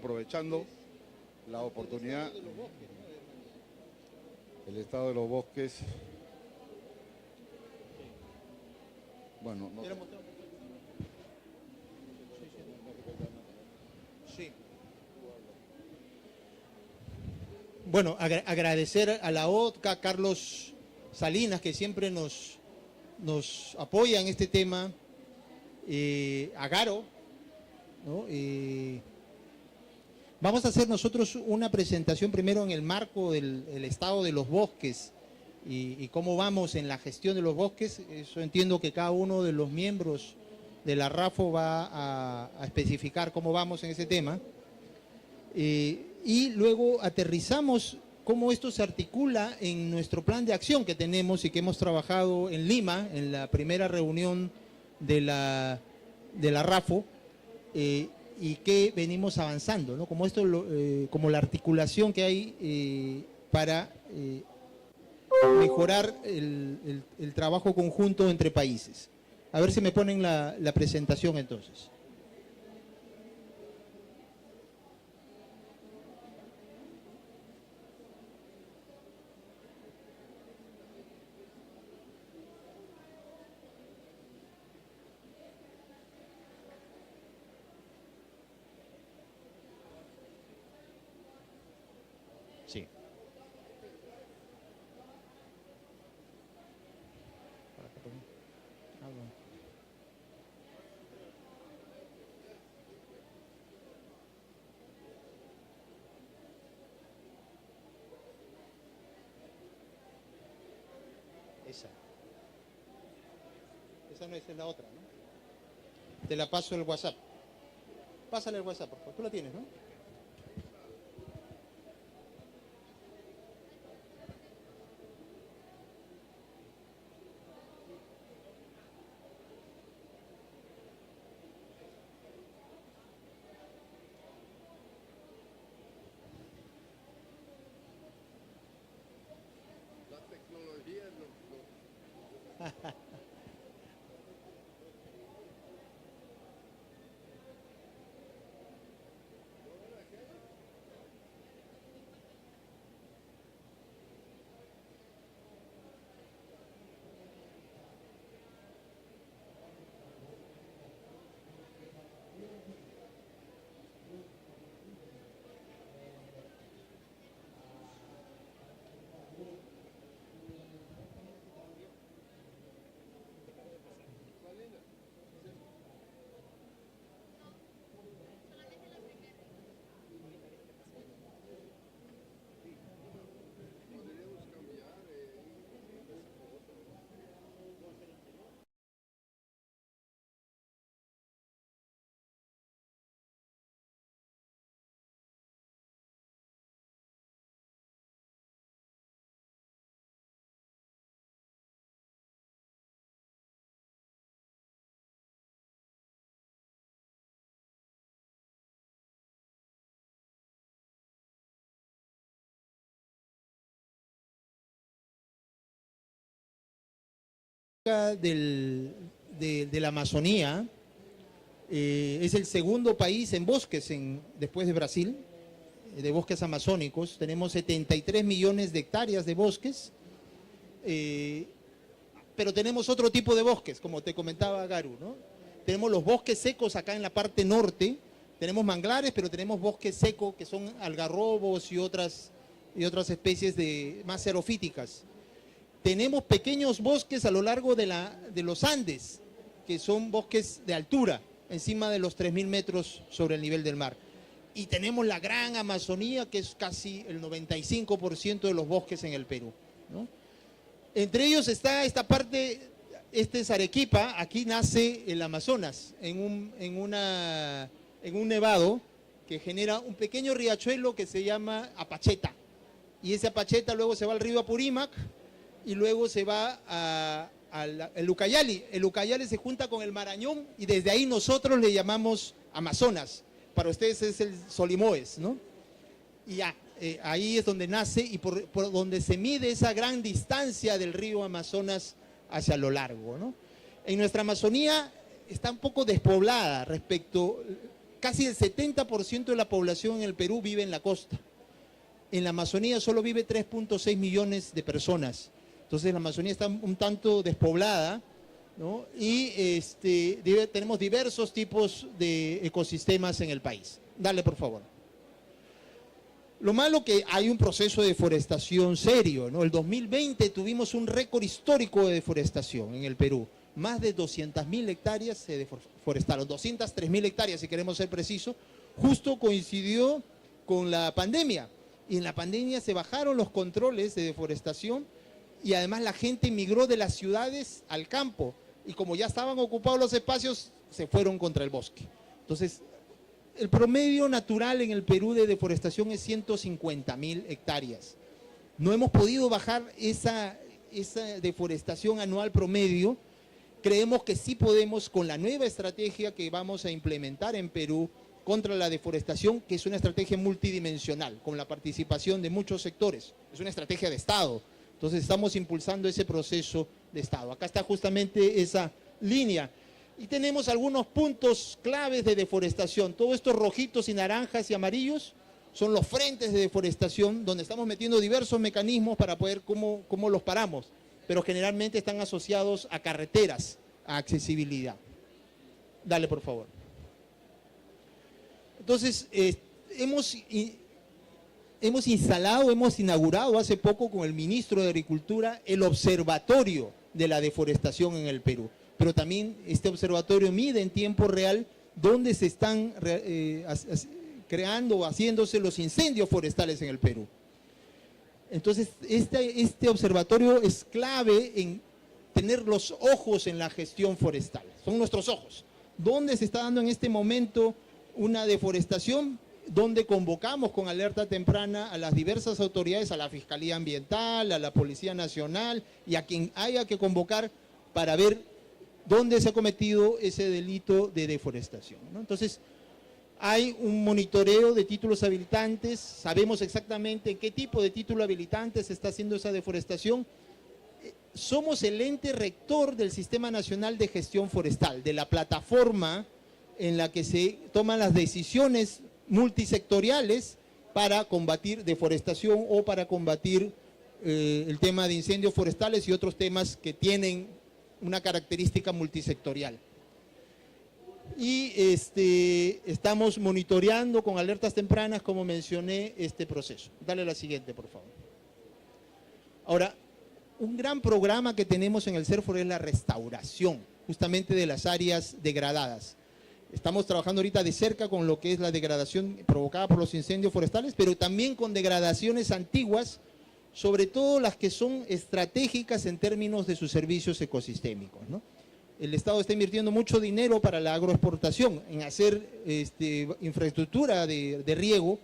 aprovechando la oportunidad, el estado de los bosques. Bueno, no. Sí. Bueno, agradecer a la OTCA, Carlos Salinas, que siempre nos apoya en este tema, a Garo, ¿no? Vamos a hacer nosotros una presentación primero en el marco del estado de los bosques y cómo vamos en la gestión de los bosques. Eso entiendo que cada uno de los miembros de la RAFO va a especificar cómo vamos en ese tema. Y luego aterrizamos cómo esto se articula en nuestro plan de acción que tenemos y que hemos trabajado en Lima, en la primera reunión de la RAFO, y que venimos avanzando, ¿no? Como esto, como la articulación que hay para mejorar el trabajo conjunto entre países. A ver si me ponen la presentación entonces. Sí. Esa no es la otra, ¿no? Te la paso el WhatsApp. Pásale el WhatsApp, por favor. Tú la tienes, ¿no? La tecnología de la Amazonía es el segundo país en bosques después de Brasil, de bosques amazónicos. Tenemos 73 millones de hectáreas de bosques, pero tenemos otro tipo de bosques, como te comentaba Garu, ¿no? Tenemos los bosques secos acá en la parte norte, tenemos manglares, pero tenemos bosques secos que son algarrobos y otras especies más xerofíticas. Tenemos pequeños bosques a lo largo de los Andes, que son bosques de altura, encima de los 3.000 metros sobre el nivel del mar. Y tenemos la gran Amazonía, que es casi el 95% de los bosques en el Perú, ¿no? Entre ellos está esta parte, este es Arequipa, aquí nace el Amazonas, en un nevado que genera un pequeño riachuelo que se llama Apacheta. Y ese Apacheta luego se va al río Apurímac, y luego se va al Ucayali. El Ucayali se junta con el Marañón y desde ahí nosotros le llamamos Amazonas. Para ustedes es el Solimoes, ¿no? Y ahí es donde nace y por donde se mide esa gran distancia del río Amazonas hacia lo largo, ¿no? En nuestra Amazonía está un poco despoblada respecto, casi el 70% de la población en el Perú vive en la costa. En la Amazonía solo vive 3.6 millones de personas. Entonces la Amazonía está un tanto despoblada, ¿no? Y tenemos diversos tipos de ecosistemas en el país. Dale, por favor. Lo malo que hay un proceso de deforestación serio, ¿no? El 2020 tuvimos un récord histórico de deforestación en el Perú. Más de 200.000 hectáreas se deforestaron, 203.000 hectáreas si queremos ser precisos. Justo coincidió con la pandemia. Y en la pandemia se bajaron los controles de deforestación y además la gente migró de las ciudades al campo. Y como ya estaban ocupados los espacios, se fueron contra el bosque. Entonces, el promedio natural en el Perú de deforestación es 150.000 hectáreas. No hemos podido bajar esa deforestación anual promedio. Creemos que sí podemos con la nueva estrategia que vamos a implementar en Perú contra la deforestación, que es una estrategia multidimensional, con la participación de muchos sectores. Es una estrategia de Estado. Entonces estamos impulsando ese proceso de Estado. Acá está justamente esa línea. Y tenemos algunos puntos claves de deforestación. Todos estos rojitos y naranjas y amarillos son los frentes de deforestación, donde estamos metiendo diversos mecanismos para poder cómo los paramos. Pero generalmente están asociados a carreteras, a accesibilidad. Dale, por favor. Entonces, hemos inaugurado hace poco con el ministro de Agricultura el Observatorio de la Deforestación en el Perú. Pero también este observatorio mide en tiempo real dónde se están creando o haciéndose los incendios forestales en el Perú. Entonces, este observatorio es clave en tener los ojos en la gestión forestal. Son nuestros ojos. ¿Dónde se está dando en este momento una deforestación? Donde convocamos con alerta temprana a las diversas autoridades, a la Fiscalía Ambiental, a la Policía Nacional y a quien haya que convocar para ver dónde se ha cometido ese delito de deforestación, ¿no? Entonces, hay un monitoreo de títulos habilitantes, sabemos exactamente en qué tipo de título habilitante se está haciendo esa deforestación. Somos el ente rector del Sistema Nacional de Gestión Forestal, de la plataforma en la que se toman las decisiones multisectoriales para combatir deforestación o para combatir el tema de incendios forestales y otros temas que tienen una característica multisectorial. Y estamos monitoreando con alertas tempranas, como mencioné, este proceso. Dale la siguiente, por favor. Ahora, un gran programa que tenemos en el CIFOR es la restauración, justamente de las áreas degradadas. Estamos trabajando ahorita de cerca con lo que es la degradación provocada por los incendios forestales, pero también con degradaciones antiguas, sobre todo las que son estratégicas en términos de sus servicios ecosistémicos, ¿no? El Estado está invirtiendo mucho dinero para la agroexportación, en hacer infraestructura de riego,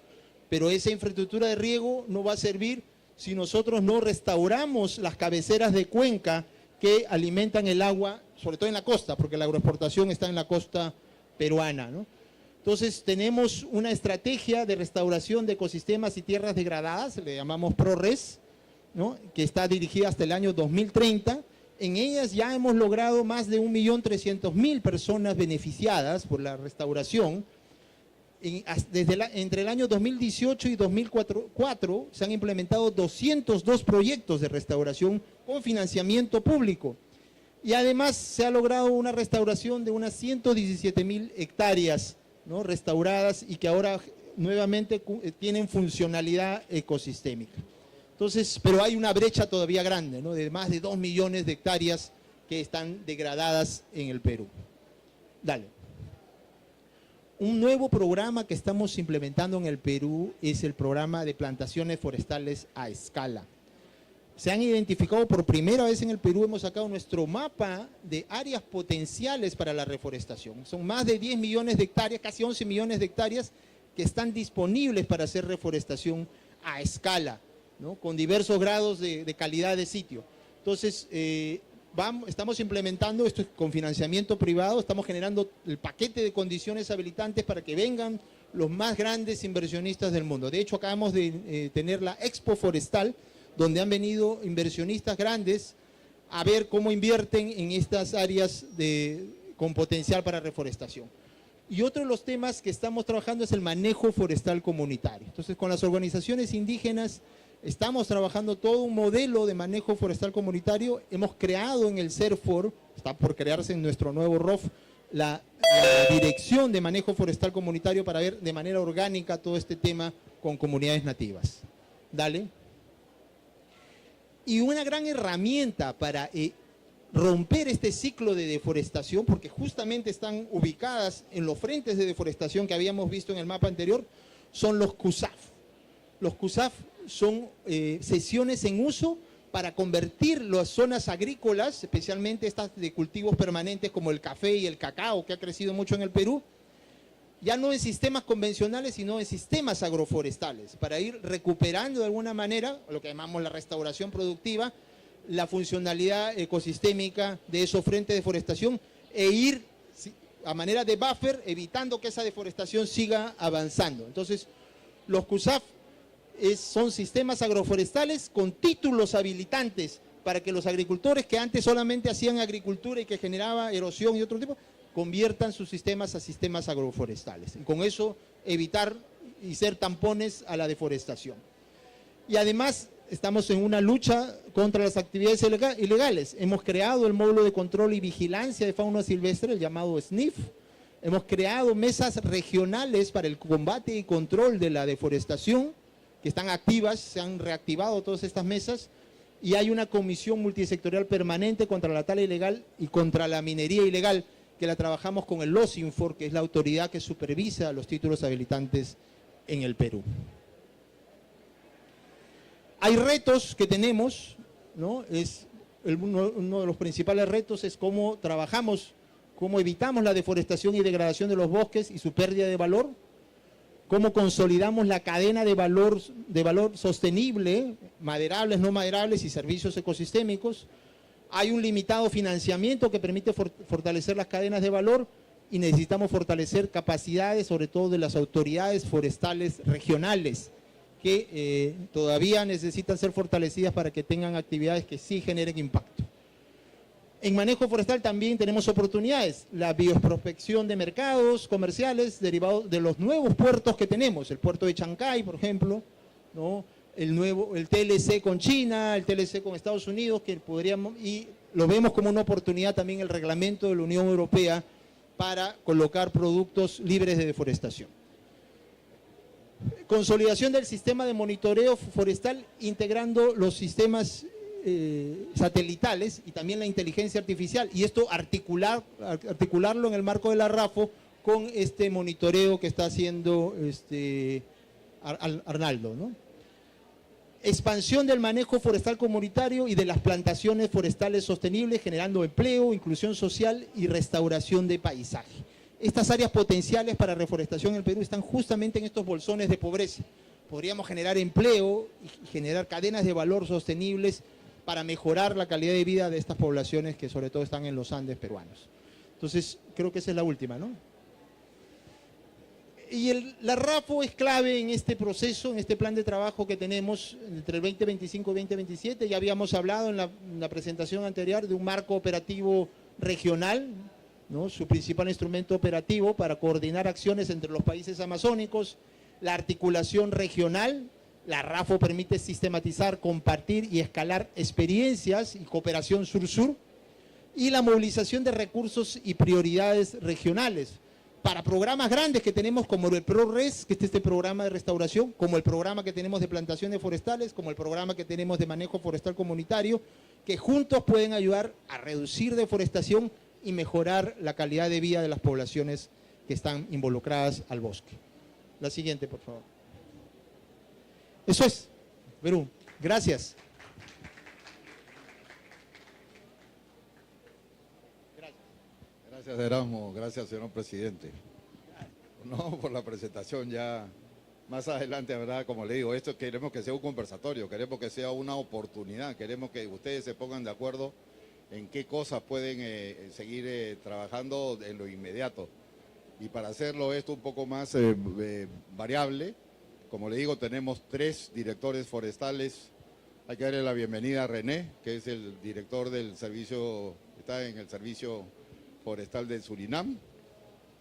pero esa infraestructura de riego no va a servir si nosotros no restauramos las cabeceras de cuenca que alimentan el agua, sobre todo en la costa, porque la agroexportación está en la costa peruana, ¿no? Entonces tenemos una estrategia de restauración de ecosistemas y tierras degradadas, le llamamos ProRes, ¿no? Que está dirigida hasta el año 2030. En ellas ya hemos logrado más de 1.300.000 personas beneficiadas por la restauración. Entre el año 2018 y 2004 se han implementado 202 proyectos de restauración con financiamiento público. Y además se ha logrado una restauración de unas 117.000 hectáreas, ¿no? Restauradas y que ahora nuevamente tienen funcionalidad ecosistémica. Entonces, pero hay una brecha todavía grande, ¿no? De más de 2 millones de hectáreas que están degradadas en el Perú. Dale. Un nuevo programa que estamos implementando en el Perú es el programa de plantaciones forestales a escala. Se han identificado por primera vez en el Perú, hemos sacado nuestro mapa de áreas potenciales para la reforestación. Son más de 10 millones de hectáreas, casi 11 millones de hectáreas que están disponibles para hacer reforestación a escala, ¿no? Con diversos grados de calidad de sitio. Entonces, estamos implementando esto con financiamiento privado, estamos generando el paquete de condiciones habilitantes para que vengan los más grandes inversionistas del mundo. De hecho, acabamos de tener la Expo Forestal, donde han venido inversionistas grandes a ver cómo invierten en estas áreas con potencial para reforestación. Y otro de los temas que estamos trabajando es el manejo forestal comunitario. Entonces, con las organizaciones indígenas estamos trabajando todo un modelo de manejo forestal comunitario. Hemos creado en el CIFOR, está por crearse en nuestro nuevo ROF, la dirección de manejo forestal comunitario para ver de manera orgánica todo este tema con comunidades nativas. Dale. Y una gran herramienta para romper este ciclo de deforestación, porque justamente están ubicadas en los frentes de deforestación que habíamos visto en el mapa anterior, son los CUSAF. Los CUSAF son sesiones en uso para convertir las zonas agrícolas, especialmente estas de cultivos permanentes como el café y el cacao, que ha crecido mucho en el Perú, ya no en sistemas convencionales, sino en sistemas agroforestales, para ir recuperando de alguna manera, lo que llamamos la restauración productiva, la funcionalidad ecosistémica de esos frentes de deforestación e ir a manera de buffer evitando que esa deforestación siga avanzando. Entonces, los CUSAF son sistemas agroforestales con títulos habilitantes para que los agricultores que antes solamente hacían agricultura y que generaba erosión y otro tipo, conviertan sus sistemas a sistemas agroforestales. Y con eso evitar y ser tampones a la deforestación. Y además estamos en una lucha contra las actividades ilegales. Hemos creado el módulo de control y vigilancia de fauna silvestre, el llamado SNIF. Hemos creado mesas regionales para el combate y control de la deforestación, que están activas, se han reactivado todas estas mesas, y hay una comisión multisectorial permanente contra la tala ilegal y contra la minería ilegal, que la trabajamos con el LOCINFOR, que es la autoridad que supervisa los títulos habilitantes en el Perú. Hay retos que tenemos, ¿no? Uno de los principales retos es cómo trabajamos, cómo evitamos la deforestación y degradación de los bosques y su pérdida de valor, cómo consolidamos la cadena de valor sostenible, maderables, no maderables y servicios ecosistémicos. Hay un limitado financiamiento que permite fortalecer las cadenas de valor y necesitamos fortalecer capacidades, sobre todo de las autoridades forestales regionales, que todavía necesitan ser fortalecidas para que tengan actividades que sí generen impacto. En manejo forestal también tenemos oportunidades, la bioprospección de mercados comerciales derivados de los nuevos puertos que tenemos, el puerto de Chancay, por ejemplo, ¿no? El TLC con China, el TLC con Estados Unidos, que podríamos, y lo vemos como una oportunidad también el reglamento de la Unión Europea para colocar productos libres de deforestación. Consolidación del sistema de monitoreo forestal integrando los sistemas satelitales y también la inteligencia artificial, y esto articularlo en el marco de la RAFO con este monitoreo que está haciendo Arnaldo, ¿no? Expansión del manejo forestal comunitario y de las plantaciones forestales sostenibles, generando empleo, inclusión social y restauración de paisaje. Estas áreas potenciales para reforestación en el Perú están justamente en estos bolsones de pobreza. Podríamos generar empleo y generar cadenas de valor sostenibles para mejorar la calidad de vida de estas poblaciones que sobre todo están en los Andes peruanos. Entonces, creo que esa es la última, ¿no? Y la RAFO es clave en este proceso, en este plan de trabajo que tenemos entre el 2025 y 2027. Ya habíamos hablado en la presentación anterior de un marco operativo regional, ¿no? Su principal instrumento operativo para coordinar acciones entre los países amazónicos, la articulación regional. La RAFO permite sistematizar, compartir y escalar experiencias y cooperación sur-sur, y la movilización de recursos y prioridades regionales para programas grandes que tenemos como el ProRes, que es este programa de restauración, como el programa que tenemos de plantaciones forestales, como el programa que tenemos de manejo forestal comunitario, que juntos pueden ayudar a reducir deforestación y mejorar la calidad de vida de las poblaciones que están involucradas al bosque. La siguiente, por favor. Eso es, Perú. Gracias. Gracias, Erasmo. Gracias, señor presidente. No, por la presentación ya más adelante, ¿verdad? Como le digo, esto queremos que sea un conversatorio, queremos que sea una oportunidad, queremos que ustedes se pongan de acuerdo en qué cosas pueden seguir trabajando en lo inmediato. Y para hacerlo esto un poco más variable, como le digo, tenemos 3 directores forestales. Hay que darle la bienvenida a René, que es el director del servicio, está en el servicio forestal de Surinam.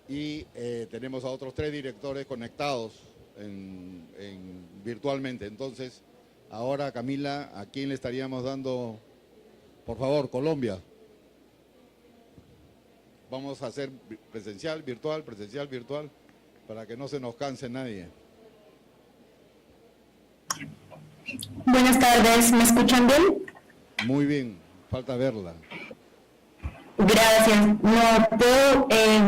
y tenemos a otros 3 directores conectados virtualmente. Entonces, ahora, Camila, ¿a quién le estaríamos dando? Por favor, Colombia. Vamos a hacer presencial, virtual, para que no se nos canse nadie. Buenas tardes, ¿me escuchan bien? Muy bien, falta verla. Gracias. No puedo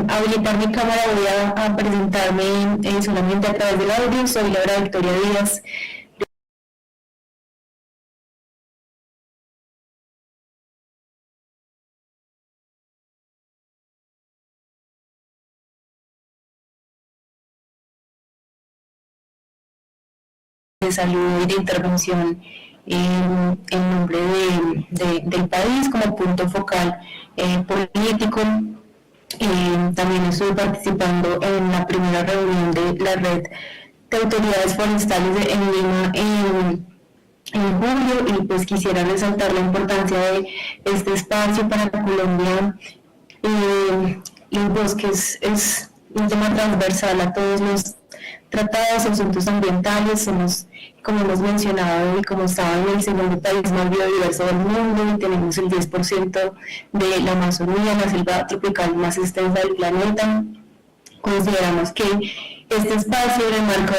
habilitar mi cámara, voy a presentarme solamente a través del audio. Soy Laura Victoria Díaz. De salud y de intervención en nombre del país como punto focal político. También estuve participando en la primera reunión de la red de autoridades forestales en Lima en julio, y pues quisiera resaltar la importancia de este espacio para Colombia. Los bosques es un tema transversal a todos los tratados, asuntos ambientales. Somos, como hemos mencionado y como estaba, en el segundo país más biodiverso del mundo, y tenemos el 10% de la Amazonía, la selva tropical más extensa del planeta. Consideramos que este espacio, en el marco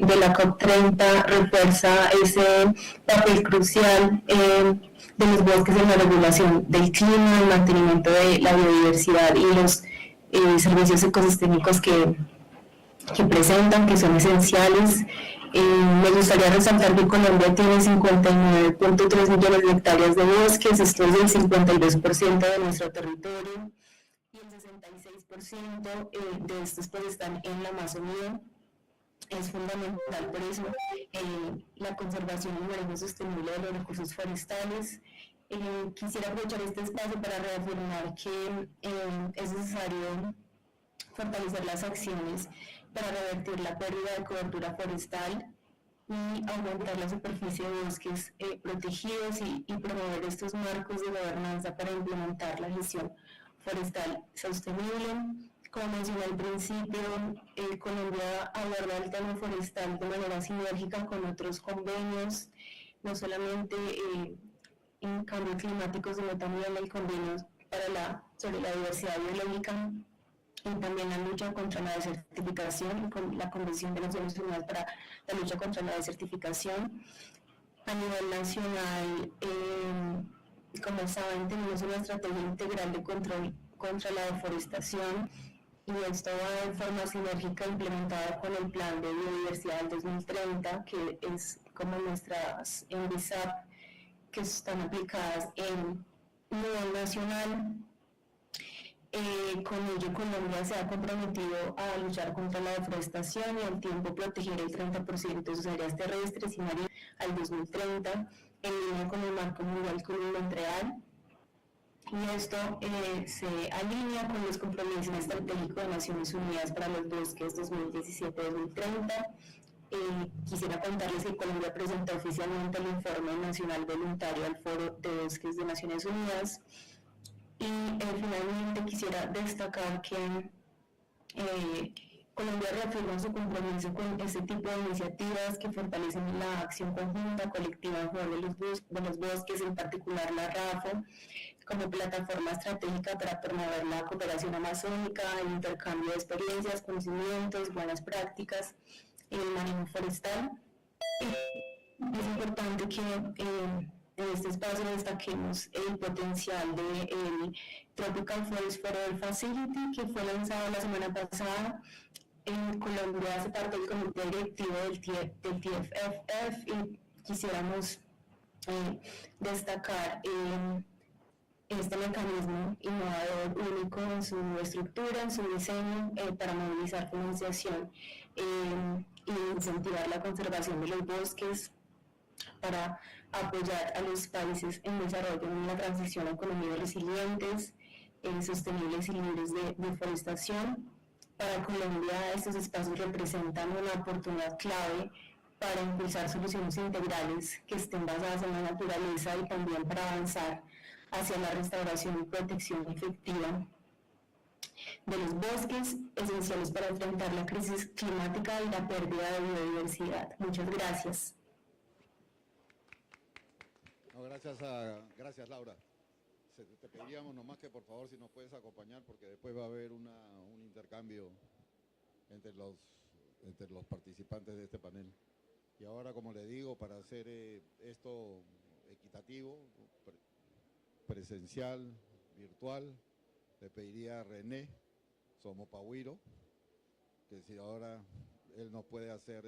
de la COP30, refuerza ese papel crucial de los bosques en la regulación del clima, el mantenimiento de la biodiversidad y los servicios ecosistémicos que presentan, que son esenciales. Me gustaría resaltar que Colombia tiene 59.3 millones de hectáreas de bosques, esto es el 52% de nuestro territorio, y el 66% de estos pues están en la Amazonía. Es fundamental por eso la conservación y manejo sostenible de los recursos forestales. Quisiera aprovechar este espacio para reafirmar que es necesario fortalecer las acciones para revertir la pérdida de cobertura forestal y aumentar la superficie de bosques protegidos y promover estos marcos de gobernanza para implementar la gestión forestal sostenible. Como mencioné al principio, Colombia aborda el tema forestal de manera sinérgica con otros convenios, no solamente en cambio climático, sino también el convenio sobre la diversidad biológica, y también la lucha contra la desertificación, con la Convención de Naciones Unidas para la lucha contra la desertificación. A nivel nacional, como saben, tenemos una estrategia integral de control contra la deforestación, y esto va de forma sinérgica implementada con el Plan de Biodiversidad del 2030, que es como nuestras NBSAP que están aplicadas en nivel nacional. Con ello, Colombia se ha comprometido a luchar contra la deforestación y al tiempo proteger el 30% de sus áreas terrestres y marinas al 2030, en línea con el marco mundial con Montreal. Y esto se alinea con los compromisos estratégicos de Naciones Unidas para los bosques 2017-2030. Quisiera contarles que Colombia presentó oficialmente el informe nacional voluntario al Foro de Bosques de Naciones Unidas. Y finalmente quisiera destacar que Colombia reafirma su compromiso con este tipo de iniciativas que fortalecen la acción conjunta, colectiva en favor de los bosques, en particular la RAFO, como plataforma estratégica para promover la cooperación amazónica, el intercambio de experiencias, conocimientos, buenas prácticas en el manejo forestal. Es importante que en este espacio destaquemos el potencial del Tropical Forest Forever Facility, que fue lanzado la semana pasada. En Colombia hace parte del comité directivo del TFFF, y quisiéramos destacar este mecanismo innovador, único en su estructura, en su diseño, para movilizar financiación e incentivar la conservación de los bosques, para apoyar a los países en desarrollo en la transición a economías resilientes, sostenibles y libres de deforestación. Para Colombia, estos espacios representan una oportunidad clave para impulsar soluciones integrales que estén basadas en la naturaleza, y también para avanzar hacia la restauración y protección efectiva de los bosques, esenciales para enfrentar la crisis climática y la pérdida de biodiversidad. Muchas gracias. No, gracias Laura. Te pediríamos nomás que por favor si nos puedes acompañar porque después va a haber un intercambio entre los participantes de este panel. Y ahora, como le digo, para hacer esto equitativo, presencial, virtual, le pediría a René Somopawiro, que si ahora él nos puede hacer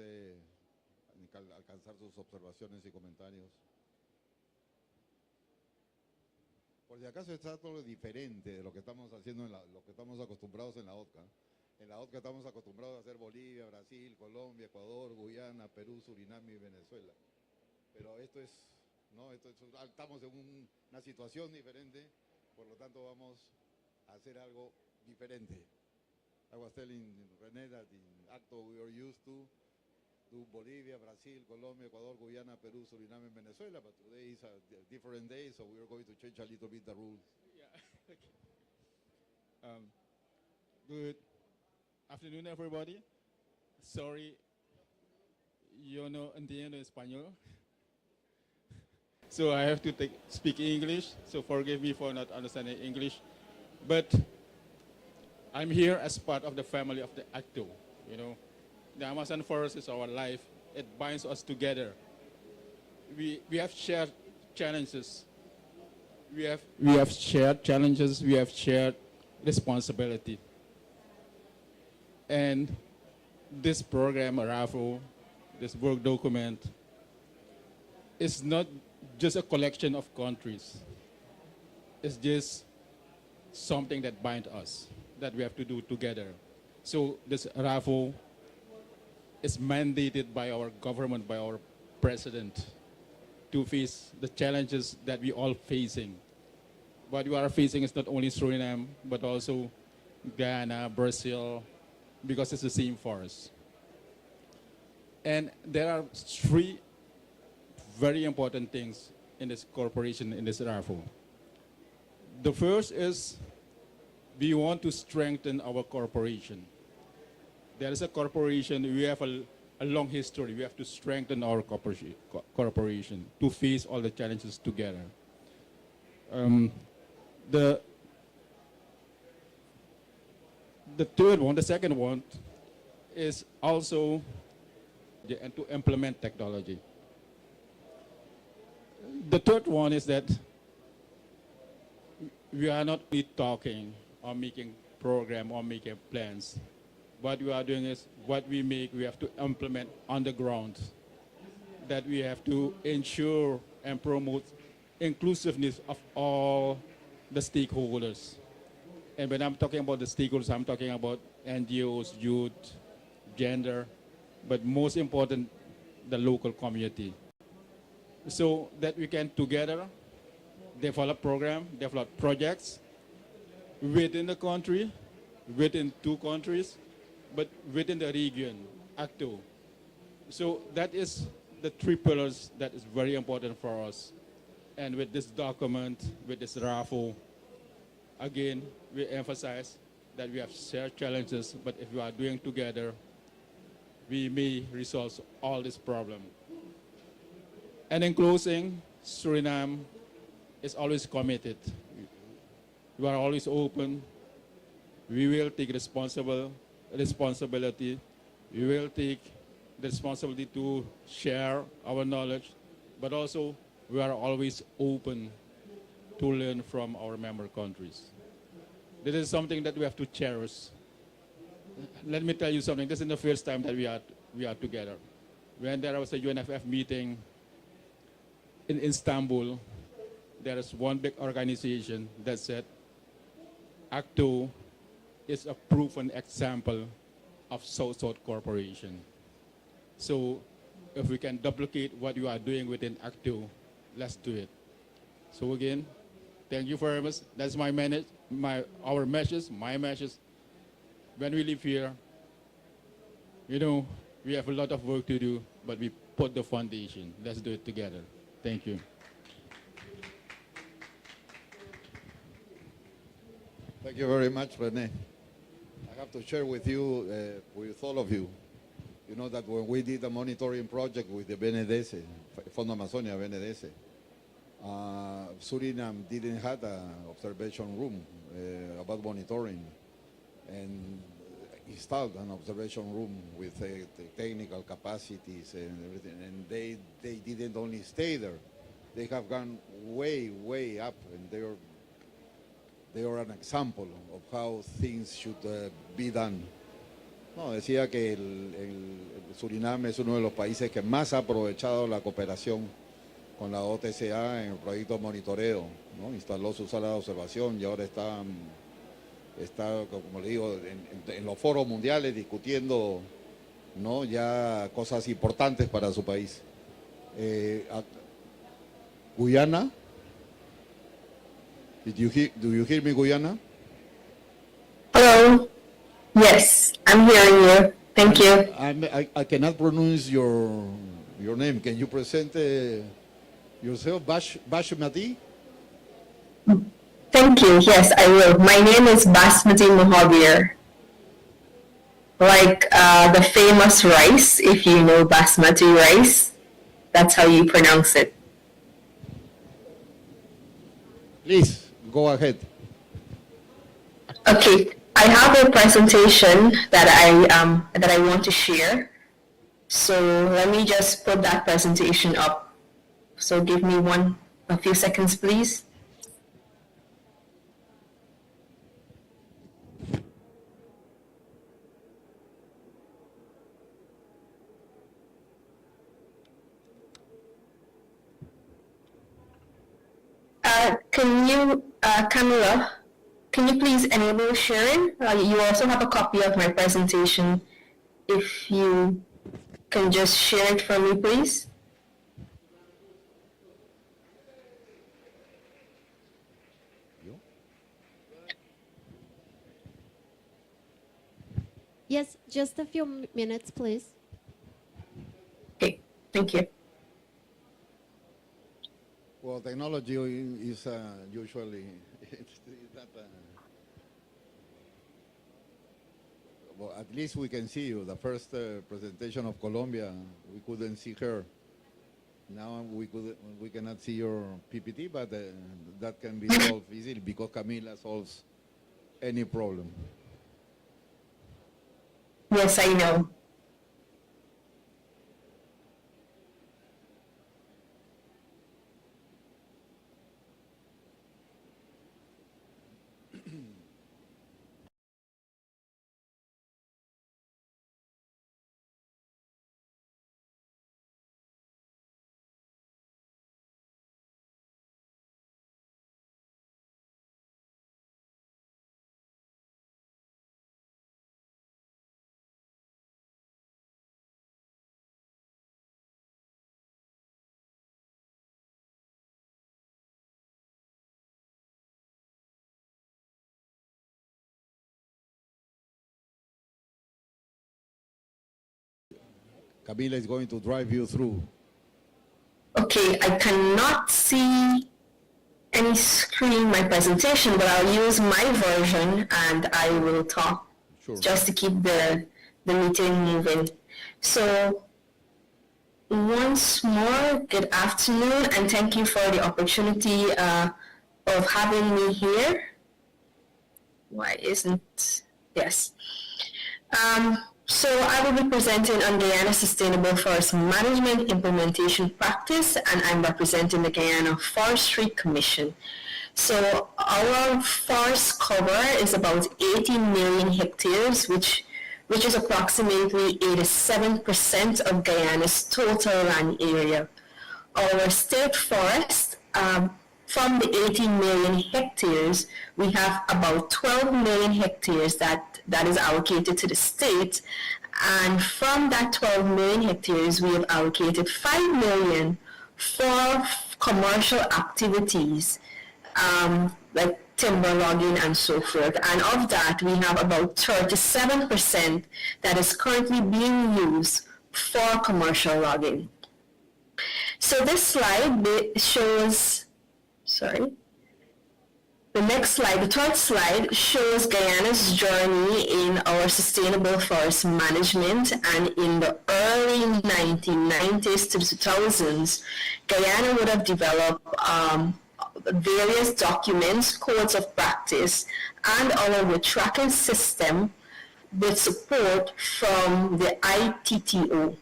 alcanzar sus observaciones y comentarios. Por si acaso está todo diferente de lo que estamos haciendo, lo que estamos acostumbrados en la OTCA. En la OTCA estamos acostumbrados a hacer Bolivia, Brasil, Colombia, Ecuador, Guyana, Perú, Surinam y Venezuela. Pero esto es, no, estamos en una situación diferente, por lo tanto vamos a hacer algo diferente. I was telling René that in ACTO we are used to do Bolivia, Brazil, Colombia, Ecuador, Guyana, Peru, Surinam, and Venezuela, but today is a different day, so we are going to change a little bit the rules. Yeah. Okay. Good afternoon, everybody. Sorry, yo no entiendo español. So I have to speak English, so forgive me for not understanding English. But I'm here as part of the family of the ACTO, you know. The Amazon forest is our life. It binds us together. We have shared challenges. We have shared challenges. We have shared responsibility. And this program, RAFO, this work document, is not just a collection of countries. It's just something that binds us, that we have to do together. So this RAFO is mandated by our government, by our president, to face the challenges that we all facing. What we are facing is not only Suriname, but also Guyana, Brazil, because it's the same forest. And there are three very important things in this corporation, in this RAFO. The first is we want to strengthen our corporation. There is a corporation, we have a long history. We have to strengthen our corporation to face all the challenges together. The third one, the second one, is also to implement technology. The third one is that we are not only talking or making program or making plans. What we are doing is what we make, we have to implement on the ground. That we have to ensure and promote inclusiveness of all the stakeholders. And when I'm talking about the stakeholders, I'm talking about NGOs, youth, gender, but most important, the local community. So that we can together develop programs, develop projects within the country, within two countries, but within the region, ACTO. So that is the three pillars that is very important for us. And with this document, with this RAFO, again, we emphasize that we have shared challenges, but if we are doing together, we may resolve all this problem. And in closing, Suriname is always committed. We are always open. We will take responsibility. We will take the responsibility to share our knowledge, but also we are always open to learn from our member countries. This is something that we have to cherish. Let me tell you something. This is the first time that we are together. When there was a UNFF meeting in Istanbul, there is one big organization that said ACTO is a proven example of South-South cooperation. So if we can duplicate what you are doing within ACTO, let's do it. So again, thank you very much. That's our message, my message. When we live here, you know, we have a lot of work to do, but we put the foundation. Let's do it together. Thank you. Thank you very much, René. I have to share with you, with all of you, you know that when we did a monitoring project with the BNDES, Fondo Amazonia BNDES, Suriname didn't have an observation room about monitoring, and installed an observation room with the technical capacities and everything, and they didn't only stay there, they have gone way, way up, and they are an example of how things should be done. No, decía que el Suriname es uno de los países que más ha aprovechado la cooperación con la OTCA en el proyecto de monitoreo, ¿no? Instaló su sala de observación y ahora está como le digo, en los foros mundiales discutiendo, ¿no? Ya cosas importantes para su país. Guyana. Do you hear me, Guyana? Hello. Yes, I'm hearing you. Thank you. I cannot pronounce your name. Can you present yourself, Bashmati? Thank you. Yes, I will. My name is Basmati Mohabir. Like the famous rice, if you know Basmati rice, that's how you pronounce it. Please, go ahead. Okay, I have a presentation that I want to share. So let me just put that presentation up. So give me a few seconds, please. Camilla, can you please enable sharing? You also have a copy of my presentation. If you can just share it for me, please. Yes, just a few minutes, please. Okay, thank you. Well, technology is usually it's not, well, at least we can see you. The first presentation of Colombia, we couldn't see her. Now we cannot see your PPT, but that can be solved easily because Camila solves any problem. Yes, I know. Camila is going to drive you through. Okay, I cannot see any screen, my presentation, but I'll use my version and I will talk just to keep the meeting moving. So once more, good afternoon, and thank you for the opportunity of having me here. Why isn't, yes. So I will be presenting on Guyana Sustainable Forest Management Implementation Practice, and I'm representing the Guyana Forestry Commission. So our forest cover is about 18 million hectares, which is approximately 87% of Guyana's total land area. Our state forest, from the 18 million hectares, we have about 12 million hectares that is allocated to the state. And from that 12 million hectares, we have allocated 5 million for commercial activities, like timber logging and so forth. And of that, we have about 37% that is currently being used for commercial logging. So this slide shows, The next slide, the third slide, shows Guyana's journey in our sustainable forest management, and in the early 1990s to the 2000s, Guyana would have developed various documents, codes of practice, and our tracking system with support from the ITTO.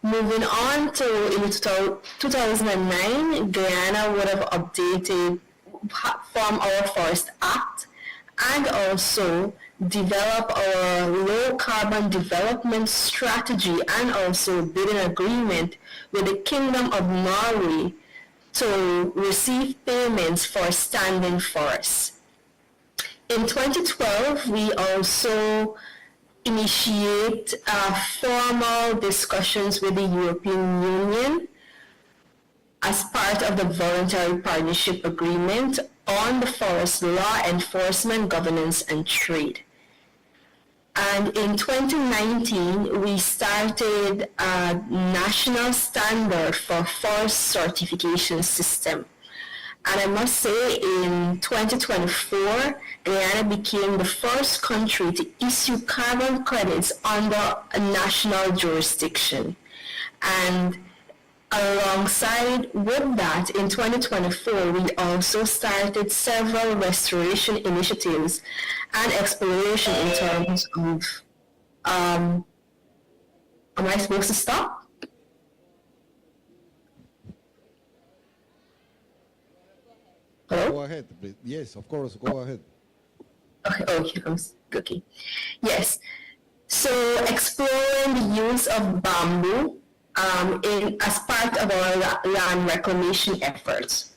Moving on to in 2009, Guyana would have updated from our Forest Act and also develop our low carbon development strategy and also did an agreement with the Kingdom of Norway to receive payments for standing forests. In 2012, we also initiate formal discussions with the European Union as part of the Voluntary Partnership Agreement on the forest law enforcement, governance, and trade. And in 2019, we started a national standard for forest certification system. And I must say, in 2024, Guyana became the first country to issue carbon credits under a national jurisdiction. And alongside with that, in 2024, we also started several restoration initiatives and exploration in terms of, am I supposed to stop? Hello? Go ahead, please. Yes, of course, go ahead. Okay. Yes. So exploring the use of bamboo as part of our land reclamation efforts.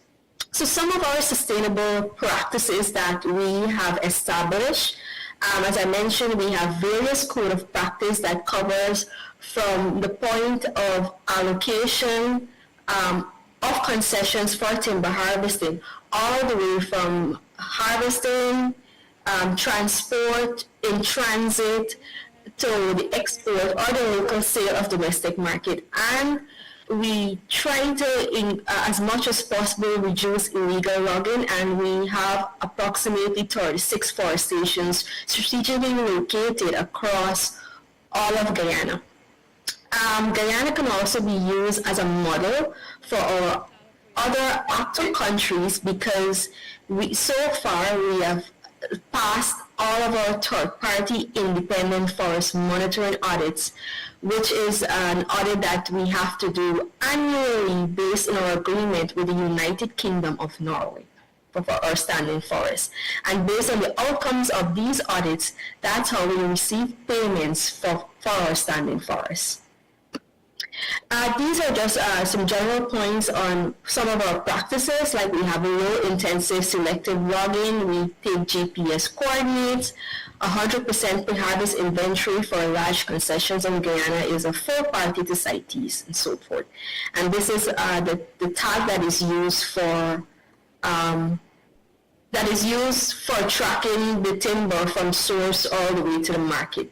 So some of our sustainable practices that we have established, as I mentioned, we have various code of practice that covers from the point of allocation of concessions for timber harvesting, all the way from harvesting, transport, in transit, to the export or the local sale of domestic market. And we try to, as much as possible, reduce illegal logging, and we have approximately 36 forest stations strategically located across all of Guyana. Guyana can also be used as a model for our other active countries because so far we have passed all of our third-party independent forest monitoring audits, which is an audit that we have to do annually based on our agreement with the United Kingdom of Norway for our standing forests. And based on the outcomes of these audits, that's how we receive payments for our standing forests. These are just some general points on some of our practices, like we have low-intensive selective logging, we take GPS coordinates, 100% pre-harvest inventory for large concessions in Guyana is a full party to CITES and so forth. And this is the tag that is used for tracking the timber from source all the way to the market.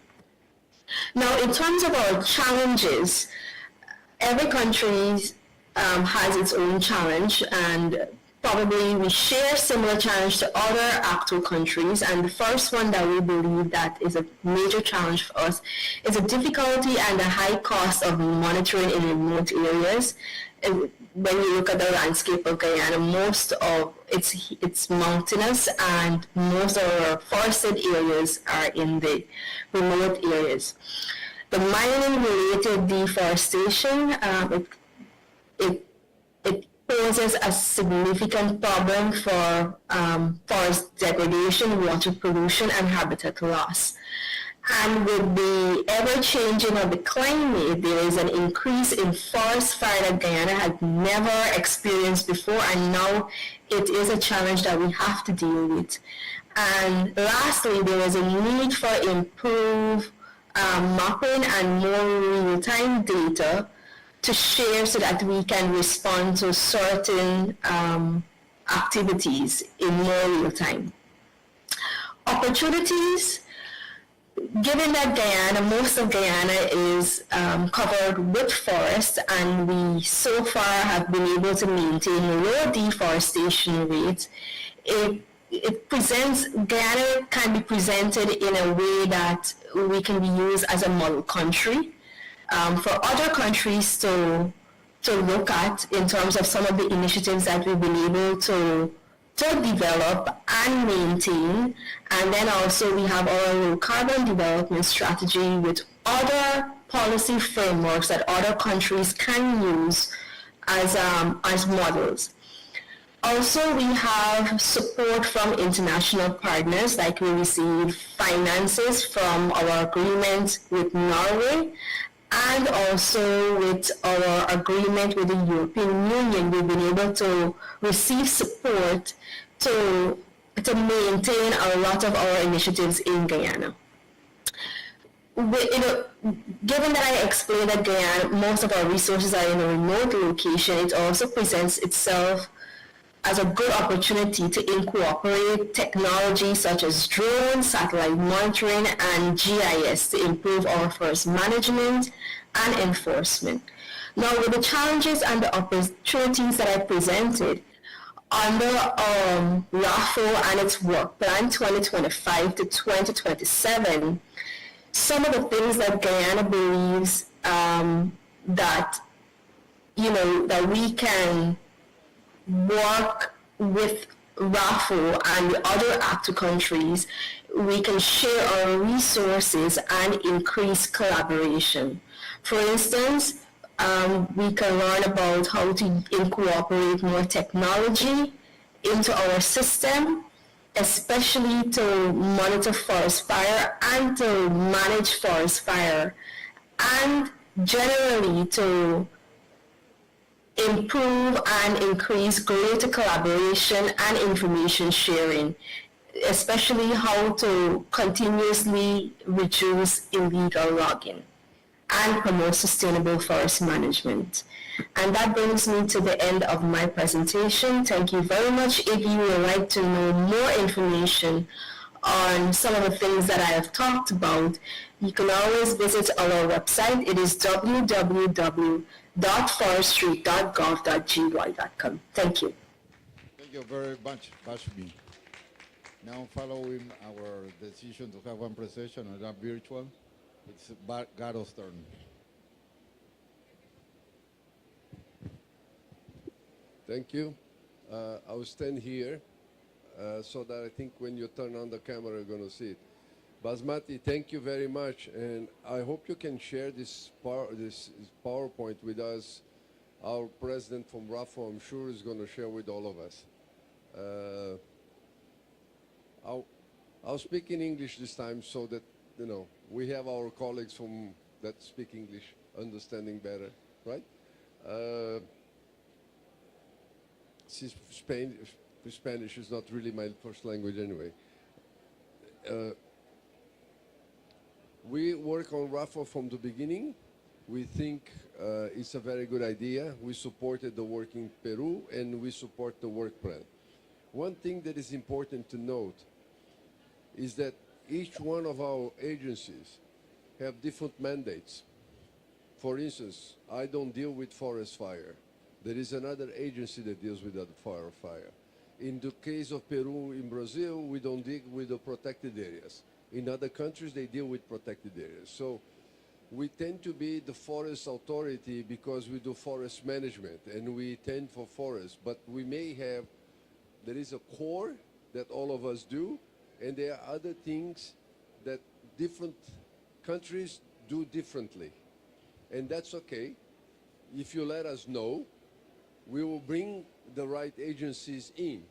Now, in terms of our challenges, every country has its own challenge, and probably we share similar challenge to other actual countries. And the first one that we believe that is a major challenge for us is the difficulty and the high cost of monitoring in remote areas. And when you look at the landscape of Guyana, most of it's mountainous, and most of our forested areas are in the remote areas. The mining-related deforestation, it poses a significant problem for forest degradation, water pollution, and habitat loss. And with the ever-changing of the climate, there is an increase in forest fire that Guyana had never experienced before, and now it is a challenge that we have to deal with. And lastly, there is a need for improved mapping and more real-time data to share so that we can respond to certain activities in more real time. Opportunities, given that Guyana, most of Guyana is covered with forest, and we so far have been able to maintain low deforestation rates, it Guyana can be presented in a way that we can be used as a model country for other countries to look at in terms of some of the initiatives that we've been able to develop and maintain. And then also we have our low carbon development strategy with other policy frameworks that other countries can use as models. Also, we have support from international partners, like we receive finances from our agreement with Norway, and also with our agreement with the European Union, we've been able to receive support to maintain a lot of our initiatives in Guyana. Given that I explained that Guyana, most of our resources are in a remote location, it also presents itself as a good opportunity to incorporate technology such as drones, satellite monitoring, and GIS to improve our forest management and enforcement. Now, with the challenges and the opportunities that I presented, under RAFO and its work plan 2025 to 2027, some of the things that Guyana believes that we can work with RAFO and the other actor countries, we can share our resources and increase collaboration. For instance, we can learn about how to incorporate more technology into our system, especially to monitor forest fire and to manage forest fire, and generally to improve and increase greater collaboration and information sharing, especially how to continuously reduce illegal logging and promote sustainable forest management. And that brings me to the end of my presentation. Thank you very much. If you would like to know more information on some of the things that I have talked about, you can always visit our website. It is www.forestry.gov.gy.com. Thank you. Thank you very much, Bashmi. Now, following our decision to have one procession and not virtual, it's Garo's turn. Thank you. I will stand here so that I think when you turn on the camera, you're going to see it. Basmati, thank you very much, and I hope you can share this PowerPoint with us. Our president from RAFO, I'm sure, is going to share with all of us. I'll speak in English this time so that, we have our colleagues that speak English understanding better, right? Spanish is not really my first language anyway. We work on RAFO from the beginning. We think it's a very good idea. We supported the work in Peru, and we support the work plan. One thing that is important to note is that each one of our agencies have different mandates. For instance, I don't deal with forest fire. There is another agency that deals with that fire. In the case of Peru, in Brazil, we don't deal with the protected areas. In other countries, they deal with protected areas. So we tend to be the forest authority because we do forest management and we tend for forests, but there is a core that all of us do, and there are other things that different countries do differently. And that's okay. If you let us know, we will bring the right agencies in.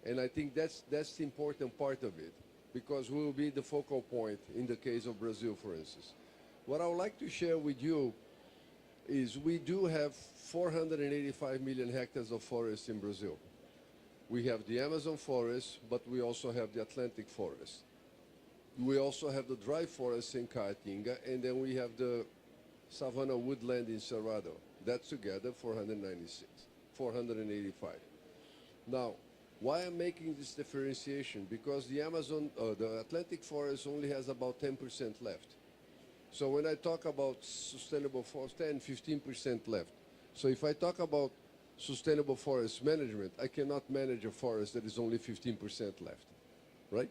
And I think that's the important part of it, because we will be the focal point in the case of Brazil, for instance. What I would like to share with you is we do have 485 million hectares of forest in Brazil. We have the Amazon forest, but we also have the Atlantic forest. We also have the dry forest in Caatinga, and then we have the savanna woodland in Cerrado. That's together 485. Now, why I'm making this differentiation? Because the the Atlantic forest only has about 10% left. So when I talk about sustainable forest, 15% left. So if I talk about sustainable forest management, I cannot manage a forest that is only 15% left, right?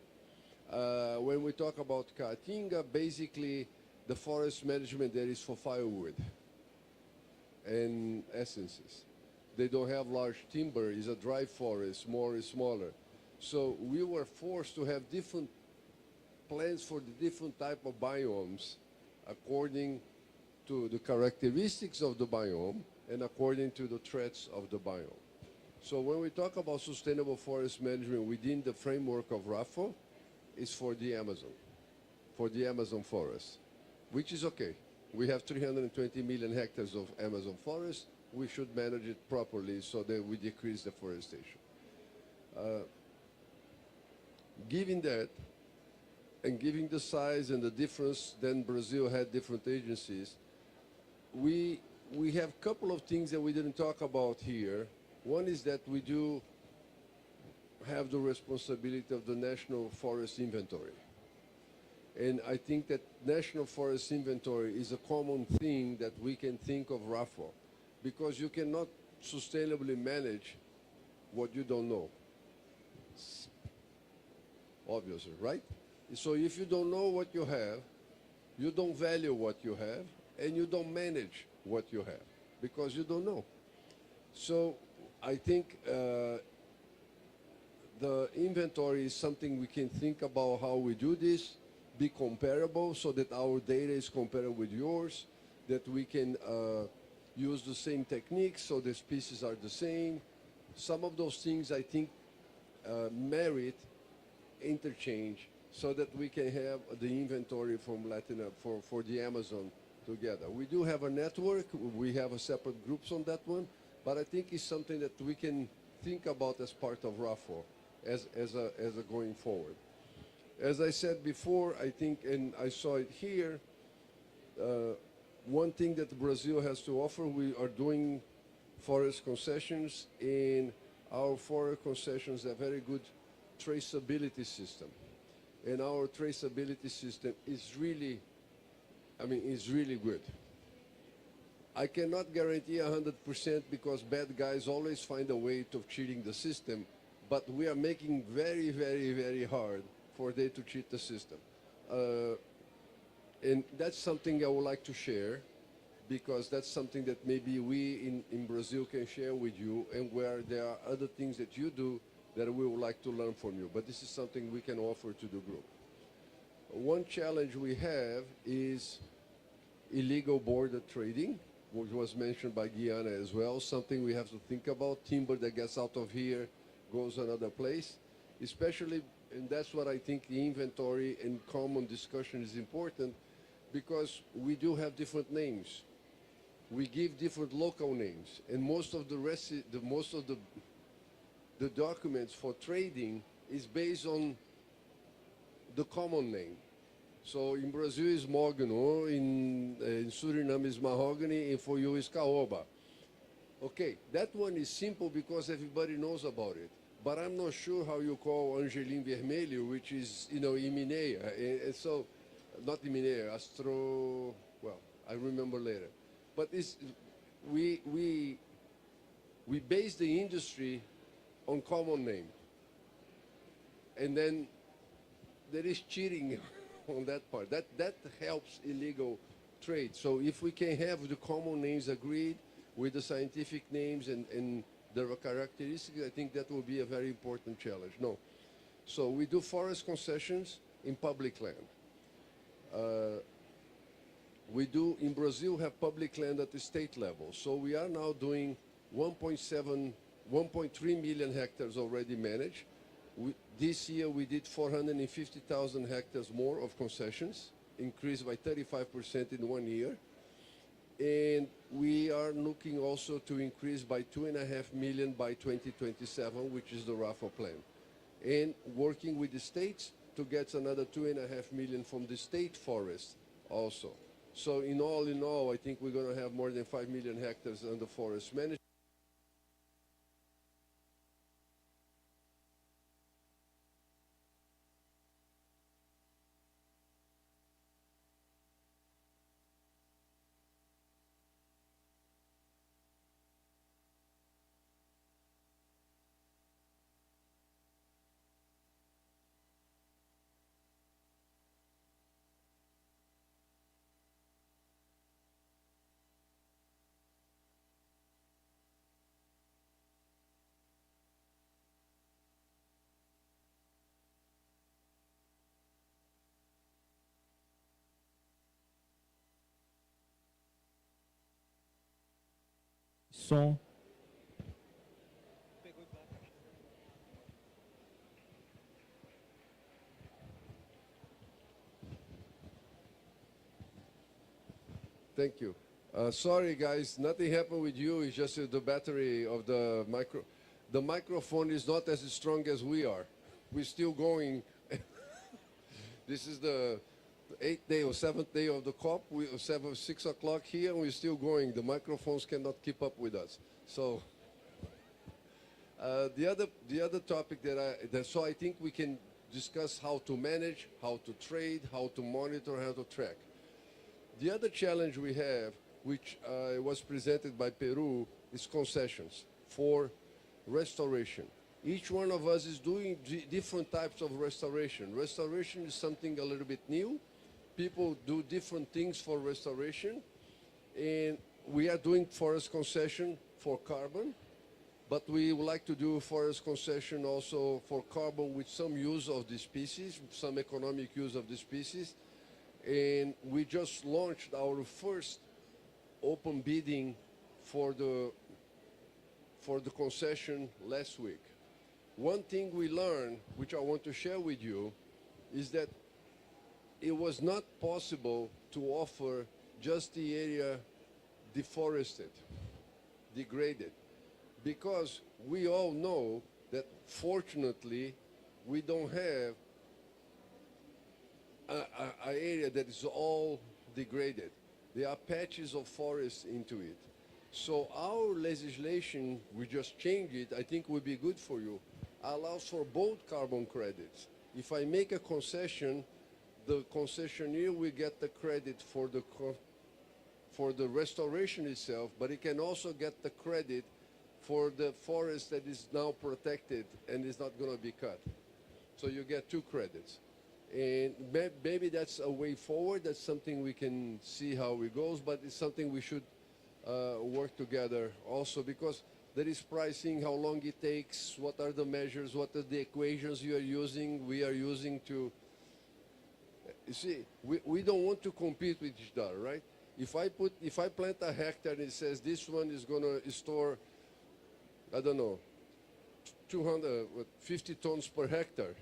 When we talk about Caatinga, basically the forest management there is for firewood and essences. They don't have large timber, it's a dry forest, more is smaller. So we were forced to have different plans for the different type of biomes according to the characteristics of the biome and according to the threats of the biome. So when we talk about sustainable forest management within the framework of RAFO, it's for the Amazon forest, which is okay. We have 320 million hectares of Amazon forest. We should manage it properly so that we decrease deforestation. Given that, and given the size and the difference, then Brazil had different agencies, we have a couple of things that we didn't talk about here. One is that we do have the responsibility of the National Forest Inventory. And I think that National Forest Inventory is a common thing that we can think of RAFO, because you cannot sustainably manage what you don't know. Obviously, right? So if you don't know what you have, you don't value what you have, and you don't manage what you have, because you don't know. So I think the inventory is something we can think about how we do this, be comparable so that our data is comparable with yours, that we can use the same techniques so the species are the same. Some of those things I think merit interchange so that we can have the inventory from for the Amazon together. We do have a network, we have a separate groups on that one, but I think it's something that we can think about as part of RAFO as a going forward. As I said before, I think, and I saw it here, one thing that Brazil has to offer, we are doing forest concessions, and our forest concessions have very good traceability system. And our traceability system is really, is really good. I cannot guarantee 100% because bad guys always find a way of cheating the system, but we are making very, very, very hard for them to cheat the system. And that's something I would like to share, because that's something that maybe we in Brazil can share with you, and where there are other things that you do that we would like to learn from you. But this is something we can offer to the group. One challenge we have is illegal border trading, which was mentioned by Guyana as well, something we have to think about. Timber that gets out of here goes another place, especially, and that's what I think the inventory and common discussion is important, because we do have different names. We give different local names, and most of the documents for trading is based on the common name. So in Brazil is mogno, in Suriname is mahogany, and for you is caoba. Okay, that one is simple because everybody knows about it. But I'm not sure how you call Angelim Vermelho, which is, Iminea. And so, not Iminea, well, I remember later. But we base the industry on common name. And then there is cheating on that part. That helps illegal trade. So if we can have the common names agreed with the scientific names and the characteristics, I think that will be a very important challenge. No. So we do forest concessions in public land. We do, in Brazil, have public land at the state level. So we are now doing 1.3 million hectares already managed. This year we did 450,000 hectares more of concessions, increased by 35% in 1 year. And we are looking also to increase by 2.5 million by 2027, which is the RAFO plan. And working with the states to get another 2.5 million from the state forest also. So in all, I think we're going to have more than 5 million hectares under forest management. som. Thank you. Sorry, guys, nothing happened with you. It's just the battery of the micro. The microphone is not as strong as we are. We're still going. This is the 8th day or 7th day of the COP. We 6 o'clock here, and we're still going. The microphones cannot keep up with us. So the other topic so I think we can discuss how to manage, how to trade, how to monitor, how to track. The other challenge we have, which was presented by Peru, is concessions for restoration. Each one of us is doing different types of restoration. Restoration is something a little bit new. People do different things for restoration. And we are doing forest concession for carbon, but we would like to do forest concession also for carbon with some use of the species, some economic use of the species. And we just launched our first open bidding for the concession last week. One thing we learned, which I want to share with you, is that it was not possible to offer just the area deforested, degraded, because we all know that fortunately we don't have an area that is all degraded. There are patches of forest into it. So our legislation, we just changed it, I think would be good for you, allows for both carbon credits. If I make a concession, the concessionaire will get the credit for the restoration itself, but it can also get the credit for the forest that is now protected and is not going to be cut. So you get two credits. And maybe that's a way forward. That's something we can see how it goes, but it's something we should work together also, because there is pricing, how long it takes, what are the measures, what are the equations you are using, we are using to... You see, we don't want to compete with each other, right? If I plant a hectare and it says this one is going to store, I don't know, 250 tons per hectare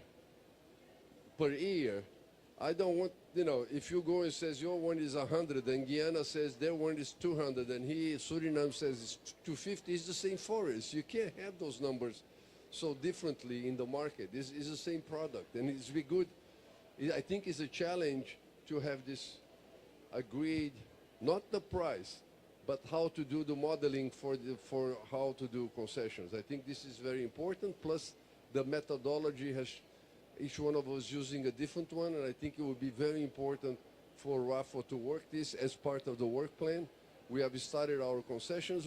per year, I don't want, if you go and says your one is 100 and Guyana says their one is 200 and Suriname says it's 250, it's the same forest. You can't have those numbers so differently in the market. It's the same product, and it's be good. I think it's a challenge to have this agreed, not the price, but how to do the modeling for how to do concessions. I think this is very important, plus the methodology has each one of us using a different one, and I think it would be very important for RAFO to work this as part of the work plan. We have started our concessions.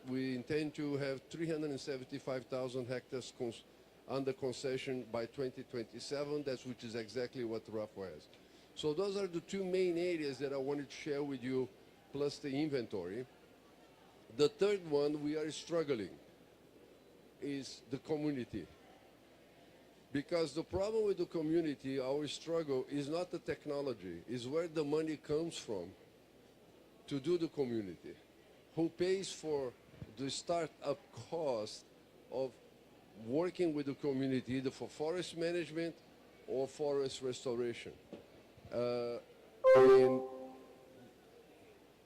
We intend to have 375,000 hectares under concession by 2027, which is exactly what RAFO has. So those are the two main areas that I wanted to share with you, plus the inventory. The third one we are struggling is the community. Because the problem with the community, our struggle, is not the technology, is where the money comes from to do the community. Who pays for the start-up cost of working with the community, either for forest management or forest restoration. And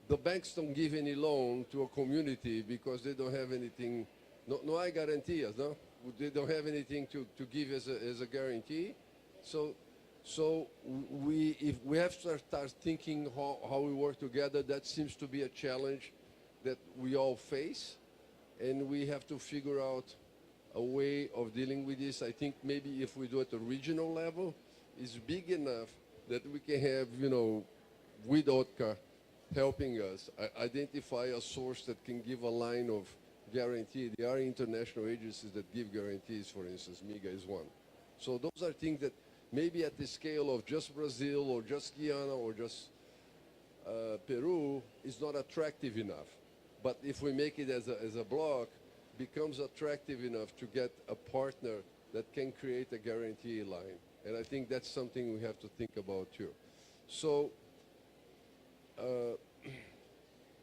the banks don't give any loan to a community because they don't have anything, no hay garantías, no? They don't have anything to give as a guarantee. So if we have to start thinking how we work together. That seems to be a challenge that we all face, and we have to figure out a way of dealing with this. I think maybe if we do it at a regional level, it's big enough that we can have, with OTCA helping us identify a source that can give a line of guarantee. There are international agencies that give guarantees, for instance, MIGA is one. So those are things that maybe at the scale of just Brazil or just Guyana or just Peru is not attractive enough. But if we make it as a block, becomes attractive enough to get a partner that can create a guarantee line. And I think that's something we have to think about too. So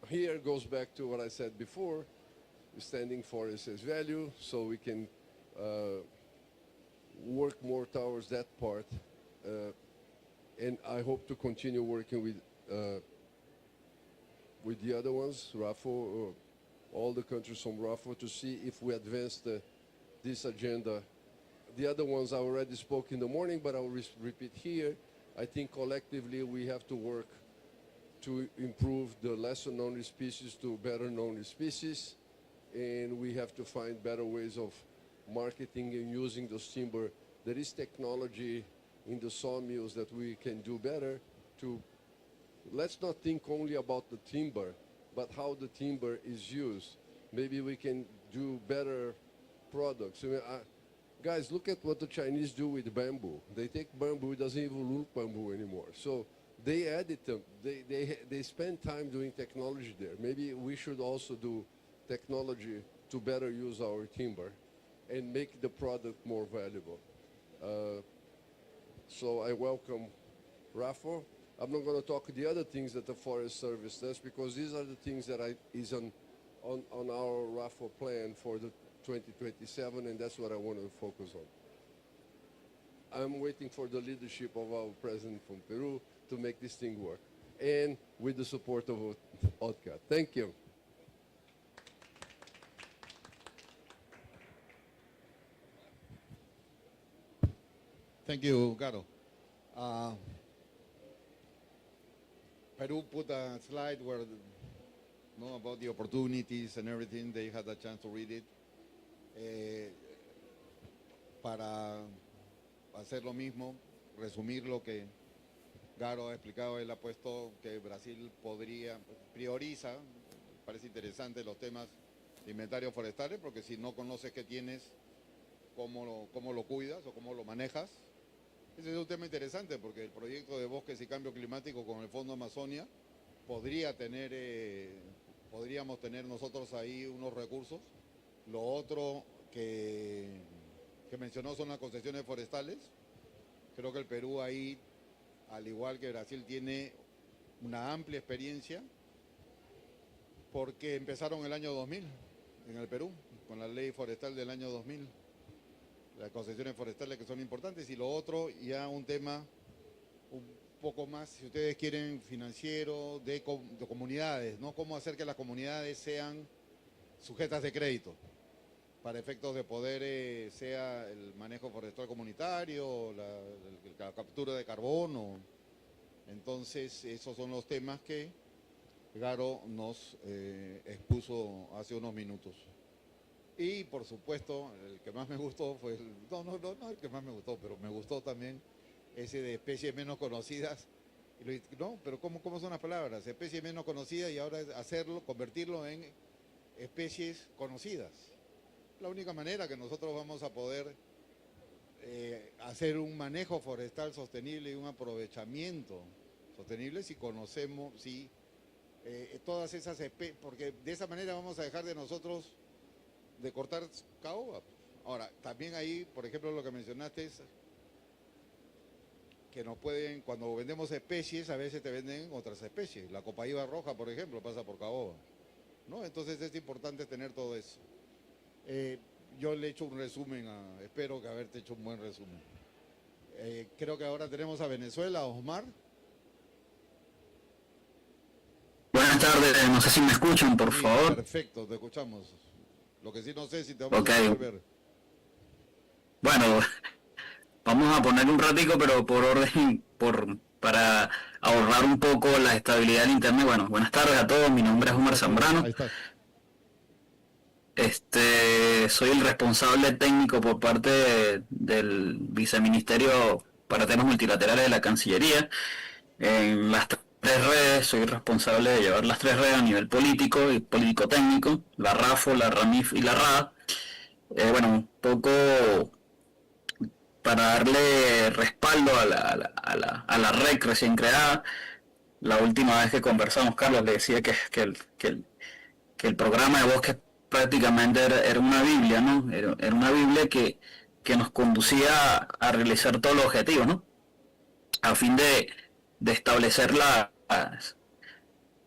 here goes back to what I said before. standing forest as value, so we can work more towards that part. And I hope to continue working with the other ones, RAFO, all the countries from RAFO, to see if we advance this agenda. The other ones I already spoke in the morning, but I'll repeat here. I think collectively we have to work to improve the lesser known species to better known species, and we have to find better ways of marketing and using those timber. There is technology in the sawmills that we can do better to, let's not think only about the timber, but how the timber is used. Maybe we can do better products. I mean, guys, look at what the Chinese do with bamboo. They take bamboo, it doesn't even look bamboo anymore. So they edit them, they spend time doing technology there. Maybe we should also do technology to better use our timber and make the product more valuable. So I welcome RAFO. I'm not going to talk the other things that the Forest Service does, because these are the things that is on our RAFO plan for the 2027, and that's what I want to focus on. I'm waiting for the leadership of our president from Peru to make this thing work, and with the support of OTCAT. Thank you. Thank you, Garo. Peru put a slide where, about the opportunities and everything. They had a chance to read it. Para hacer lo mismo, resumir lo que Garo ha explicado, él ha puesto que Brasil prioriza, parece interesante, los temas de inventarios forestales, porque si no conoces qué tienes, cómo lo cuidas o cómo lo manejas. Ese es un tema interesante, porque el proyecto de bosques y cambio climático con el Fondo Amazonia podríamos tener nosotros ahí unos recursos. Lo otro que mencionó son las concesiones forestales. Creo que el Perú ahí, al igual que Brasil, tiene una amplia experiencia, porque empezaron el año 2000 en el Perú, con la ley forestal del año 2000. Las concesiones forestales, que son importantes, y lo otro ya un tema un poco más, si ustedes quieren, financiero, de comunidades, ¿no? Cómo hacer que las comunidades sean sujetas de crédito para efectos de poder, sea el manejo forestal comunitario, la captura de carbono. Entonces, esos son los temas que Garo nos expuso hace unos minutos. Y, por supuesto, el que más me gustó fue no el que más me gustó, pero me gustó también ese de especies menos conocidas. No, pero ¿cómo son las palabras? Especies menos conocidas, y ahora convertirlo en especies conocidas. La única manera que nosotros vamos a poder hacer un manejo forestal sostenible y un aprovechamiento sostenible si conocemos, todas esas especies, porque de esa manera vamos a dejar de nosotros de cortar caoba. Ahora, también ahí, por ejemplo, lo que mencionaste es que nos pueden, cuando vendemos especies, a veces te venden otras especies. La copaíba roja, por ejemplo, pasa por caoba, ¿no? Entonces es importante tener todo eso. Yo le he hecho un resumen, espero que haberte hecho un buen resumen. Creo que ahora tenemos a Venezuela, Osmar. Buenas tardes, no sé si me escuchan, por favor. Perfecto, te escuchamos. Lo que sí no sé si te vamos a poder ver. Bueno, vamos a poner un ratico, pero por orden, para ahorrar un poco la estabilidad del internet. Bueno, buenas tardes a todos, mi nombre es Omar Zambrano. Ahí está. Soy el responsable técnico por parte del Viceministerio para Temas Multilaterales de la Cancillería. En las tres redes soy responsable de llevar las tres redes a nivel político y político-técnico, la RAFO, la RAMIF y la RAD. Bueno, un poco para darle respaldo a la red recién creada. La última vez que conversamos, Carlos, le decía que el programa de bosques prácticamente era una Biblia, ¿no? Era una Biblia que nos conducía a realizar todos los objetivos, ¿no? A fin de establecer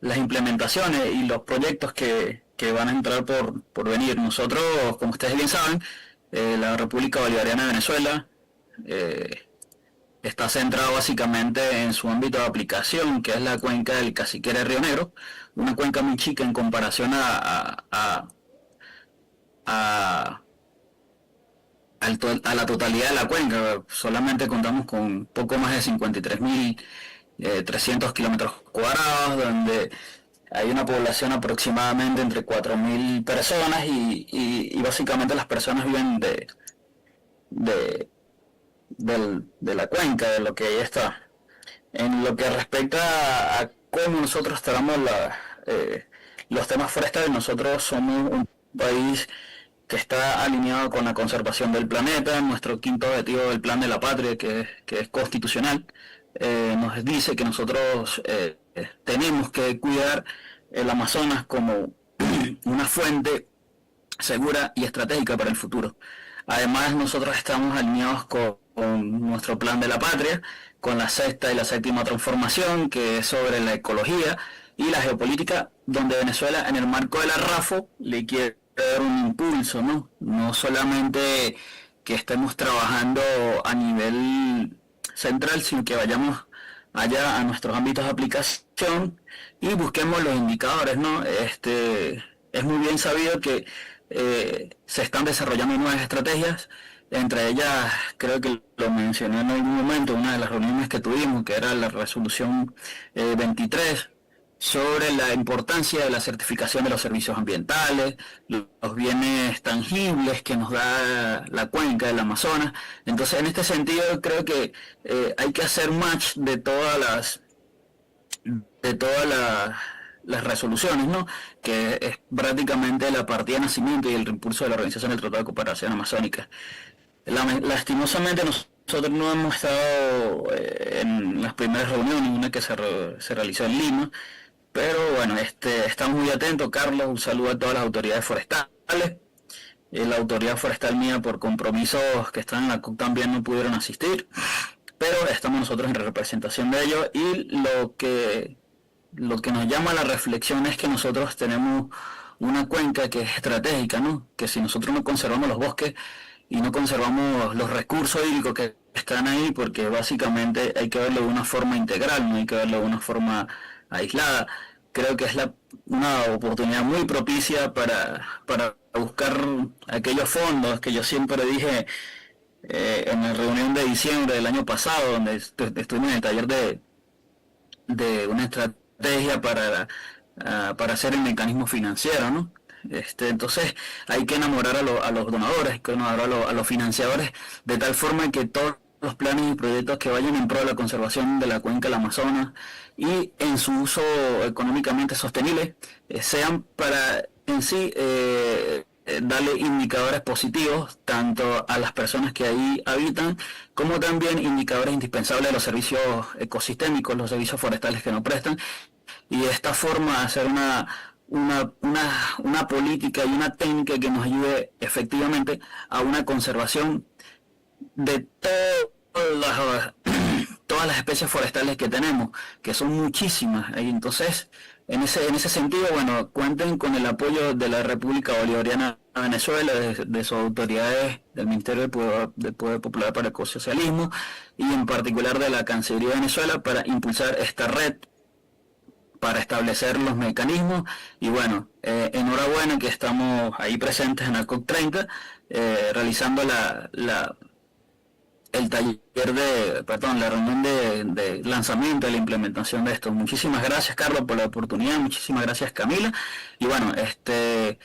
las implementaciones y los proyectos que que van a entrar por venir. Nosotros, como ustedes bien saben, la República Bolivariana de Venezuela está centrado básicamente en su ámbito de aplicación, que es la cuenca del Caciquere Río Negro, una cuenca muy chica en comparación a la totalidad de la cuenca. Solamente contamos con poco más de 53.300 kilómetros cuadrados, donde hay una población aproximadamente entre 4.000 personas y básicamente las personas viven de la cuenca, de lo que ahí está. En lo que respecta a cómo nosotros tratamos los temas forestales, nosotros somos un país que está alineado con la conservación del planeta. Nuestro quinto objetivo del Plan de la Patria, que es constitucional, nos dice que nosotros tenemos que cuidar el Amazonas como una fuente segura y estratégica para el futuro. Además, nosotros estamos alineados con nuestro Plan de la Patria, con la sexta y la séptima transformación, que es sobre la ecología y la geopolítica, donde Venezuela, en el marco de la RAFO, le quiere dar un impulso, ¿no? No solamente que estemos trabajando a nivel central, sino que vayamos allá a nuestros ámbitos de aplicación y busquemos los indicadores, ¿no? Es muy bien sabido que se están desarrollando nuevas estrategias, entre ellas creo que lo mencioné en algún momento, una de las reuniones que tuvimos, que era la resolución 23, sobre la importancia de la certificación de los servicios ambientales, los bienes tangibles que nos da la cuenca del Amazonas. Entonces, en este sentido, creo que hay que hacer match de todas las resoluciones, ¿no? Que es prácticamente la partida de nacimiento y el impulso de la Organización del Tratado de Cooperación Amazónica. Lastimosamente nosotros no hemos estado en las primeras reuniones, una que se realizó en Lima, pero bueno, estamos muy atentos. Carlos, un saludo a todas las autoridades forestales. La autoridad forestal mía, por compromisos que están en la COP, también no pudieron asistir, pero estamos nosotros en representación de ellos, y lo que nos llama a la reflexión es que nosotros tenemos una cuenca que es estratégica, ¿no? Que si nosotros no conservamos los bosques y no conservamos los recursos hídricos que están ahí, porque básicamente hay que verlo de una forma integral, no hay que verlo de una forma aislada. Creo que es una oportunidad muy propicia para buscar aquellos fondos que yo siempre dije en la reunión de diciembre del año pasado, donde estuvimos en el taller de una estrategia para hacer el mecanismo financiero, ¿no? Entonces hay que enamorar a los donadores, hay que enamorar a los financiadores, de tal forma que todos los planes y proyectos que vayan en pro de la conservación de la cuenca del Amazonas y en su uso económicamente sostenible sean para en sí darle indicadores positivos tanto a las personas que ahí habitan, como también indicadores indispensables de los servicios ecosistémicos, los servicios forestales que nos prestan, y de esta forma hacer una política y una técnica que nos ayude efectivamente a una conservación de todas las especies forestales que tenemos, que son muchísimas. Y entonces, en ese sentido, bueno, cuenten con el apoyo de la República Bolivariana de Venezuela, de sus autoridades, del Ministerio del Poder Popular para el Ecosocialismo, y en particular de la Cancillería de Venezuela, para impulsar esta red, para establecer los mecanismos. Y bueno, enhorabuena que estamos ahí presentes en la COP30, realizando la reunión de lanzamiento de la implementación de esto. Muchísimas gracias, Carlos, por la oportunidad. Muchísimas gracias, Camila. Y bueno, que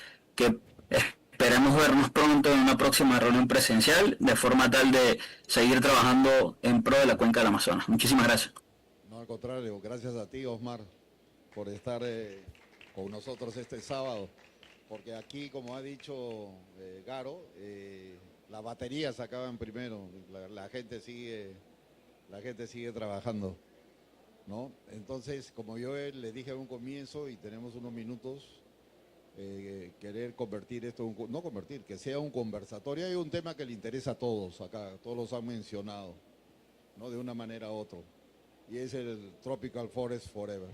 esperemos vernos pronto en una próxima reunión presencial, de forma tal de seguir trabajando en pro de la cuenca del Amazonas. Muchísimas gracias. No, al contrario, gracias a ti, Osmar, por estar con nosotros este sábado, porque aquí, como ha dicho Garo, las baterías acaban primero, la gente sigue trabajando, ¿no? Entonces, como yo le dije a un comienzo, y tenemos unos minutos, querer convertir esto, que sea un conversatorio. Hay un tema que le interesa a todos acá, todos los han mencionado, ¿no? De una manera u otra, y es el Tropical Forest Forever.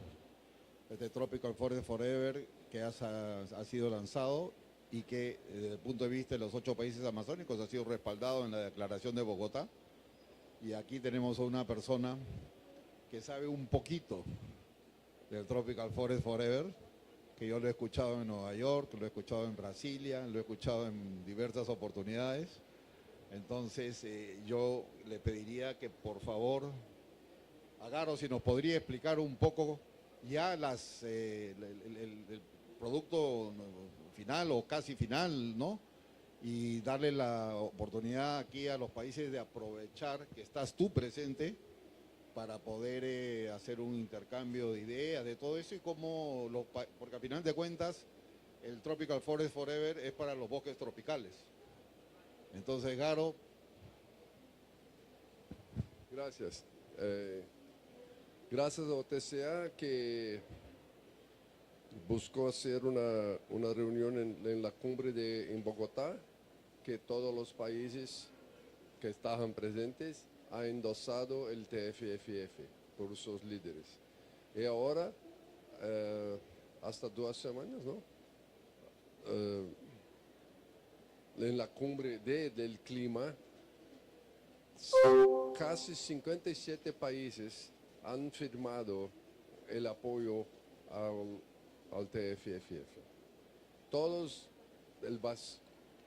este Tropical Forest Forever que ha sido lanzado y que desde el punto de vista de los 8 países amazónicos ha sido respaldado en la Declaración de Bogotá. Y aquí tenemos a una persona que sabe un poquito del Tropical Forest Forever, que yo lo he escuchado en Nueva York, lo he escuchado en Brasilia, lo he escuchado en diversas oportunidades. Entonces yo le pediría que por favor, Agaro, si nos podría explicar un poco ya el producto final o casi final, ¿no? Y darle la oportunidad aquí a los países de aprovechar que estás tú presente para poder hacer un intercambio de ideas, de todo eso y cómo, porque al final de cuentas el Tropical Forest Forever es para los bosques tropicales. Entonces, Garo. Gracias. Gracias a OTCA que buscó hacer una reunión en la cumbre en Bogotá, que todos los países que estaban presentes han endosado el TFFF por sus líderes. Y ahora, hasta 2 semanas, ¿no? En la cumbre del clima, casi 57 países han firmado el apoyo al TFFF. Todos,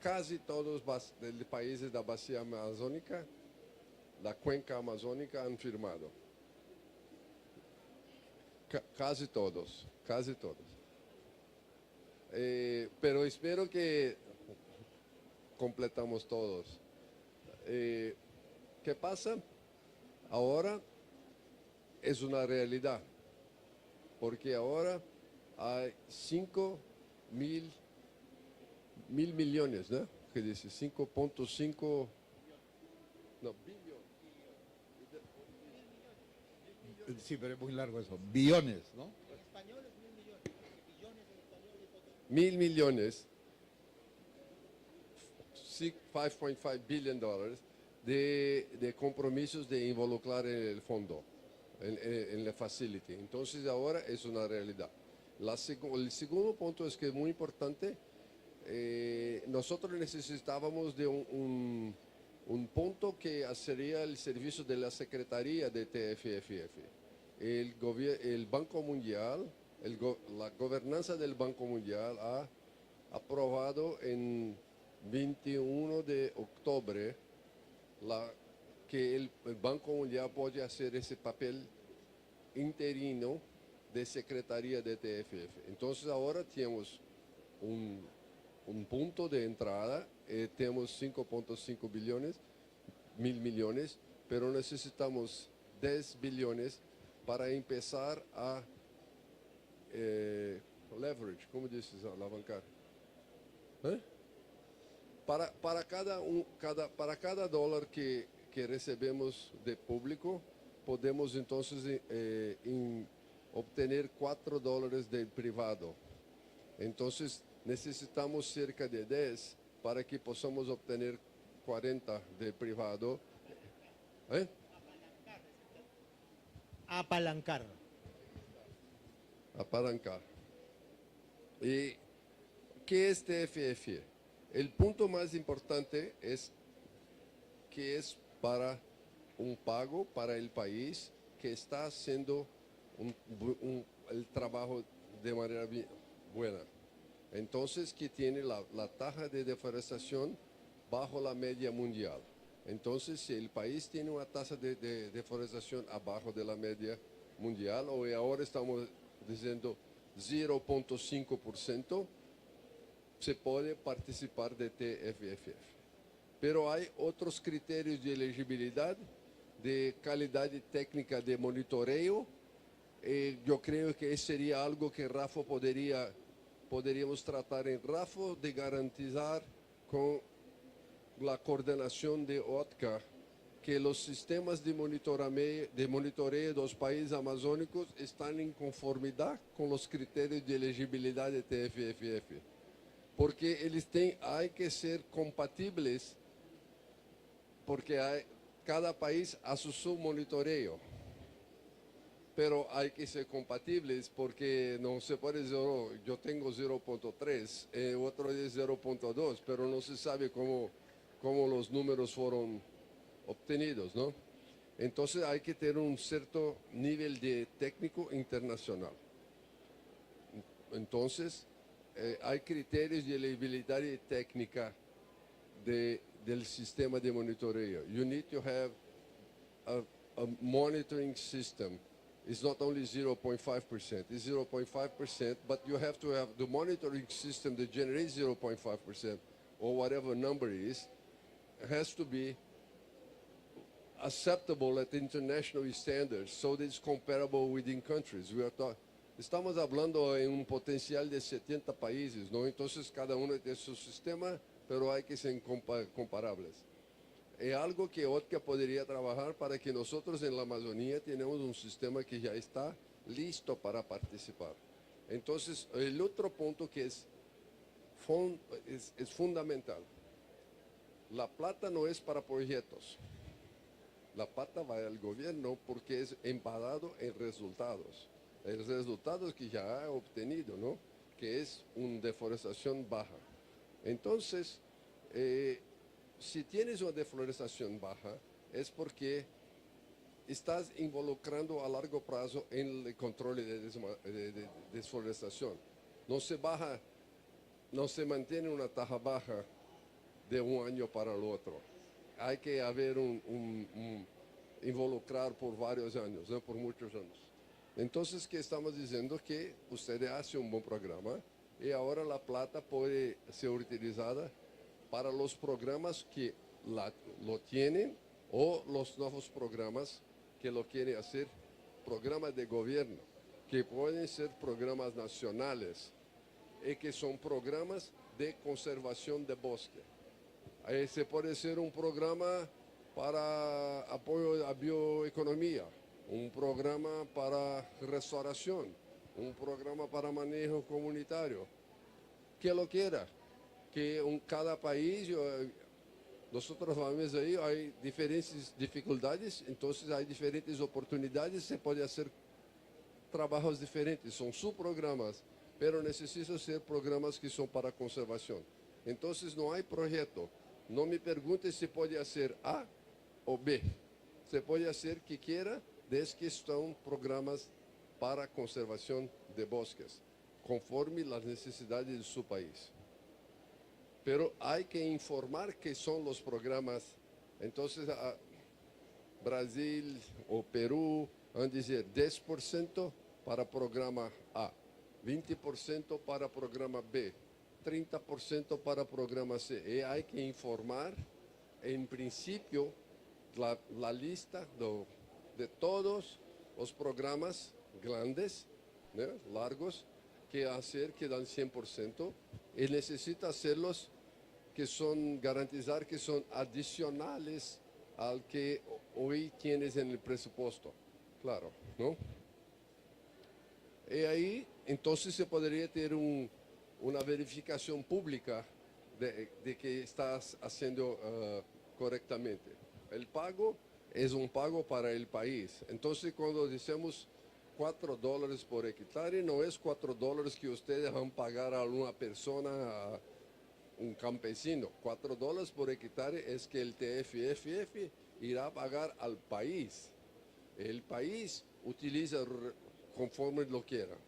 casi todos los países de la Bacia Amazónica, la cuenca amazónica han firmado. Casi todos, casi todos. Pero espero que completamos todos. ¿Qué pasa? Ahora es una realidad, porque ahora hay 5 mil millones, ¿no? ¿Qué dice? 5.5, no, Sí, pero es muy largo eso. Billones, ¿no? En español es 1.000 millones. Billones en español es otro. 1.000 millones, 5.5 billion dólares de compromisos de involucrar en el fondo, en la facility. Entonces ahora es una realidad. El segundo punto es que es muy importante. Nosotros necesitábamos de un punto que sería el servicio de la Secretariat de TFFF. El Banco Mundial, la gobernanza del Banco Mundial ha aprobado en 21 de octubre que el Banco Mundial puede hacer ese papel interino de Secretaría de TFF. Entonces ahora tenemos un punto de entrada, tenemos 5.5 billones, 1.000 millones, pero necesitamos 10 billones para empezar a leverage, ¿cómo dices? Alavancar. Para cada dólar que recebemos de público, podemos entonces obtener 4 dólares del privado. Entonces necesitamos cerca de 10 para que possamos obtener 40 del privado. Apalancar. Apalancar. ¿Y qué es TFF? El punto más importante es que es para un pago para el país que está haciendo el trabajo de manera buena. Entonces, que tiene la tasa de deforestación bajo la media mundial. Entonces, si el país tiene una tasa de deforestación abajo de la media mundial, o ahora estamos diciendo 0.5%, se puede participar de TFFF. Pero hay otros criterios de elegibilidad, de calidad técnica de monitoreo. Yo creo que sería algo que RAFO podríamos tratar en RAFO de garantizar con la coordinación de OTCA que los sistemas de monitoreo de los países amazónicos están en conformidad con los criterios de elegibilidad de TFFF. Porque hay que ser compatibles, porque cada país hace su monitoreo. pero hay que ser compatibles porque no se puede decir, oh, yo tengo 0.3, otro es 0.2, pero no se sabe cómo los números fueron obtenidos, ¿no? Entonces hay que tener un cierto nivel de técnico internacional. Entonces hay criterios de elegibilidad técnica del sistema de monitoreo. You need to have a monitoring system. It's not only 0.5%, it's 0.5%, but you have to have the monitoring system that generates 0.5% or whatever number is, has to be acceptable at international standards so that it's comparable within countries. Estamos hablando en un potencial de 70 países, ¿no? Entonces cada uno tiene su sistema, pero hay que ser comparables. Es algo que OTCA podría trabajar para que nosotros en la Amazonía tenemos un sistema que ya está listo para participar. Entonces, el otro punto que es fundamental. La plata no es para proyectos. La plata va al gobierno porque es embadado en resultados. El resultado que ya ha obtenido, ¿no? Que es una deforestación baja. Entonces, si tienes una deforestación baja, es porque estás involucrando a largo plazo en el control de deforestación. No se mantiene una tasa baja de un año para el otro. Hay que haber involucrar por varios años, ¿no? Por muchos años. Entonces, ¿qué estamos diciendo? Que usted hace un buen programa y ahora la plata puede ser utilizada para los programas que lo tienen o los nuevos programas que lo quieren hacer, programas de gobierno, que pueden ser programas nacionales y que son programas de conservación de bosque. Ese puede ser un programa para apoyo a bioeconomía, un programa para restauración, un programa para manejo comunitario, que lo quiera. Que cada país, nosotros vamos ahí, hay diferentes dificultades, entonces hay diferentes oportunidades, se puede hacer trabajos diferentes, son subprogramas, pero necesitan ser programas que son para conservación. Entonces no hay proyecto, no me pregunte si puede hacer A o B, se puede hacer que quiera, desde que están programas para conservación de bosques, conforme las necesidades de su país. Pero hay que informar qué son los programas. Entonces, Brasil o Perú van a decir 10% para programa A, 20% para programa B, 30% para programa C. Y hay que informar, en principio, la lista de todos los programas grandes, ¿no? Largos, que hacer que dan 100%. Y necesita hacerlos que son, garantizar que son adicionales al que hoy tienes en el presupuesto. Claro, ¿no? Y ahí, entonces se podría tener una verificación pública de que estás haciendo correctamente. El pago es un pago para el país. Entonces, cuando decimos $4 por hectárea, no es $4 que ustedes van a pagar a una persona, a un campesino. $4 por hectárea es que el TFFF irá a pagar al país. El país utiliza conforme lo quiera.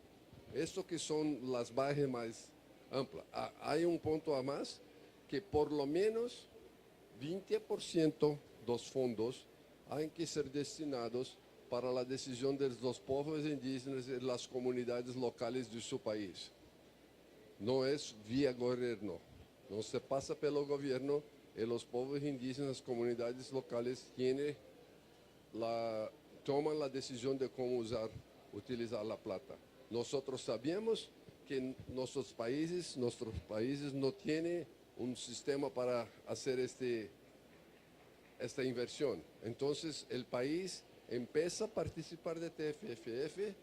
Esto que son las bases más amplas. Hay un punto a más, que por lo menos 20% de los fondos hay que ser destinados para la decisión de los pueblos indígenas y las comunidades locales de su país. No es vía gobierno, no se pasa pelo gobierno y los pueblos indígenas, comunidades locales toman la decisión de cómo utilizar la plata. Nosotros sabemos que nuestros países no tienen un sistema para hacer esta inversión. Entonces el país empieza a participar de TFFF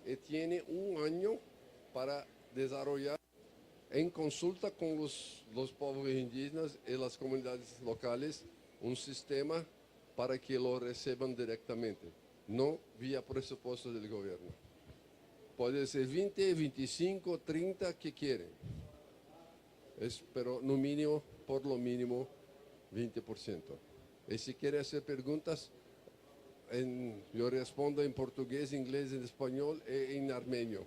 y tiene un año para desarrollar en consulta con los pueblos indígenas y las comunidades locales un sistema para que lo reciban directamente. no vía presupuesto del gobierno. Puede ser 20, 25, 30 que quieren. Pero no mínimo, por lo mínimo, 20%. Y si quieren hacer preguntas, yo respondo en portugués, inglés, en español y en armenio.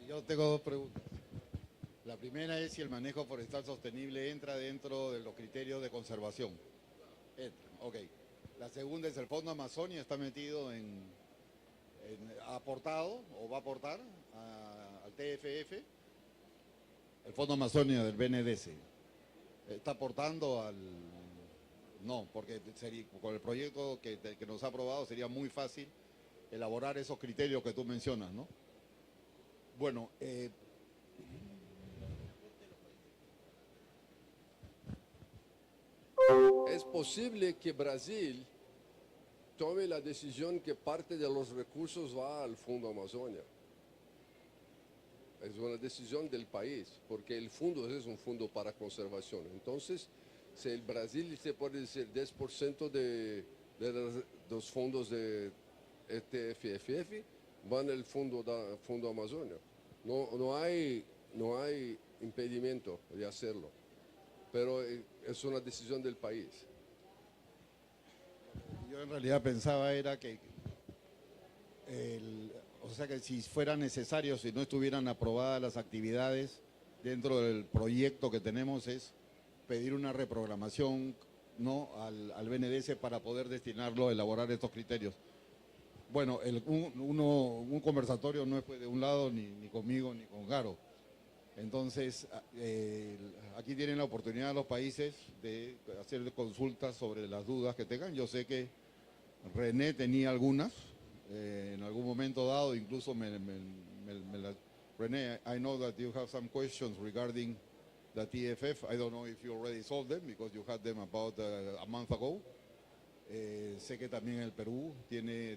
Yo tengo dos preguntas. La primera es si el manejo forestal sostenible entra dentro de los criterios de conservación. Entra, ok. La segunda es el Fondo Amazonia está metido ha aportado o va a aportar al TFF. El Fondo Amazonia del BNDES está aportando al... No, porque con el proyecto que nos ha aprobado sería muy fácil elaborar esos criterios que tú mencionas, ¿no? Bueno, es posible que Brasil tome la decisión que parte de los recursos va al Fondo Amazonia. Es una decisión del país, porque el fondo es un fondo para conservación. Entonces, si el Brasil se puede decir 10% de los fondos de TFFF van al fondo Amazonia. No hay impedimento de hacerlo, pero es una decisión del país. Yo en realidad pensaba era que o sea que si fuera necesario, si no estuvieran aprobadas las actividades dentro del proyecto que tenemos, es pedir una reprogramación, ¿no?, al BNDES para poder destinarlo a elaborar estos criterios. Bueno, un conversatorio no es de un lado ni conmigo ni con Garo. Entonces, aquí tienen la oportunidad los países de hacer consultas sobre las dudas que tengan. Yo sé que René tenía algunas, en algún momento dado, incluso René, I know that you have some questions regarding the TFF. I don't know if you already solved them because you had them about a month ago. Sé que también el Perú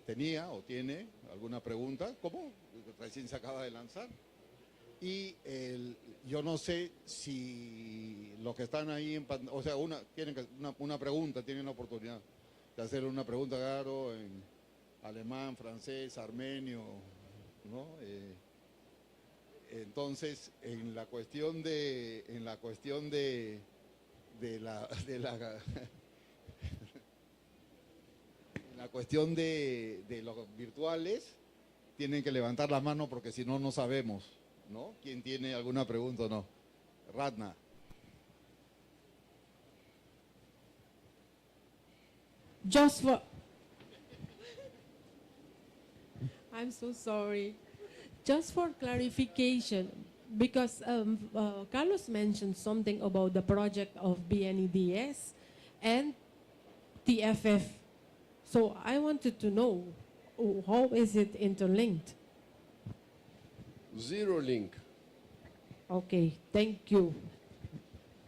tenía o tiene alguna pregunta, ¿cómo? Recién se acaba de lanzar. Y yo no sé si los que están ahí, o sea, tienen una pregunta, tienen la oportunidad de hacer una pregunta, Garo, en alemán, francés, armenio, ¿no? Entonces, en la cuestión de la cuestión de los virtuales, tienen que levantar la mano porque si no, no sabemos, ¿no?, quién tiene alguna pregunta o no. Radna. I'm so sorry. Just for clarification, because Carlos mentioned something about the project of BNEDS and TFF. So I wanted to know, how is it interlinked? Zero link. Okay, thank you.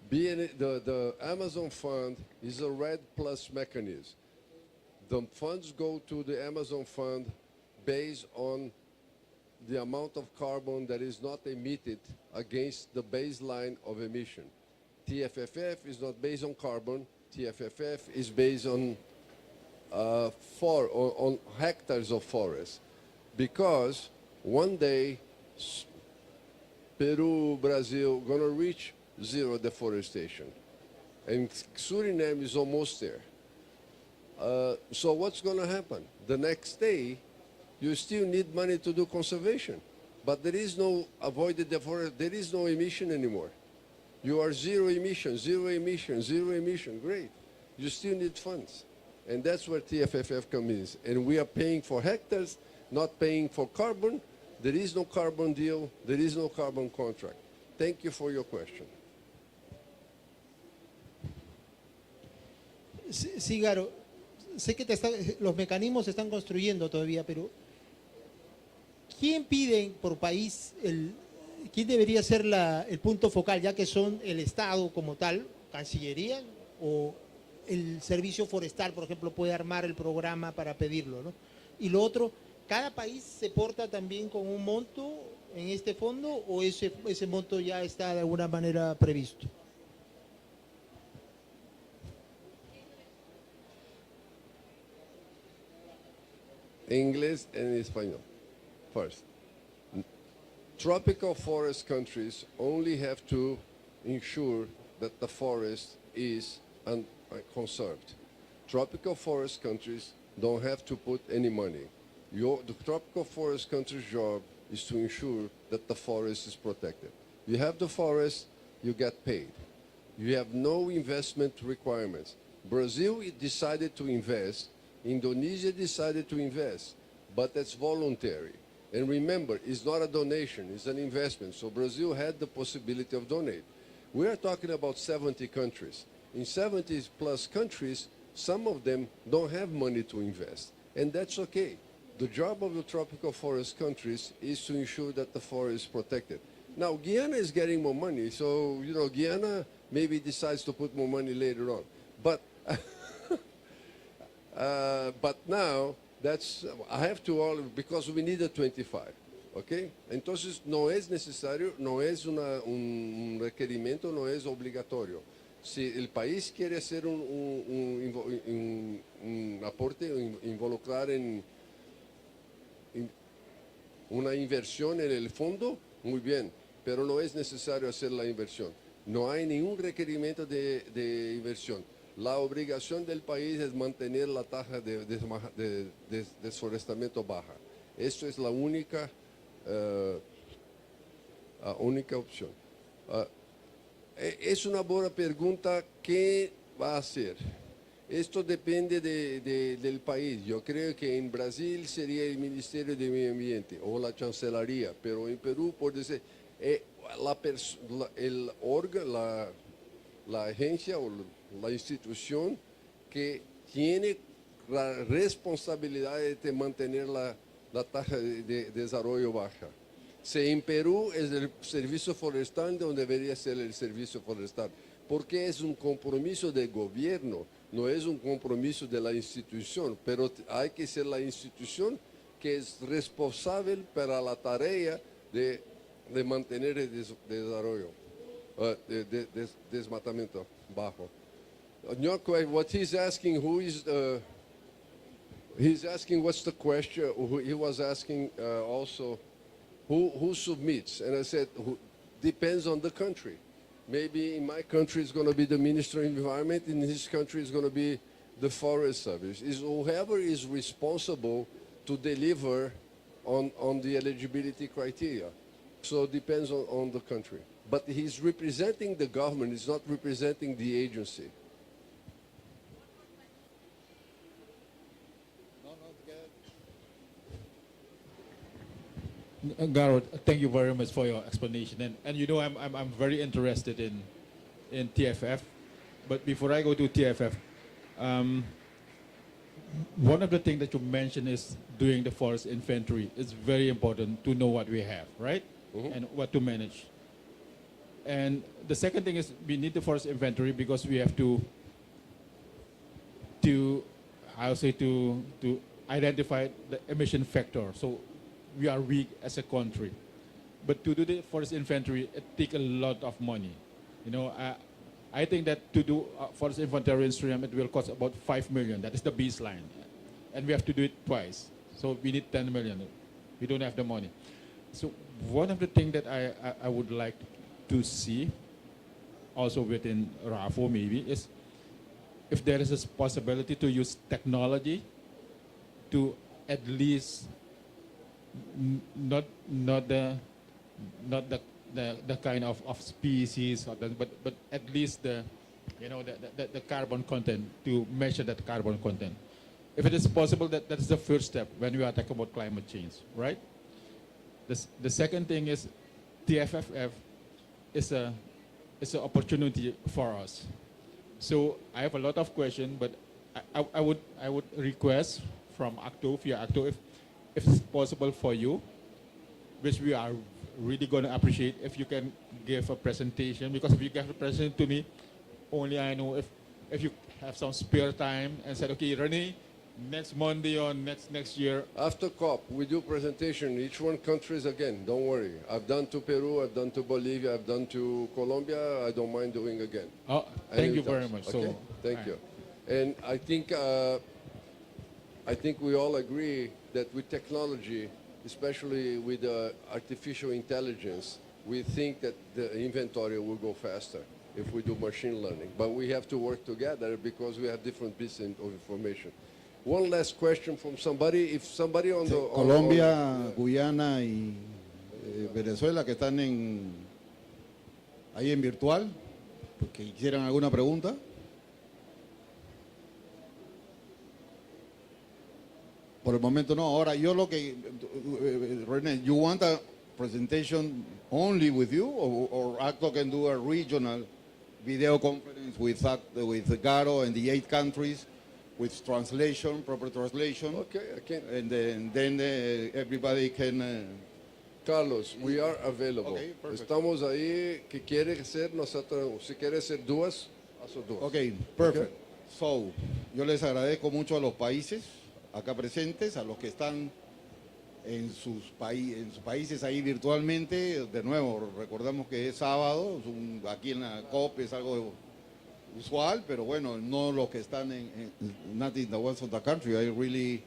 The Amazon Fund is a RED Plus mechanism. The funds go to the Amazon Fund based on the amount of carbon that is not emitted against the baseline of emission. TFFF is not based on carbon. TFFF is based on on hectares of forest, because one day Peru, Brazil gonna reach zero deforestation, and Suriname is almost there. So what's gonna happen? The next day, you still need money to do conservation, but there is no avoided deforestation. There is no emission anymore. You are zero emission, zero emission, zero emission. Great. You still need funds. And that's where TFFF comes in. And we are paying for hectares, not paying for carbon. There is no carbon deal. There is no carbon contract. Thank you for your question. Sí, Garo. Sé que los mecanismos se están construyendo todavía, pero ¿quién pide por país, quién debería ser el punto focal, ya que son el Estado como tal, Cancillería, o el Servicio Forestal, por ejemplo, puede armar el programa para pedirlo, ¿no? Y lo otro, ¿cada país se porta también con un monto en este fondo o ese monto ya está de alguna manera previsto? inglés and español. First, tropical forest countries only have to ensure that the forest is conserved. Tropical forest countries don't have to put any money. The tropical forest country's job is to ensure that the forest is protected. You have the forest, you get paid. You have no investment requirements. Brazil decided to invest, Indonesia decided to invest, but that's voluntary. And remember, it's not a donation, it's an investment. So Brazil had the possibility of donating. We are talking about 70 countries. In 70 plus countries, some of them don't have money to invest, and that's okay. The job of the tropical forest countries is to ensure that the forest is protected. Now, Guyana is getting more money, so, Guyana maybe decides to put more money later on. But, but now, I have to, because we need a 25, okay? Entonces, no es necesario, no es un requerimiento, no es obligatorio. Si el país quiere hacer un aporte, involucrar en una inversión en el fondo, muy bien, pero no es necesario hacer la inversión. No hay ningún requerimiento de inversión. La obligación del país es mantener la tasa de desforestamiento baja. Esto es la única opción. Es una buena pregunta, ¿qué va a hacer? Esto depende del país. Yo creo que en Brasil sería el Ministerio de Medio Ambiente o la Chancelería, pero en Perú puede ser la agencia o la institución que tiene la responsabilidad de mantener la tasa de desarrollo baja. Si en Perú es el servicio forestal, donde debería ser el servicio forestal, porque es un compromiso del gobierno, no es un compromiso de la institución, pero hay que ser la institución que es responsable para la tarea de mantener el desarrollo, desmatamiento bajo. What he's asking, he's asking what's the question, he was asking also, who submits? And I said, depends on the country. Maybe in my country it's going to be the Ministry of Environment, in his country it's going to be the Forest Service. Whoever is responsible to deliver on the eligibility criteria. So it depends on the country. But he's representing the government, he's not representing the agency. Garo, thank you very much for your explanation. And you know, I'm very interested in TFF. But before I go to TFF, one of the things that you mentioned is doing the forest inventory. It's very important to know what we have, right? Mm-hmm. And what to manage. And the second thing is we need the forest inventory because we have to identify the emission factor. So we are weak as a country. But to do the forest inventory, it takes a lot of money. You know, I think that to do forest inventory in Suriname, it will cost about 5 million. That is the baseline. And we have to do it twice. So we need 10 million. We don't have the money. So one of the things that I would like to see, also within RAFO maybe, is if there is a possibility to use technology to at least not the kind of species, but at least the carbon content, to measure that carbon content. If it is possible, that is the first step when we are talking about climate change, right? The second thing is TFFF is an opportunity for us. So I have a lot of questions, but I would request from ACTO, via ACTO, if it's possible for you, which we are really going to appreciate, if you can give a presentation, because if you give a presentation to me, only I know if you have some spare time and said, okay, Rene, next Monday or next year. After COP, we do presentation, each one countries again, don't worry. I've done to Peru, I've done to Bolivia, I've done to Colombia, I don't mind doing again. Oh, thank you very much. Okay? So, thank you. And I think we all agree that with technology, especially with artificial intelligence, we think that the inventory will go faster if we do machine learning. But we have to work together because we have different pieces of information. One last question from somebody. If somebody on the... Colombia, Guyana y Venezuela que están ahí en virtual, porque hicieran alguna pregunta. Por el momento no. Ahora, yo lo que... René, you want a presentation only with you, or ACTO can do a regional video conference with Garo and the 8 countries with translation, proper translation? Okay, I can. And then everybody can... Carlos, we are available. Okay, perfect. Estamos ahí, que quiere ser nosotros, si quiere ser dos, hace dos. Okay, perfect. Okay. So, yo les agradezco mucho a los países acá presentes, a los que están en sus países ahí virtualmente. De nuevo, recordamos que es sábado, aquí en la COP es algo usual, pero bueno, no los que están not in the west of the country. I really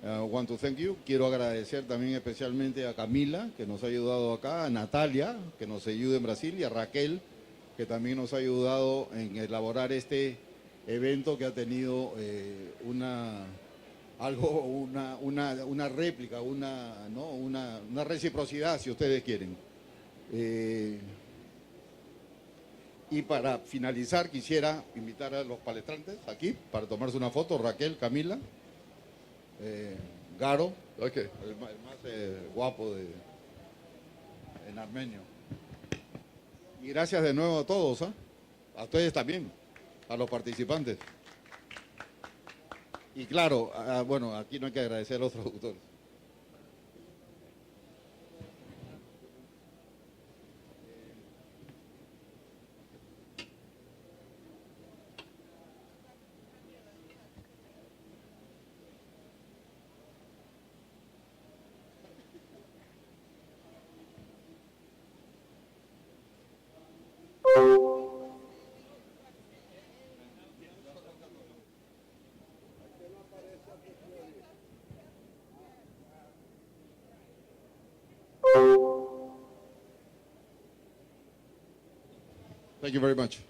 want to thank you. Quiero agradecer también especialmente a Camila, que nos ha ayudado acá, a Natalia, que nos ayuda en Brasil, y a Raquel, que también nos ha ayudado en elaborar este evento que ha tenido una réplica, una reciprocidad, si ustedes quieren. Y para finalizar, quisiera invitar a los palestrantes aquí para tomarse una foto. Raquel, Camila, Garo, okay, el más guapo en armenio. Y gracias de nuevo a todos, a ustedes también, a los participantes. Y claro, bueno, aquí no hay que agradecer a los traductores. Thank you very much.